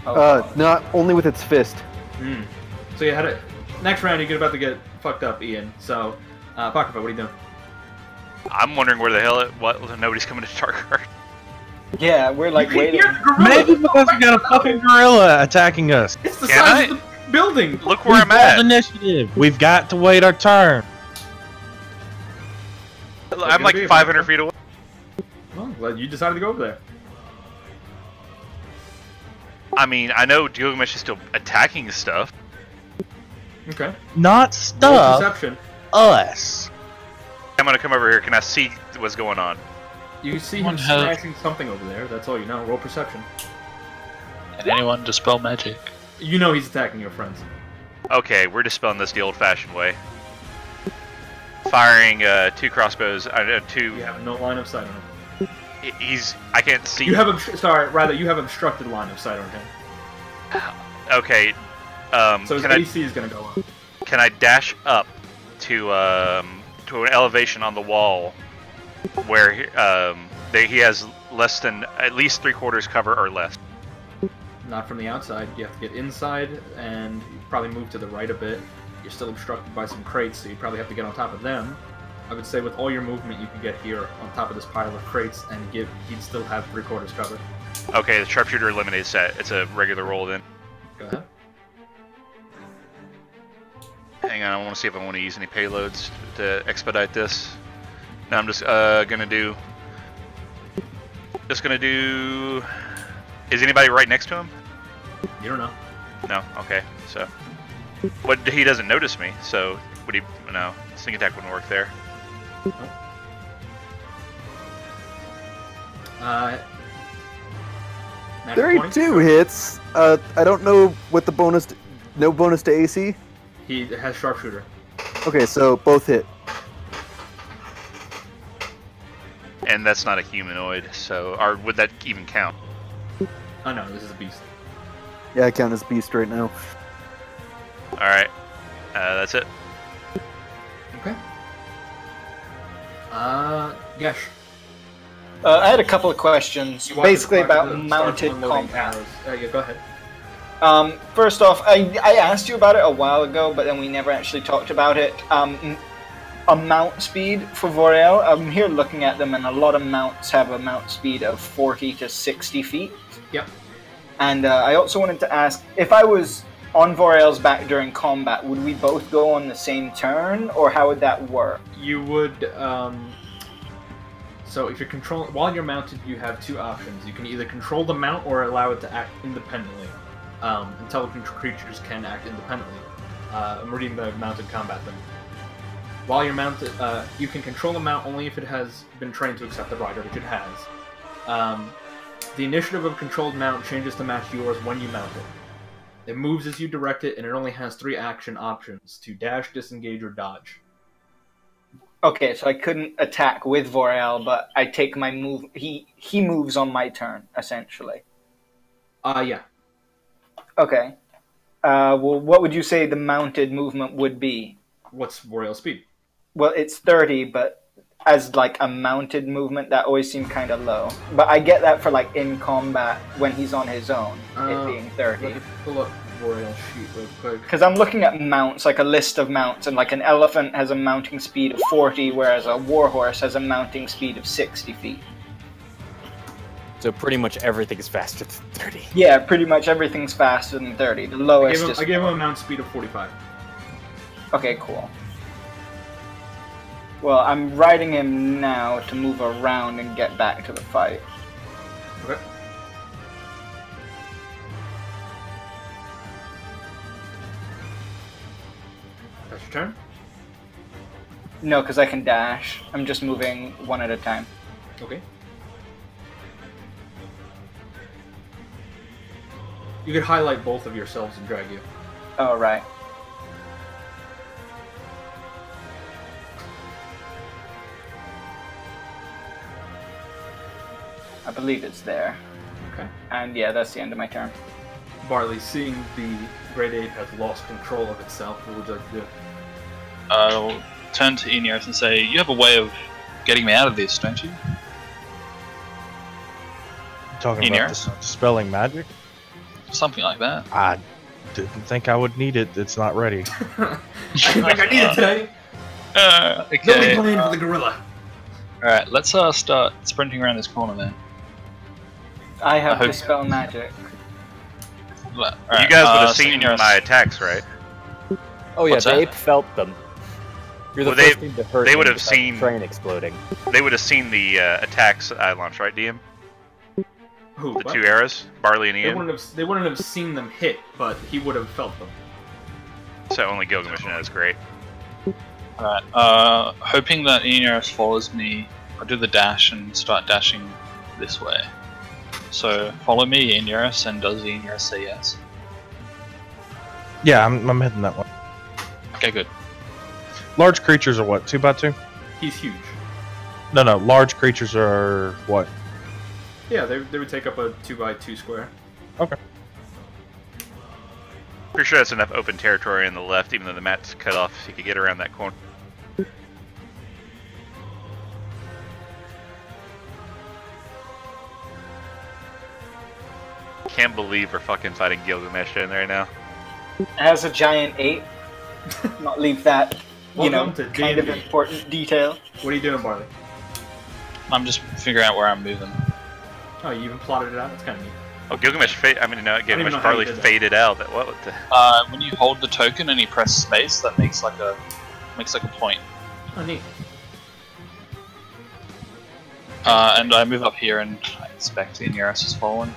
Not only with its fist. So you had it. Next round, you're about to get fucked up, Ian. So, Pocketfoot, what are you doing? I'm wondering where the hell nobody's coming to Tarkard. Yeah, we're like waiting. Maybe because we got a fucking gorilla attacking us. It's the Can size I? of the building. Look where I'm at. Initiative. We've got to wait our turn. I'm like 500 feet away. Well, glad you decided to go over there. I mean, I know Gilgamesh is still attacking stuff. Okay. Not Roll stuff. perception. Us. I'm gonna come over here. Can I see what's going on? You see him Someone has- smashing something over there. That's all you know. Roll perception. Can anyone dispel magic? You know he's attacking your friends. Okay, we're dispelling this the old-fashioned way. Firing 2 crossbows. Two. You have no line of sight on him. I can't see. You have you have obstructed line of sight on him. Okay. So his can AC is going to go up. Can I dash up to an elevation on the wall where he has less than at least 3/4 cover or less? Not from the outside. You have to get inside, and you probably move to the right a bit. You're still obstructed by some crates, so you probably have to get on top of them. I would say with all your movement, you could get here on top of this pile of crates, and he'd still have 3/4 cover. Okay, the sharpshooter eliminates that. It's a regular roll then. Go ahead. Hang on, I want to see if I want to use any payloads to expedite this. No, I'm just gonna do. Is anybody right next to him? You don't know. No. Okay. So, but he doesn't notice me. So would he? No, sneak attack wouldn't work there. Natural 20? 32 hits. I don't know what the bonus. No bonus to AC. He has sharpshooter. Okay, so both hit. And that's not a humanoid. So, or would that even count? Oh no, this is a beast. Yeah, I count as beast right now. All right. That's it. Okay. Gesh. I had a couple of questions, You wanted basically to about start mounted unloading combat. arrows. Yeah, go ahead. First off, I asked you about it a while ago, but then we never actually talked about it. A mount speed for Vorel. I'm here looking at them, and a lot of mounts have a mount speed of 40 to 60 feet. Yep. And I also wanted to ask, if I was on Vorel's back during combat, would we both go on the same turn, or how would that work? You would, so if you're while you're mounted, you have two options. You can either control the mount or allow it to act independently. Intelligent creatures can act independently. I'm reading the mounted combat thing. While you're mounted, you can control the mount only if it has been trained to accept the rider, which it has. The initiative of controlled mount changes to match yours when you mount it. It moves as you direct it, and it only has 3 action options: to dash, disengage, or dodge. Okay, so I couldn't attack with Vorel, but I take my move. He moves on my turn, essentially. Yeah. Okay. Well, what would you say the mounted movement would be? What's Royal speed? Well, it's 30, but as like a mounted movement, that always seemed kind of low. But I get that for like in combat when he's on his own, it being 30. Let me pull up Royal sheet real quick. Because I'm looking at mounts, like a list of mounts, and like an elephant has a mounting speed of 40, whereas a warhorse has a mounting speed of 60 feet. So pretty much everything is faster than 30. Yeah, pretty much everything's faster than 30. The lowest is... I gave him a mount speed of 45. Okay, cool. Well, I'm riding him now to move around and get back to the fight. Okay. That's your turn? No, because I can dash. I'm just moving one at a time. Okay. You could highlight both of yourselves and drag you. Oh, right. I believe it's there. Okay. And yeah, that's the end of my turn. Barley, seeing the great ape has lost control of itself, what would you like to do? I'll turn to Ineos and say, "You have a way of getting me out of this, don't you?" Talking about dispelling magic? Something like that. I didn't think I would need it. It's not ready. I think I need it today. Okay. Nobody playing for the gorilla. Alright, let's start sprinting around this corner then. I have hope- dispel magic. Right, You guys would have seen Ineos. my attacks, right? Oh yeah, What's the that? ape felt them. You're the Well, first thing to hurt. they him would have without the seen- train exploding. They would have seen the attacks I launched, right, DM? Who? The what? 2 arrows, Barley and They Ian. wouldn't have seen them hit, but he would have felt them. So only Gilgamesh knows. Great. Alright, hoping that Ineos follows me, I'll do the dash and start dashing this way. So follow me, Ineos, and does Ineos say yes? Yeah, I'm heading that way. Okay, good. Large creatures are what? 2x2? He's huge. No, large creatures are what? Yeah, they would take up a 2x2 square. Okay. Pretty sure that's enough open territory on the left, even though the map's cut off, so you could get around that corner. Can't believe we're fucking fighting Gilgamesh in there now. As a giant ape, not leave that, Welcome to kind of D&D. important detail. What are you doing, Barley? I'm just figuring out where I'm moving. Oh, you even plotted it out? That's kind of neat. Oh, Gilgamesh even Gilgamesh know how probably you did that. faded out. What the? When you hold the token and you press space, that makes like a point. Oh, neat. And I move up here and I inspect Ineos is following.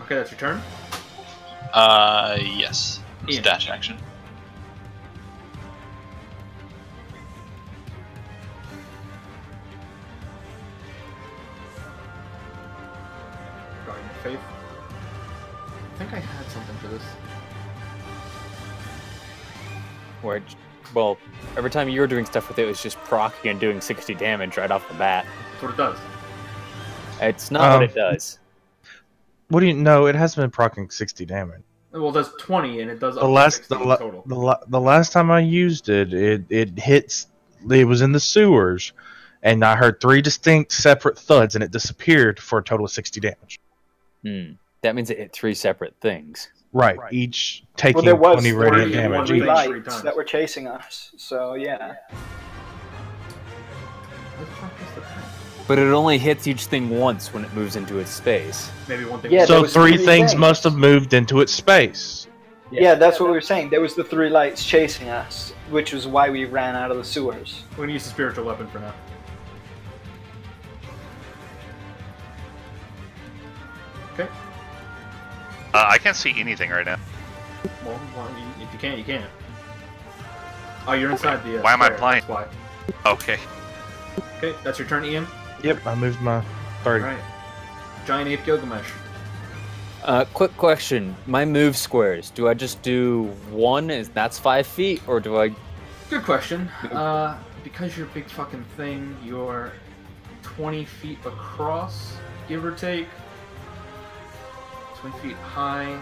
Okay, that's your turn. Yes. It's a Ian. dash action. Guardian of Faith. I think I had something for this. Where, well, every time you were doing stuff with it, it was just proccing and doing 60 damage right off the bat. That's what it does. It's not what it does. What do you know? It has been proccing 60 damage. Well, it does 20, and it does up The to last 60 the, total. the last time I used it, it hits. It was in the sewers, and I heard 3 distinct separate thuds, and it disappeared for a total of 60 damage. That means it hit 3 separate things. Right, each taking Well, there was 20 radiant three- damage three each. light. lights that were chasing us, so yeah. What the fuck is the thing? But it only hits each thing once when it moves into its space. Maybe one thing. Yeah, there So was 3 three things things. must have moved into its space. Yeah, that's what we were saying. There was the 3 lights chasing us, which was why we ran out of the sewers. We're gonna use the spiritual weapon for now. Okay. I can't see anything right now. Well, if you can't, you can't. Oh, you're inside the. Why am I square, playing? That's why. Okay. Okay, that's your turn, Ian. Yep, I moved my 30. Alright. Giant Ape Gilgamesh. Quick question. My move squares, do I just do 1, that's 5 feet, or do I... Good question. Because you're a big fucking thing, you're 20 feet across, give or take. 20 feet high.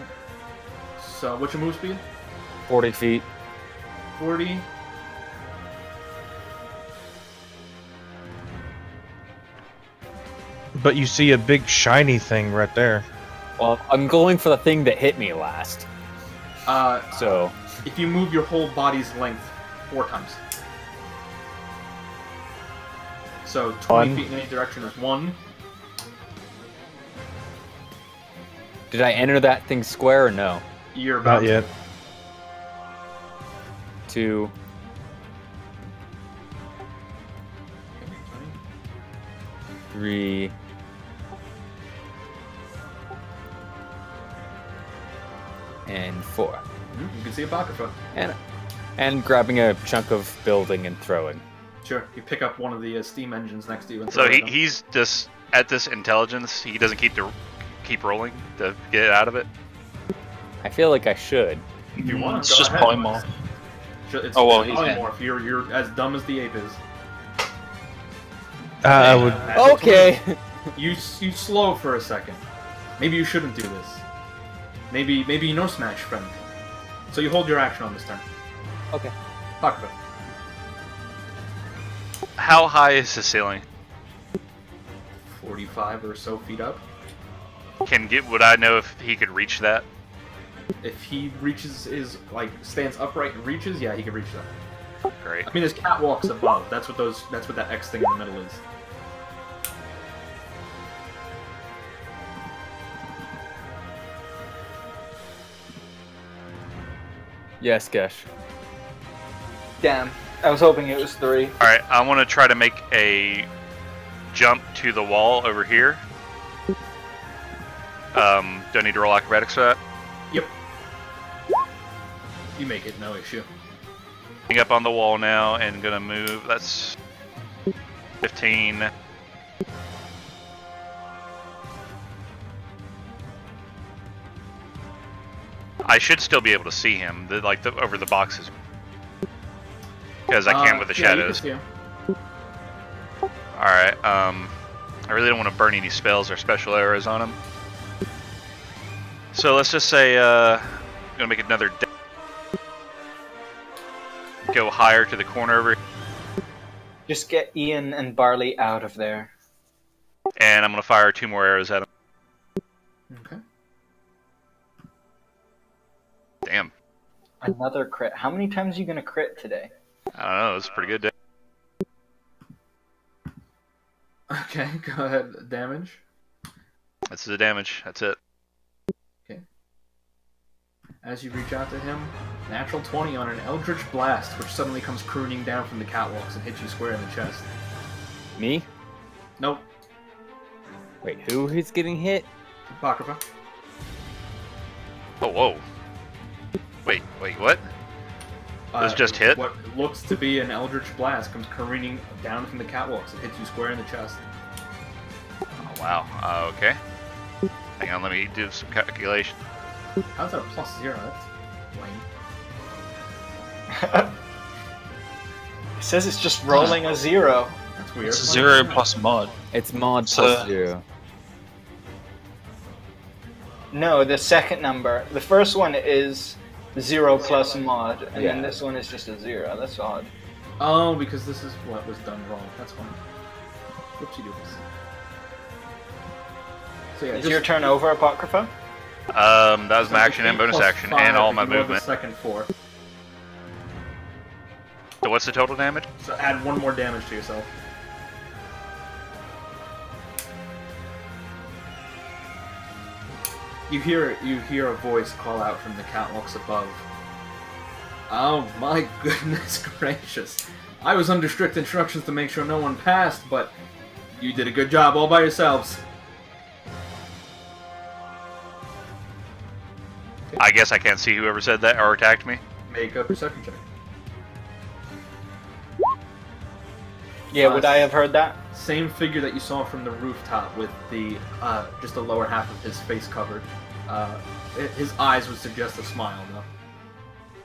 So, what's your move speed? 40 feet? 40. But you see a big shiny thing right there. Well, I'm going for the thing that hit me last. So, If you move your whole body's length 4 times. So 20 One. feet in any direction is 1. did I enter that thing square or no? You're about Not yet. 2, 3, and 4. You can see a Apocrypha. And grabbing a chunk of building and throwing. Sure. You pick up one of the steam engines next to you. And So throw it at them. he's just at this intelligence. He doesn't keep rolling to get out of it. I feel like I should. If you want, It's go just ahead. polymorph. It's Oh, well, he's polymorph. You're as dumb as the ape is. I would. Okay! You slow for a second. Maybe you shouldn't do this. Maybe no smash, friend. So you hold your action on this turn. Okay. Bakuba. How high is the ceiling? 45 or so feet up. Would I know if he could reach that? If he reaches stands upright and reaches, yeah, he can reach that. Great. I mean, there's catwalks above. That's what that X thing in the middle is. Yes, Gesh. Damn. I was hoping it was 3. Alright, I want to try to make a jump to the wall over here. Do I need to roll acrobatics for that? Yep. You make it, no issue. Getting up on the wall now and gonna move. That's 15. I should still be able to see him, over the boxes, because I can with the shadows. Yeah, All right. I really don't want to burn any spells or special arrows on him. So let's just say I'm gonna make another. Go higher to the corner over here. Just get Ian and Barley out of there. And I'm going to fire 2 more arrows at him. Okay. Damn. Another crit. How many times are you going to crit today? I don't know, it's a pretty good day. Okay, go ahead. Damage. That's the damage, that's it. Okay. As you reach out to him, natural 20 on an Eldritch Blast, which suddenly comes crooning down from the catwalks and hits you square in the chest. Me? Nope. Wait, who is getting hit? Bakuba. Oh, whoa. Wait, what? This just hit? What looks to be an Eldritch Blast comes careening down from the catwalks and hits you square in the chest. Oh, wow. Okay. Hang on, let me do some calculation. How's that a +0? That's lame. It says it's just rolling a 0. That's weird. It's 0 plus mod. It's mod So- plus 0. No, the second number. The first one is 0 plus mod, and then Yeah. this one is just a 0. That's odd. Oh, because this is what was done wrong. That's fine. Whoopsie doodles. So yeah, Is your turn over, Apocrypha? That was my action and bonus plus action, 5 and all if my you roll the movement. second 4. So what's the total damage? So add 1 more damage to yourself. You hear a voice call out from the catwalks above. Oh my goodness gracious. I was under strict instructions to make sure no one passed, but you did a good job all by yourselves. I guess I can't see whoever said that or attacked me. Make a perception check. Yeah, would I have heard that? Same figure that you saw from the rooftop with the just the lower half of his face covered. His eyes would suggest a smile, though.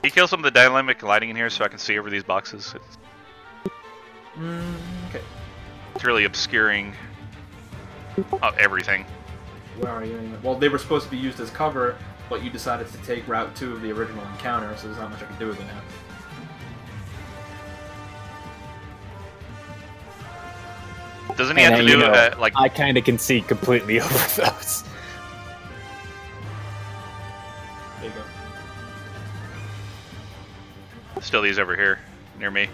Can you kill some of the dynamic lighting in here so I can see over these boxes? Okay. It's really obscuring everything. Where are you? Well, they were supposed to be used as cover, but you decided to take Route 2 of the original encounter, so there's not much I can do with it now. Doesn't he have to do like? I kind of can see completely over those. There you go. Still these over here near me.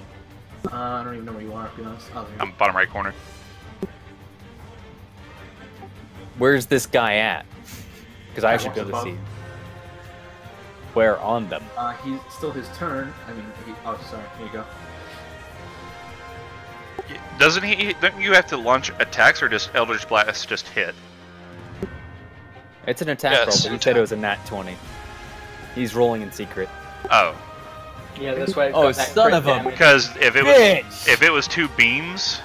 I don't even know where you are, to be honest. Oh, there you go. I'm bottom right corner. Where's this guy at? Because I should Catwalks be able to above. see. Where on them? He's still his turn. I mean, oh, sorry. Here you go. Doesn't he? Don't you have to launch attacks or just Eldritch Blast just hit? It's an attack Yeah, roll, it's but an you said it attack. was a nat 20. He's rolling in secret. Oh, Yeah, that's why. it Oh, got that son crit of a- damage. because if it was Bitch! if it was 2 beams,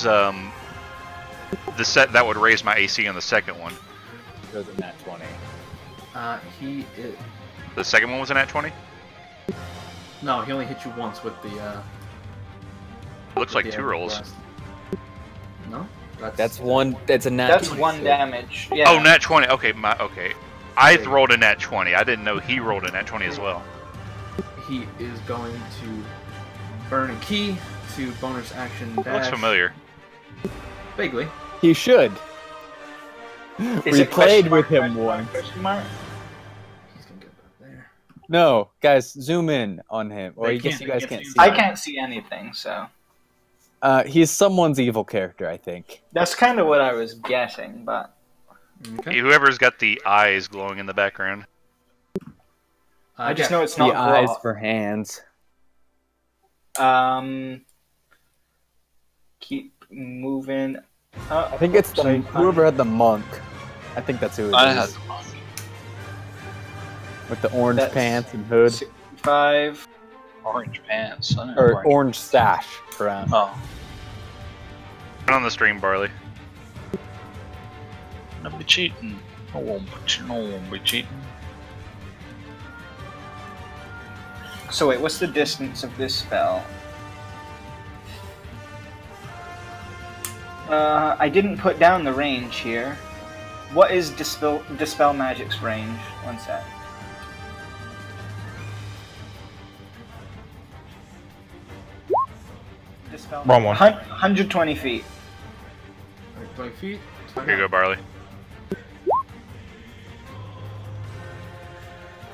the set that would raise my AC on the second one. It was a nat 20. He is... The second one was an at 20. No, he only hit you once with the, It looks like the 2 Eldritch rolls. Blast. No? That's one. That's a nat. That's 20, one so- damage. Yeah. Oh, nat 20. Okay, okay. I rolled a nat 20. I didn't know he rolled a nat 20 as well. He is going to burn a key to bonus action dash. Looks familiar. Vaguely. He should. Is We it played question with mark, him question mark, once. question mark? He's gonna get back there. No, guys, zoom in on him. Or They I guess can't- you they guys can't can't see see. I him. can't see anything, so He's someone's evil character, I think. that's kind of what I was guessing. But Okay. Whoever's got the eyes glowing in the background. I just Jeff. know it's The not eyes Grok. for hands. Keep moving. I think it's the whoever had the monk. I think that's who it is. I had With the orange That's- pants and hood. 65. orange pants. I don't know Or orange. orange sash around. Oh, Turn on the stream, Barley. don't be cheating. I won't be cheating. So wait, what's the distance of this spell? I didn't put down the range here. What is Dispel Magic's range? One sec. Dispel Wrong one. 120 feet. 20 feet. Here you go, Barley.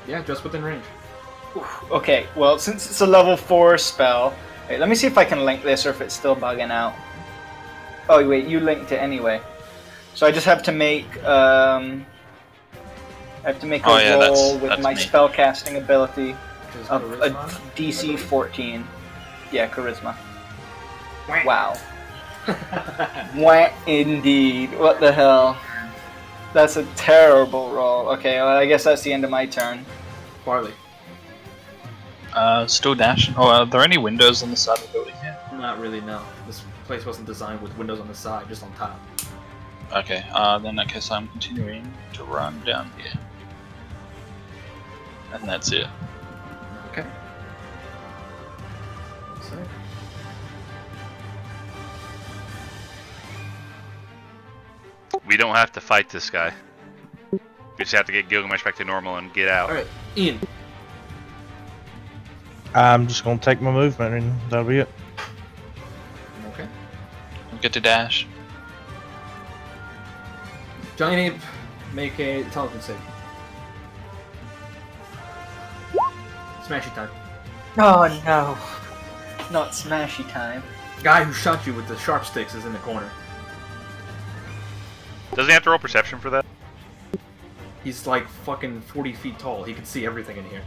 Yeah, just within range. Okay, well, since it's a level 4 spell... Wait, let me see if I can link this or if it's still bugging out. Oh, wait, you linked it anyway. So I just have to make, I have to make a Oh, yeah, roll that's with my me. spellcasting ability Which is of a charisma. DC 14. Yeah, charisma. Wow. Wah, indeed. What the hell? That's a terrible roll. Okay, well, I guess that's the end of my turn. Barley. Still dashing. Oh, are there any windows on the side of the building here? Not really, no. This place wasn't designed with windows on the side, just on top. Okay, then I guess I'm continuing to run down here. And that's it. Okay. So, We don't have to fight this guy. We just have to get Gilgamesh back to normal and get out. alright, Ian. I'm just gonna take my movement and that'll be it. Okay. Get to dash. Giant Ape, make a intelligence save. Smashy time. Oh no. Not smashy time. Guy who shot you with the sharp sticks is in the corner. Doesn't he have to roll perception for that? He's like fucking 40 feet tall. He can see everything in here.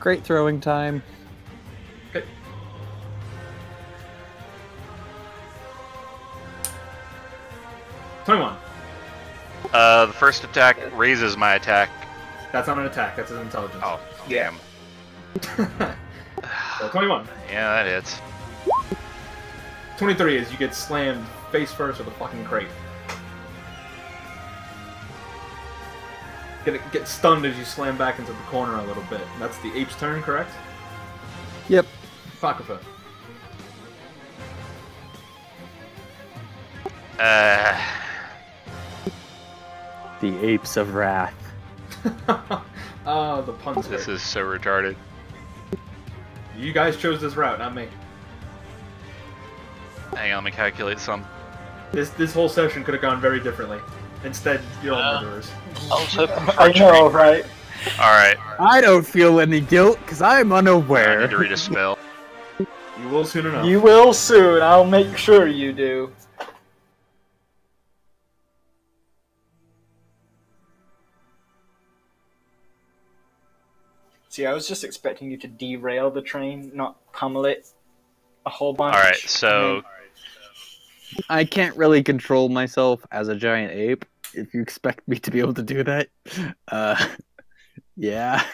Great throwing time. Okay. $21. The first attack raises my attack. That's not an attack, that's an intelligence. Oh, Yeah. damn. So 21. Yeah, that hits. 23 is you get slammed face first with a fucking crate. Get stunned as you slam back into the corner a little bit. That's the ape's turn, correct? Yep. Fakafo. The apes of wrath. Oh, the puns. This hurt. is so retarded. You guys chose this route, not me. Hang on, let me calculate some. This whole session could have gone very differently. Instead, you're all murderers. I was hoping for I a know, treat. right? Alright, I don't feel any guilt because I'm I unaware. need to read a spell. You will soon enough. You will soon. I'll make sure you do. See, I was just expecting you to derail the train, not pummel it a whole bunch. Alright, so I can't really control myself as a giant ape. If you expect me to be able to do that, yeah.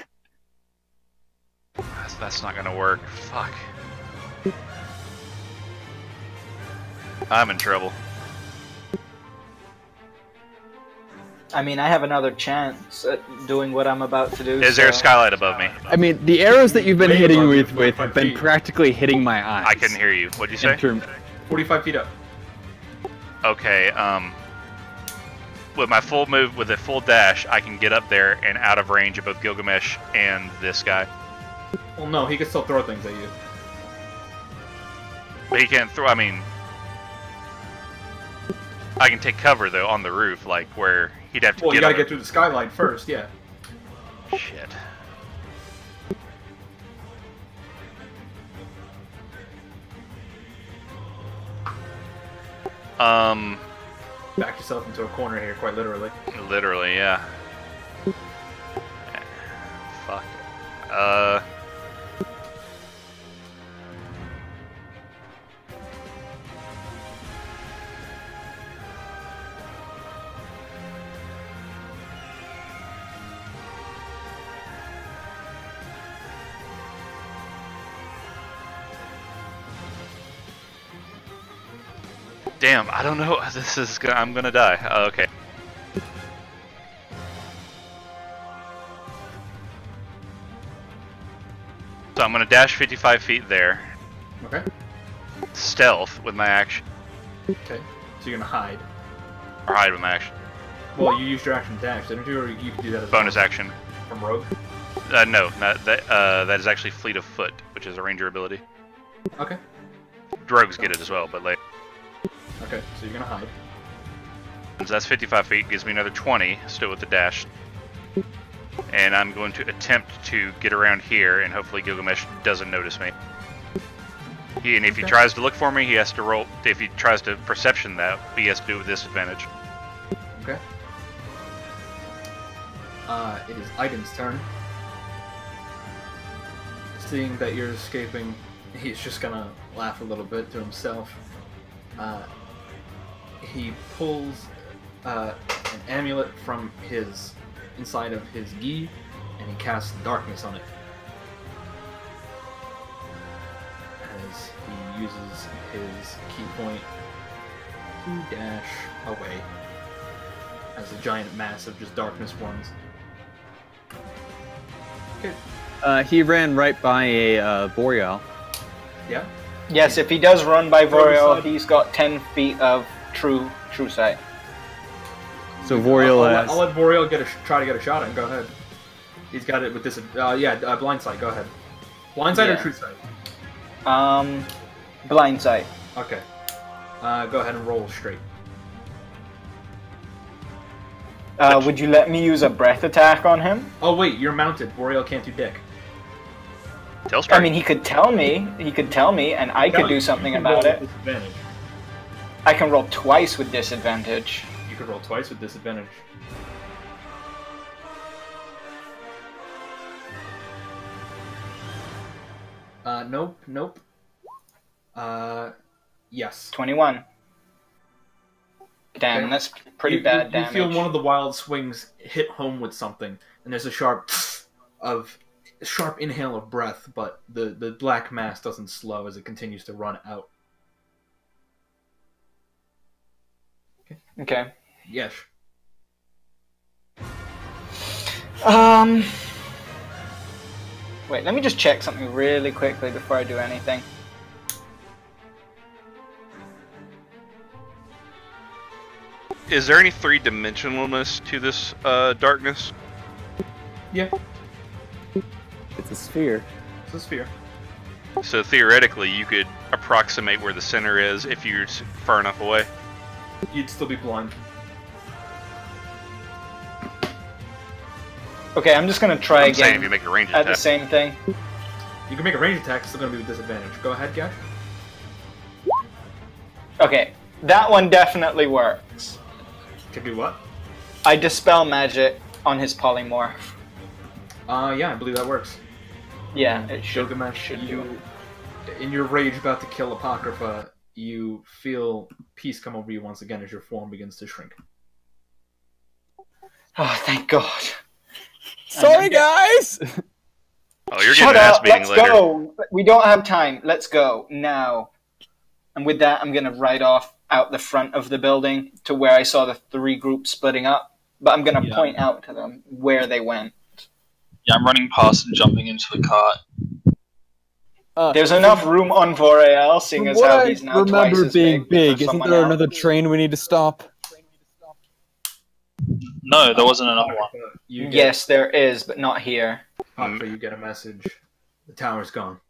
that's not gonna work. Fuck. I'm in trouble. I mean, I have another chance at doing what I'm about to do. Is there a so- skylight above me? I mean, the arrows that you've been Way hitting above you, with have 45 been feet. practically hitting my eyes. I couldn't hear you. What'd you In say? term- 45 feet up. Okay, with my full move, with a full dash, I can get up there and out of range of both Gilgamesh and this guy. Well, no, he can still throw things at you. But he can't throw, I mean... I can take cover, though, on the roof, like, where he'd have to Well, get you gotta on get through the skyline first, yeah. Shit. Back yourself into a corner here, quite literally. Literally, yeah. Fuck. Damn, I don't know. This is gonna, I'm gonna die. Okay. So I'm gonna dash 55 feet there. Okay. Stealth with my action. Okay. So you're gonna hide. Or hide with my action. Well, you used your action dash, didn't you? Or you can do that as Bonus well? action. From Rogue? No, not that. That is actually Fleet of Foot, which is a ranger ability. Okay. Rogues get it as well, but later. Okay, so you're gonna hide. So that's 55 feet, gives me another 20, still with the dash. And I'm going to attempt to get around here, and hopefully Gilgamesh doesn't notice me. And if he tries to look for me, he has to roll. If he tries to perception that, he has to do it with disadvantage. Okay. It is Item's turn. Seeing that you're escaping, he's just gonna laugh a little bit to himself. He pulls an amulet from his inside of his gi, and he casts darkness on it. As he uses his key point to dash away, as a giant mass of just darkness forms. Okay. He ran right by a Boreal. Yeah. Yes, if he does run by Boreal, side. he's got 10 feet of true sight. So Boreal has... I'll let Boreal try to get a shot at him. Go ahead. He's got it with this. Blind sight. Go ahead. Blind sight or Yeah. true sight? Blind sight. Okay. Go ahead and roll straight. Would you let me use a breath attack on him? Oh wait, you're mounted. Boreal can't do dick. Tail strike. I mean, he could tell me, and I could do something about it. Disadvantage. I can roll twice with disadvantage. You could roll twice with disadvantage. Nope. Yes. 21. Damn, Okay. that's pretty bad You damage. feel one of the wild swings hit home with something, and there's a sharp inhale of breath, but the black mass doesn't slow as it continues to run out. Okay. Yes. Wait, let me just check something really quickly before I do anything. Is there any three-dimensionalness to this darkness? Yeah, It's a sphere. it's a sphere. So theoretically, you could approximate where the center is if you're far enough away. You'd still be blind. Okay, I'm just gonna try I'm saying again if you make a range at attack. the same thing. You can make a range attack, it's still going to be with disadvantage. Go ahead, Gash. Okay, that one definitely works. Can do what? I dispel magic on his polymorph. Yeah, I believe that works. Yeah, it should. Gilgamesh, do you, in your rage about to kill Apocrypha, you feel peace come over you once again as your form begins to shrink. Oh, thank God. Sorry, guys! Oh, you're Shut getting an ass up! beating Let's later. go! We don't have time. Let's go now. And with that, I'm gonna ride off out the front of the building to where I saw the three groups splitting up. But I'm gonna point out to them where they went. Yeah, I'm running past and jumping into the cart. There's enough room on Voreal, seeing as how he's now twice remember as being big. for Isn't someone there else. another train we need to stop? No, there wasn't another one. You get, Yes, there is, but not here. Hotfa, you get a message. The tower's gone.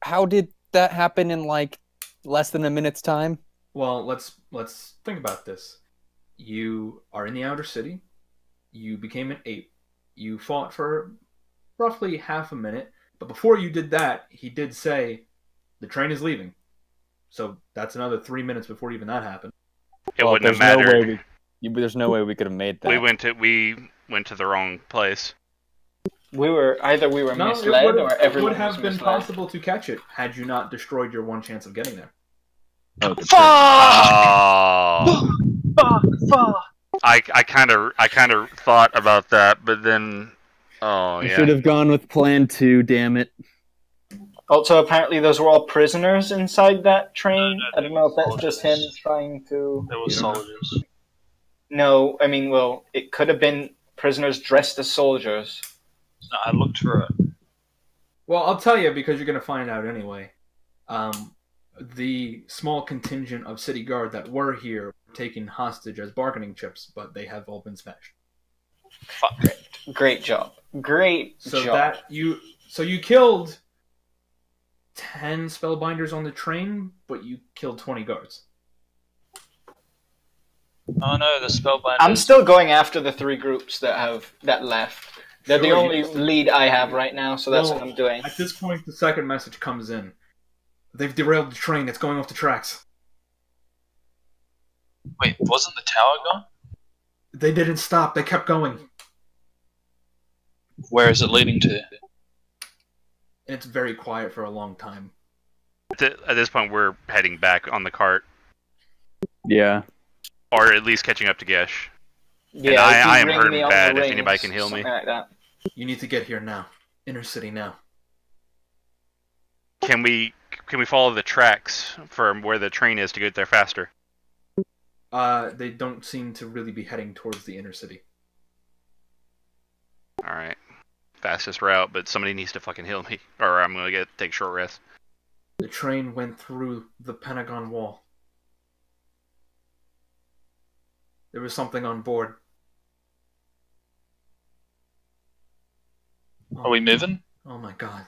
How did that happen in like less than a minute's time? Well, let's think about this. You are in the outer city. You became an ape. You fought for roughly half a minute, but before you did that, he did say the train is leaving. So that's another 3 minutes before even that happened. It wouldn't have there's mattered. No way there's no way we could have made that. We went to the wrong place. We were misled or it everyone would have was been misled. possible to catch it had you not destroyed your one chance of getting there. Oh, good Oh. I kind of thought about that, but then, You should have gone with plan 2, damn it. Also, apparently those were all prisoners inside that train. No, I don't know if that's soldiers. just him trying to... There were soldiers. No, I mean, well, it could have been prisoners dressed as soldiers. No, I looked through it. Well, I'll tell you because you're going to find out anyway. The small contingent of city guard that were here were taken hostage as bargaining chips, but they have all been smashed. Fuck. Great job. Great So job. you killed 10 spellbinders on the train, but you killed 20 guards. Oh no, the spellbinders. I'm still going after the 3 groups that left. They're the Sure, only you- lead I have right now, so that's Well, what I'm doing. At this point, the second message comes in. They've derailed the train. It's going off the tracks. Wait, wasn't the tower gone? They didn't stop. They kept going. Where is it leading to? And it's very quiet for a long time. At this point, we're heading back on the cart, Yeah. or at least catching up to Gesh. Yeah, I if you am ring hurting me on bad, the if rings, anybody can heal me. something like that. You need to get here now. Inner city now. Can we follow the tracks from where the train is to get there faster? They don't seem to really be heading towards the inner city. All right, fastest route, but somebody needs to fucking heal me, or I'm gonna take short rest. The train went through the Pentagon Wall. There was something on board. Are we moving? Oh my god.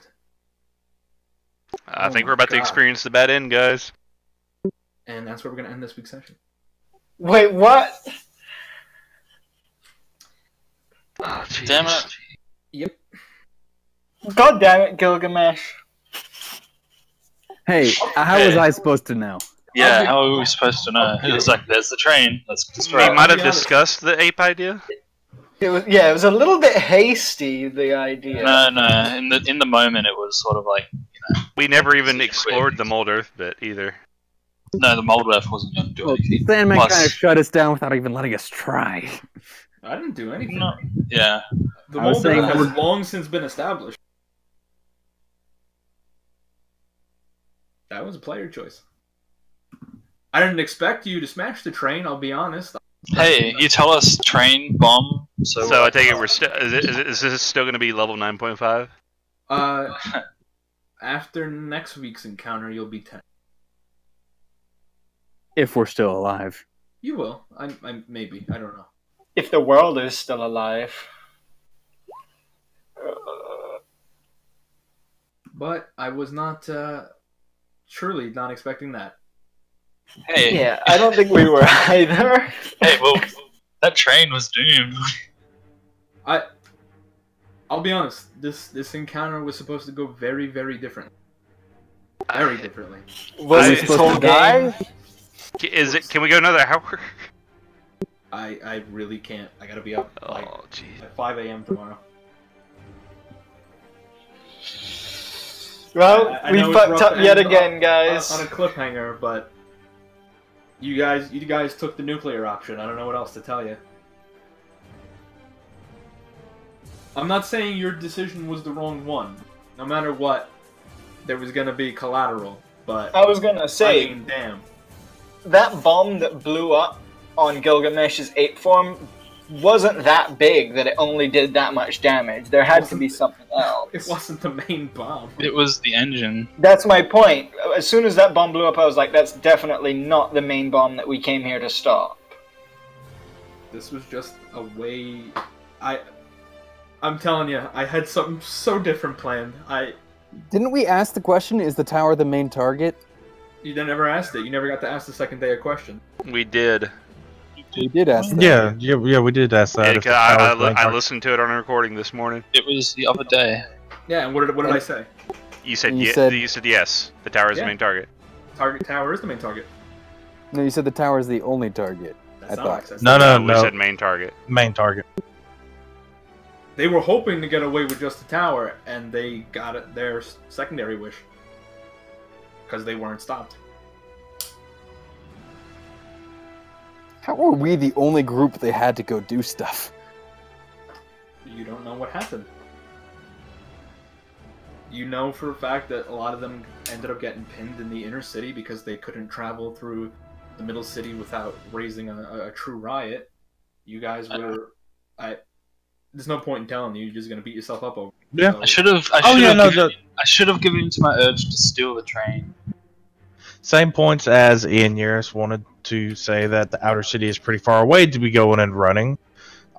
I Oh think my we're about to God. experience the bad end, guys. And that's where we're going to end this week's session. Wait, what? Oh, jeez. Damn it. Yep. God damn it, Gilgamesh. Hey, how was I supposed to know? Yeah, how are we supposed to know? It was like, there's the train. Let's destroy We it. might have be honest. discussed the ape idea. It was a little bit hasty, the idea. No. In the moment, it was sort of like, We never even Quick. explored the Mold Earth bit either. no, the mold earth wasn't going to do anything. Sandman Plus- kind of shut us down without even letting us try. I didn't do anything. No. Yeah. The I was Mold saying Earth that has long since been established. That was a player choice. I didn't expect you to smash the train, I'll be honest. Hey, you tell us train, bomb, So I take it we're still. Is this still going to be level 9.5? After next week's encounter, you'll be 10. If we're still alive. You will. I maybe. I don't know. If the world is still alive. But I was not, surely not expecting that. Hey, Yeah, I don't think we were either. hey, well, that train was doomed. I'll be honest. This encounter was supposed to go very, very different. Very differently. Was I- it this whole game? Is it? Can we go another hour? I really can't. I gotta be up like Oh, jeez. at 5 a.m. tomorrow. Well, I we know it's fucked rough up to yet end again, guys. on a cliffhanger, but you guys took the nuclear option. I don't know what else to tell you. I'm not saying your decision was the wrong one. No matter what, there was gonna be collateral. But I was gonna say, I mean, damn. that bomb that blew up on Gilgamesh's ape form wasn't that big that it only did that much damage. There had to be something else. It wasn't the main bomb. It was the engine. That's my point. As soon as that bomb blew up, I was like, that's definitely not the main bomb that we came here to stop. This was just a way... I'm telling you, I had something so different planned. Didn't we ask the question, is the tower the main target? You never asked it. You never got to ask the second day of question. We did. We did ask that. Yeah, we did ask that. Yeah, 'cause I listened to it on a recording this morning. It was the other day. Yeah, and what did I say? You said You yes. said- The tower is the Yeah. main target. Tower is the main target. No, you said the tower is the only target. That's I not thought. what I said. No. We said main target. Main target. They were hoping to get away with just the tower, and they got it, their secondary wish. Because they weren't stopped. How were we the only group they had to go do stuff? You don't know what happened. You know for a fact that a lot of them ended up getting pinned in the inner city because they couldn't travel through the middle city without raising a true riot. You guys were... There's no point in telling you. You're just going to beat yourself up over it. Yeah. So- I should have. I should have given in to my urge to steal the train. Same points as Ian Yaris wanted to say that the outer city is pretty far away to be going and running,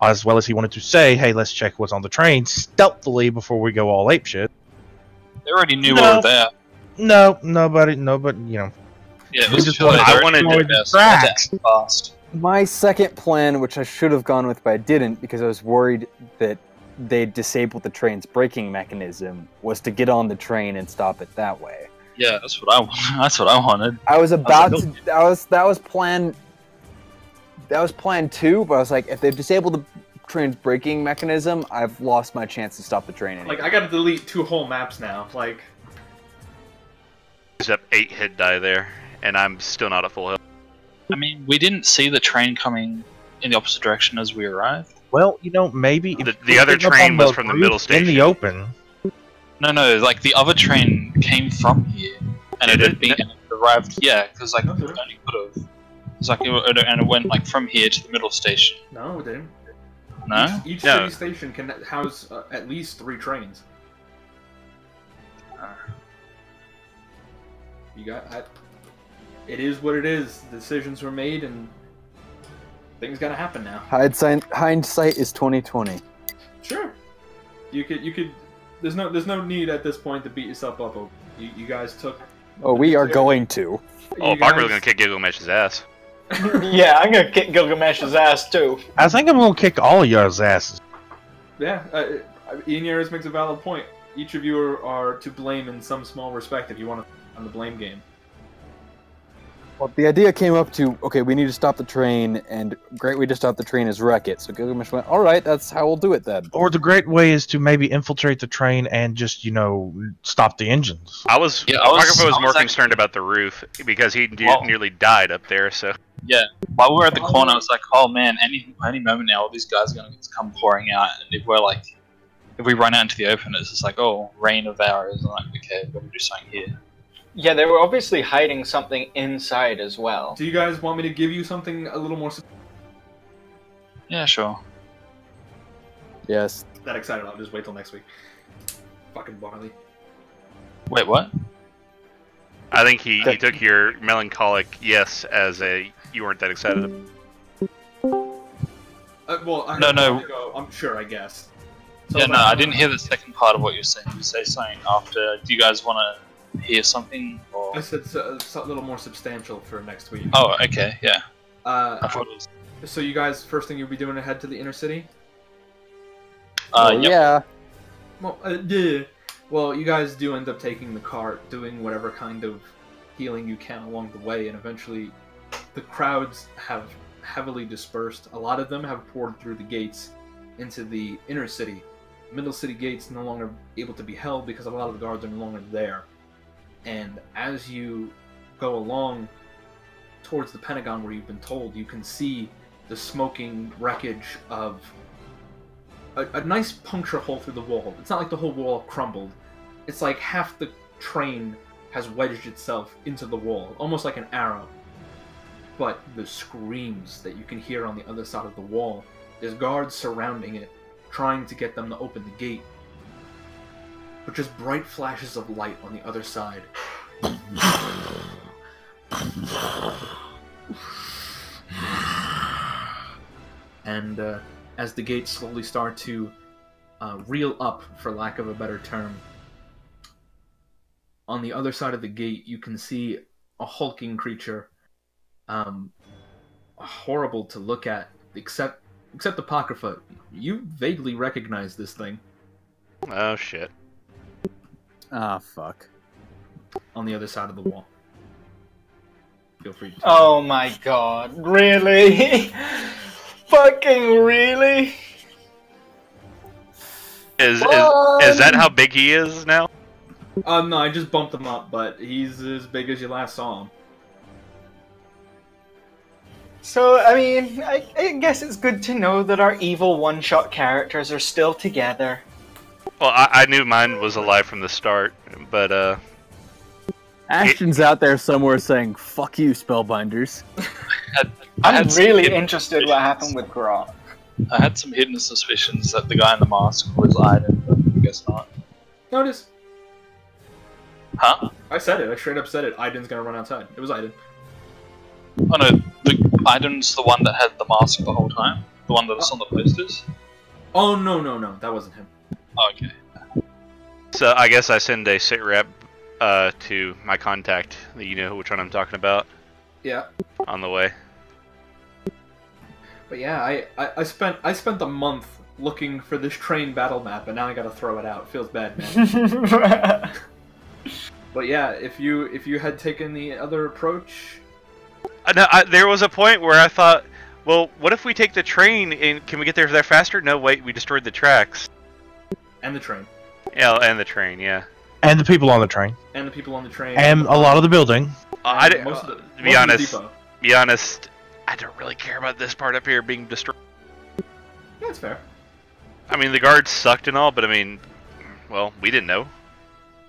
as well as he wanted to say, hey, let's check what's on the train stealthily before we go all apeshit. They already knew No. we were there. No, nobody, you know. Yeah, it We was just Philly. wanted- They I already wanted knew to we were there, get so I had to tracks. act fast. My second plan, which I should have gone with but I didn't because I was worried that they disabled the train's braking mechanism, was to get on the train and stop it that way. Yeah, that's what I wanted. That's what I wanted. I was about like, to. That was plan. That was plan 2, but I was like, if they've disabled the train's braking mechanism, I've lost my chance to stop the train. Anyway. Like, I gotta delete 2 whole maps now. Like, There's up 8 hit die there, and I'm still not at full health. I mean, we didn't see the train coming in the opposite direction as we arrived. Well, maybe... if The we other pick up train on was from the roof middle In station. the open. No, like the other train came from here, and it Did had been and it arrived. Yeah, because like Okay. it only could have. It's like it went like from here to the middle station. no, it didn't. No. Each No. city station can house at least 3 trains. It is what it is. Decisions were made, and things gotta happen now. Hindsight is 2020. Sure. You could. There's no need at this point to beat yourself up over. You guys took. Oh, we are going to. Oh, You Parker's guys- gonna kick Gilgamesh's ass. Yeah, I'm gonna kick Gilgamesh's ass too. I think I'm gonna kick all of y'all's asses. Yeah, Ian Yaris makes a valid point. Each of you are to blame in some small respect if you want to on the blame game. Well, the idea came up to, okay, we need to stop the train, and great way to stop the train is wreck it. So Gilgamesh went, all right, that's how we'll do it then. Or the great way is to maybe infiltrate the train and just, stop the engines. Parker was more concerned about the roof because he nearly died up there. So Yeah. While we were at the corner, I was like, oh man, any moment now, all these guys are gonna come pouring out, and if we run out into the open, it's just like, oh, rain of arrows. I'm like, okay, we've got to do something here. Yeah, they were obviously hiding something inside as well. Do you guys want me to give you something a little more Yeah, sure. Yes. that excited? I'll just wait till next week. Fucking Barley. Wait, what? I think he took your melancholic yes as a you weren't that excited. Well, I No, heard no. you go, I'm sure, I guess. So Yeah, if no, I didn't hear the second part of what you're saying. You say something after. Do you guys want to hear something? Or... I said a little more substantial for next week. Oh, okay, yeah. I thought it was. So you guys, first thing you'll be doing ahead to the inner city? Well, Yep. yeah. Well, yeah. Well, you guys do end up taking the cart, doing whatever kind of healing you can along the way, and eventually the crowds have heavily dispersed. A lot of them have poured through the gates into the inner city. Middle city gates no longer able to be held because a lot of the guards are no longer there. And as you go along towards the Pentagon where you've been told, you can see the smoking wreckage of a nice puncture hole through the wall. It's not like the whole wall crumbled. It's like half the train has wedged itself into the wall, almost like an arrow. But the screams that you can hear on the other side of the wall There's guards surrounding it, trying to get them to open the gate. But just bright flashes of light on the other side. And as the gates slowly start to reel up, for lack of a better term, on the other side of the gate you can see a hulking creature, horrible to look at, except Apocrypha. You vaguely recognize this thing. Oh shit. Ah, fuck. On the other side of the wall. Feel free to. Oh my god, really? Fucking really? Is that how big he is now? No, I just bumped him up, but he's as big as you last saw him. So, I mean, I guess it's good to know that our evil one-shot characters are still together. Well, I knew mine was alive from the start, but Ashton's out there somewhere saying, "Fuck you, Spellbinders." I'm really interested what happened with Grok. I had some hidden suspicions that the guy in the mask was Iden, but I guess not. No, it is. Huh? I said it. I straight up said it. Iden's gonna run outside. It was Iden. Oh no, Iden's the one that had the mask the whole time? The one that was on the posters? Oh, no. That wasn't him. Oh, okay. so I guess I send a sit rep to my contact. You know which one I'm talking about. Yeah. On the way. But yeah, I spent a month looking for this train battle map, and now I gotta throw it out. It feels bad, man. But yeah, if you had taken the other approach... There was a point where I thought, well, what if we take the train and can we get there faster? No, wait, we destroyed the tracks. And the train. Yeah, and the train, yeah. And the people on the train. And the people on the train. And a lot of the building. To be honest, I don't really care about this part up here being destroyed. Yeah, that's fair. I mean, the guards sucked and all, but I mean, well, we didn't know.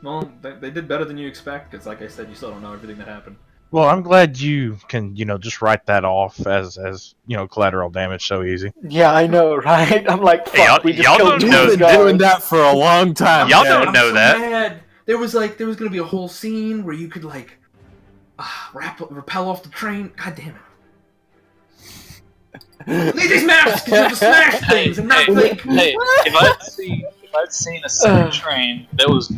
Well, they did better than you expect, because like I said, you still don't know everything that happened. Well, I'm glad you can, just write that off as collateral damage so easy. Yeah, I know, right? I'm like, fuck, Hey, we just y'all killed don't know two Been guys. doing that for a long time. Y'all man. don't know so that. Mad. There was gonna be a whole scene where you could rappel off the train. God damn it! Leave these maps because you smash things and not think. Hey, if I'd seen a second train, that was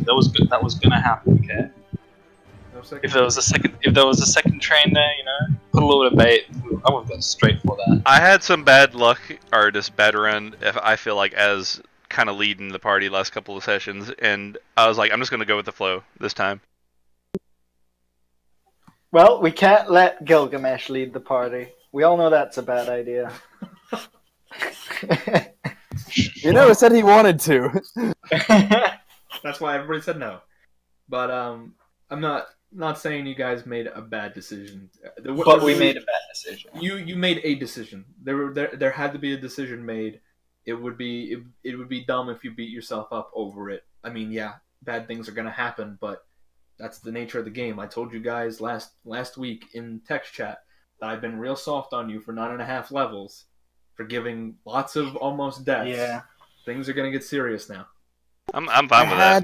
gonna happen. Okay. No second. If there was a second train there, put a little bit of bait. I would have gone straight for that. I had some bad luck, or just bad run, if I feel like, as kind of leading the party last couple of sessions, and I was like, I'm just going to go with the flow this time. Well, we can't let Gilgamesh lead the party. We all know that's a bad idea. It said he wanted to. That's why everybody said no. But I'm not saying you guys made a bad decision. But we made a bad decision. You made a decision. There had to be a decision made. It would be dumb if you beat yourself up over it. I mean, yeah, bad things are gonna happen, but that's the nature of the game. I told you guys last week in text chat that I've been real soft on you for 9.5 levels, for giving lots of almost deaths. Yeah. Things are gonna get serious now. I'm fine with that.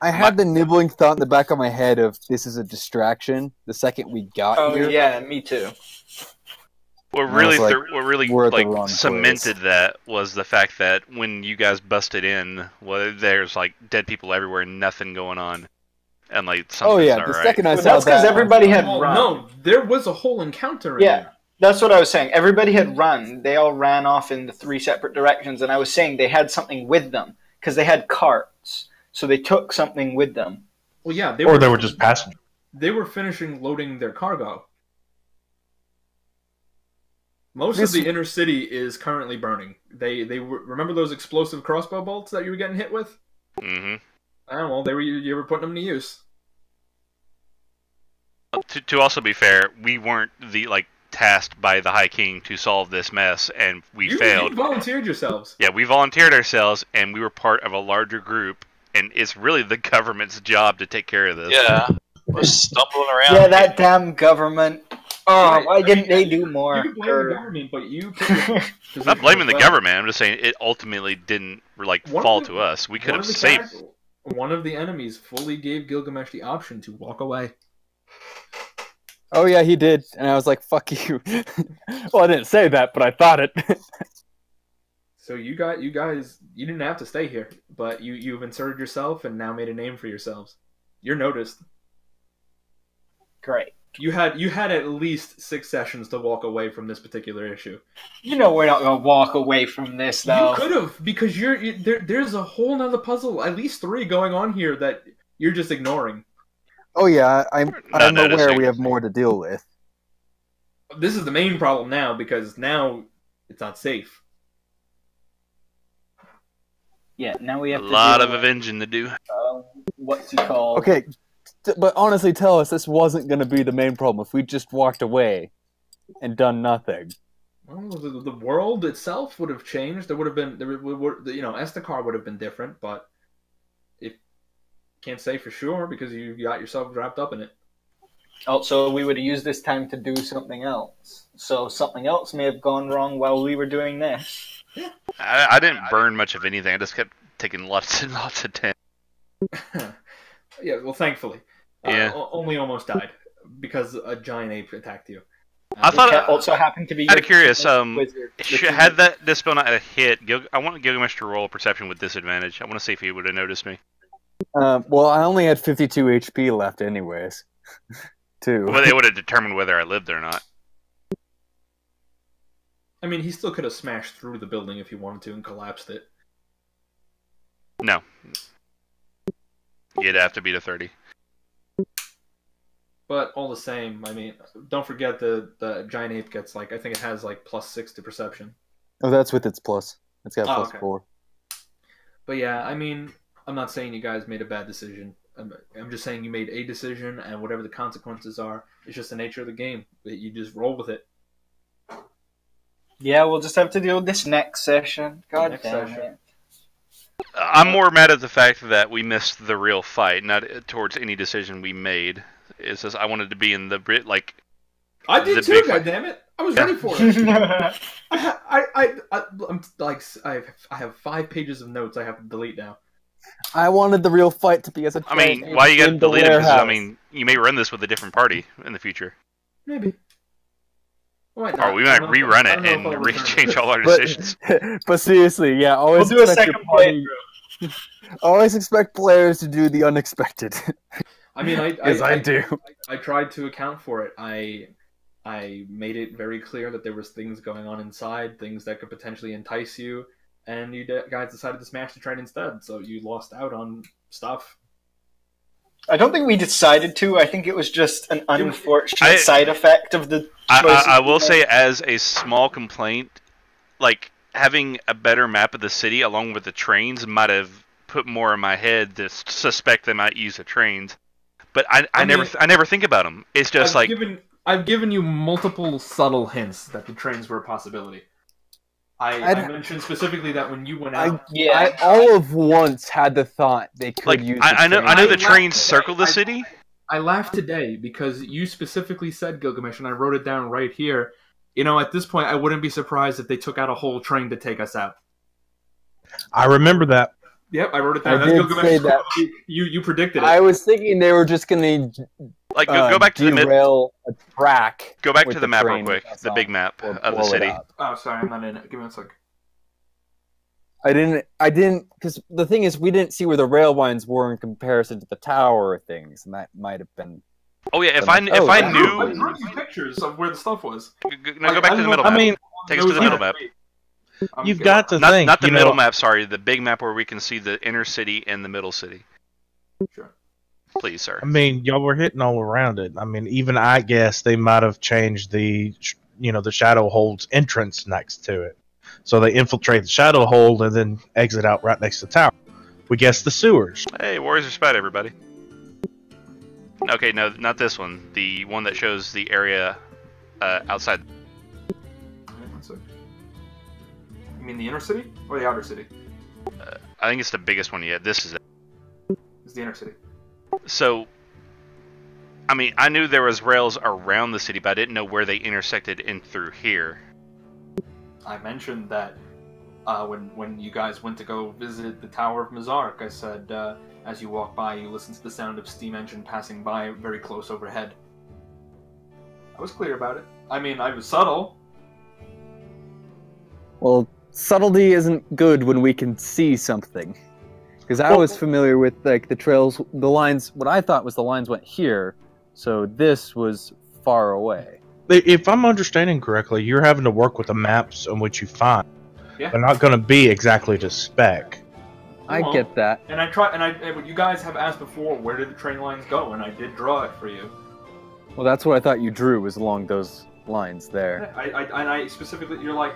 I had the nibbling thought in the back of my head of this is a distraction the second we got here. Oh, yeah, me too. What And I was really, like, what really we're at the wrong cemented place. that was the fact that when you guys busted in, there's dead people everywhere, and nothing going on, and something's Oh yeah, not the right. second I But saw that's because that, everybody had Oh, run. no, there was a whole encounter in Yeah, there. that's what I was saying. Everybody had run. They all ran off in the 3 separate directions, and I was saying they had something with them because they had carts, so they took something with them. Well, yeah, Or they were just passengers. They were finishing loading their cargo. Most of the inner city is currently burning. They remember those explosive crossbow bolts that you were getting hit with? Mm-hmm. Oh, well, you were putting them to use. To also be fair, we weren't tasked by the High King to solve this mess, and we failed. You volunteered yourselves. Yeah, we volunteered ourselves, and we were part of a larger group, and it's really the government's job to take care of this. Yeah, we're stumbling around. Yeah, that damn government. Oh, Right, why didn't they do You more? can blame the government, but you can. I'm not blaming the government. I'm just saying it ultimately didn't fall to us. We could have saved. One of the enemies fully gave Gilgamesh the option to walk away. Oh yeah, he did, and I was like, "Fuck you." Well, I didn't say that, but I thought it. So you guys, you didn't have to stay here, but you've inserted yourself and now made a name for yourselves. You're noticed. Great. You had at least 6 sessions to walk away from this particular issue. You know we're not gonna walk away from this, though. You could have, because there's a whole nother puzzle, at least 3 going on here that you're just ignoring. Oh yeah, I'm aware noticing. we have more to deal with. This is the main problem now, because now it's not safe. Yeah, now we have A to lot deal of with, avenging to do. what's he called? Okay, but honestly, tell us this wasn't going to be the main problem if we just walked away and done nothing. Well, the world itself would have changed. There would have been, Estacar would have been different, but it can't say for sure because you got yourself wrapped up in it. Also, we would have used this time to do something else. So something else may have gone wrong while we were doing this. I didn't burn much of anything. I just kept taking lots and lots of damage. Yeah, well, thankfully. Yeah. Only almost died because a giant ape attacked you. I thought It also happened to be. Out of curious, wizard. had that dispel not hit, I want Gilgamesh to roll a perception with disadvantage. I want to see if he would have noticed me. Well, I only had 52 HP left, anyways. Too. Well, they would have determined whether I lived or not. I mean, he still could have smashed through the building if he wanted to and collapsed it. No. You'd have to beat a 30. But all the same, I mean, don't forget the giant ape gets I think it has +6 to perception. Oh, that's with its plus. It's got plus okay. 4. But yeah, I mean, I'm not saying you guys made a bad decision. I'm just saying you made a decision, and whatever the consequences are, it's just the nature of the game. You just roll with it. Yeah, we'll just have to deal with this next session. God damn it. I'm more mad at the fact that we missed the real fight, not towards any decision we made. It's just I wanted to be in the I did too. God damn it! I was ready for it. I have 5 pages of notes I have to delete now. I wanted the real fight to be as a. I mean, why you got to delete it? I mean, you may run this with a different party in the future. Maybe. Or we might rerun it and change all our decisions. But seriously, yeah, always we'll do a second playthrough. Always expect players to do the unexpected. I mean, I do. I tried to account for it. I made it very clear that there was things going on inside, things that could potentially entice you, and you guys decided to smash the train instead, so you lost out on stuff. I don't think we decided to. I think it was just an unfortunate side effect of the. I will say, as a small complaint, having a better map of the city along with the trains might have put more in my head to suspect they might use the trains. But I never think about them. It's just I've given you multiple subtle hints that the trains were a possibility. I mentioned specifically that when you went out, I all of once had the thought they could use. I know the trains circle the city. I laughed today because you specifically said, Gilgamesh, and I wrote it down right here. You know, at this point, I wouldn't be surprised if they took out a whole train to take us out. I remember that. Yep, I wrote it down. I did say that. You predicted it. I was thinking they were just going to go back to derail a track. Go back to the map real quick. The big map of the city. Oh, sorry, I'm not in it. Give me a sec. I didn't, because the thing is, we didn't see where the rail lines were in comparison to the tower things, and that might have been. Oh yeah, if I knew. I drew you pictures of where the stuff was. No, go back to the middle map. I mean, take us to the middle map. You've got to think. Not the middle map, sorry. The big map where we can see the inner city and the middle city. Sure. Please, sir. I mean, y'all were hitting all around it. I mean, even I guess they might have changed the Shadow Hold's entrance next to it. So they infiltrate the Shadow Hold and then exit out right next to the tower. We guess the sewers. Hey, Warriors Respect, everybody. Okay, no, not this one. The one that shows the area outside. You mean the inner city or the outer city? I think it's the biggest one yet. This is it. It's the inner city. So, I mean, I knew there was rails around the city, but I didn't know where they intersected in through here. I mentioned that when you guys went to go visit the Tower of Mazark, I said, as you walk by, you listen to the sound of steam engine passing by very close overhead. I was clear about it. I mean, I was subtle. Well, subtlety isn't good when we can see something. Because I was familiar with like the trails, the lines. What I thought was the lines went here, so this was far away. If I'm understanding correctly, you're having to work with the maps on which you find. Yeah. They're not going to be exactly to spec. I get that. And you guys have asked before, where did the train lines go? And I did draw it for you. Well, that's what I thought you drew, was along those lines there. I specifically, you're like,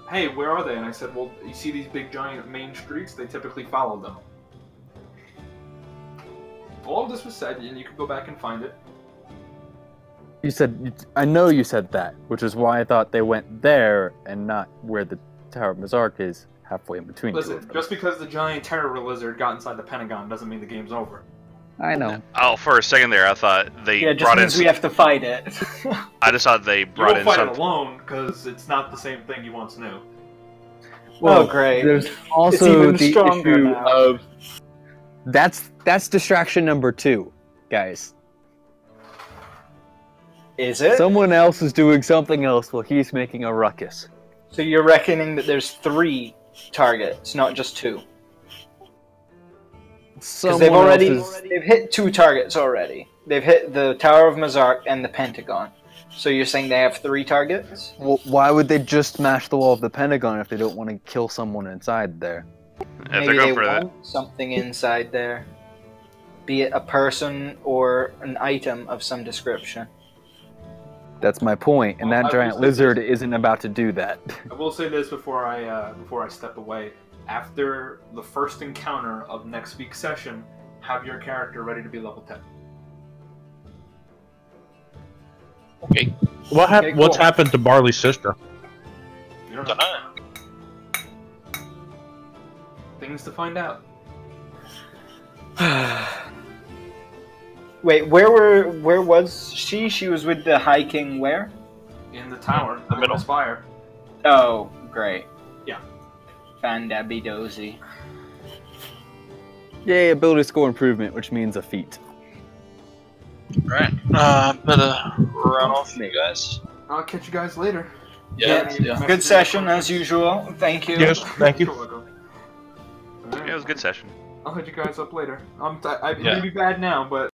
hey, where are they? And I said, well, you see these big giant main streets? They typically follow them. All of this was said, and you can go back and find it. You said, I know you said that, which is why I thought they went there and not where the Tower of Mazark is, halfway in between. Listen, just because the giant terror lizard got inside the Pentagon doesn't mean the game's over. I know. Oh, for a second there, I thought they Yeah, it just brought means in. we have to fight it. I just thought they You brought won't in fight some. it alone, because it's not the same thing you once knew. Well, great. There's It's also even the stronger issue now. of that's distraction number 2, guys. Is it? Someone else is doing something else while he's making a ruckus. So you're reckoning that there's 3 targets, not just 2? Because they've hit 2 targets already. They've hit the Tower of Mazark and the Pentagon. So you're saying they have 3 targets? Well, why would they just smash the wall of the Pentagon if they don't want to kill someone inside there? If Maybe they're going they for that. want something inside there. Be it a person or an item of some description. That's my point, and Well, that I giant will say lizard this. isn't about to do that. I will say this before I step away. After the first encounter of next week's session, have your character ready to be level 10. Okay. Okay, What's cool. happened to Barley's sister? You don't Don't know. know. Things to find out. Wait, where was she? She was with the High King where? In the tower, The middle. spire. Oh, great. Yeah. Fandabby dozy. Yay, ability score improvement, which means a feat. Right. Better run off, you guys. I'll catch you guys later. Yeah. Good session as usual. Thank you. Yes, thank you. You're welcome. Yeah, it was a good session. I'll hit you guys up later. Yeah. Maybe bad now, but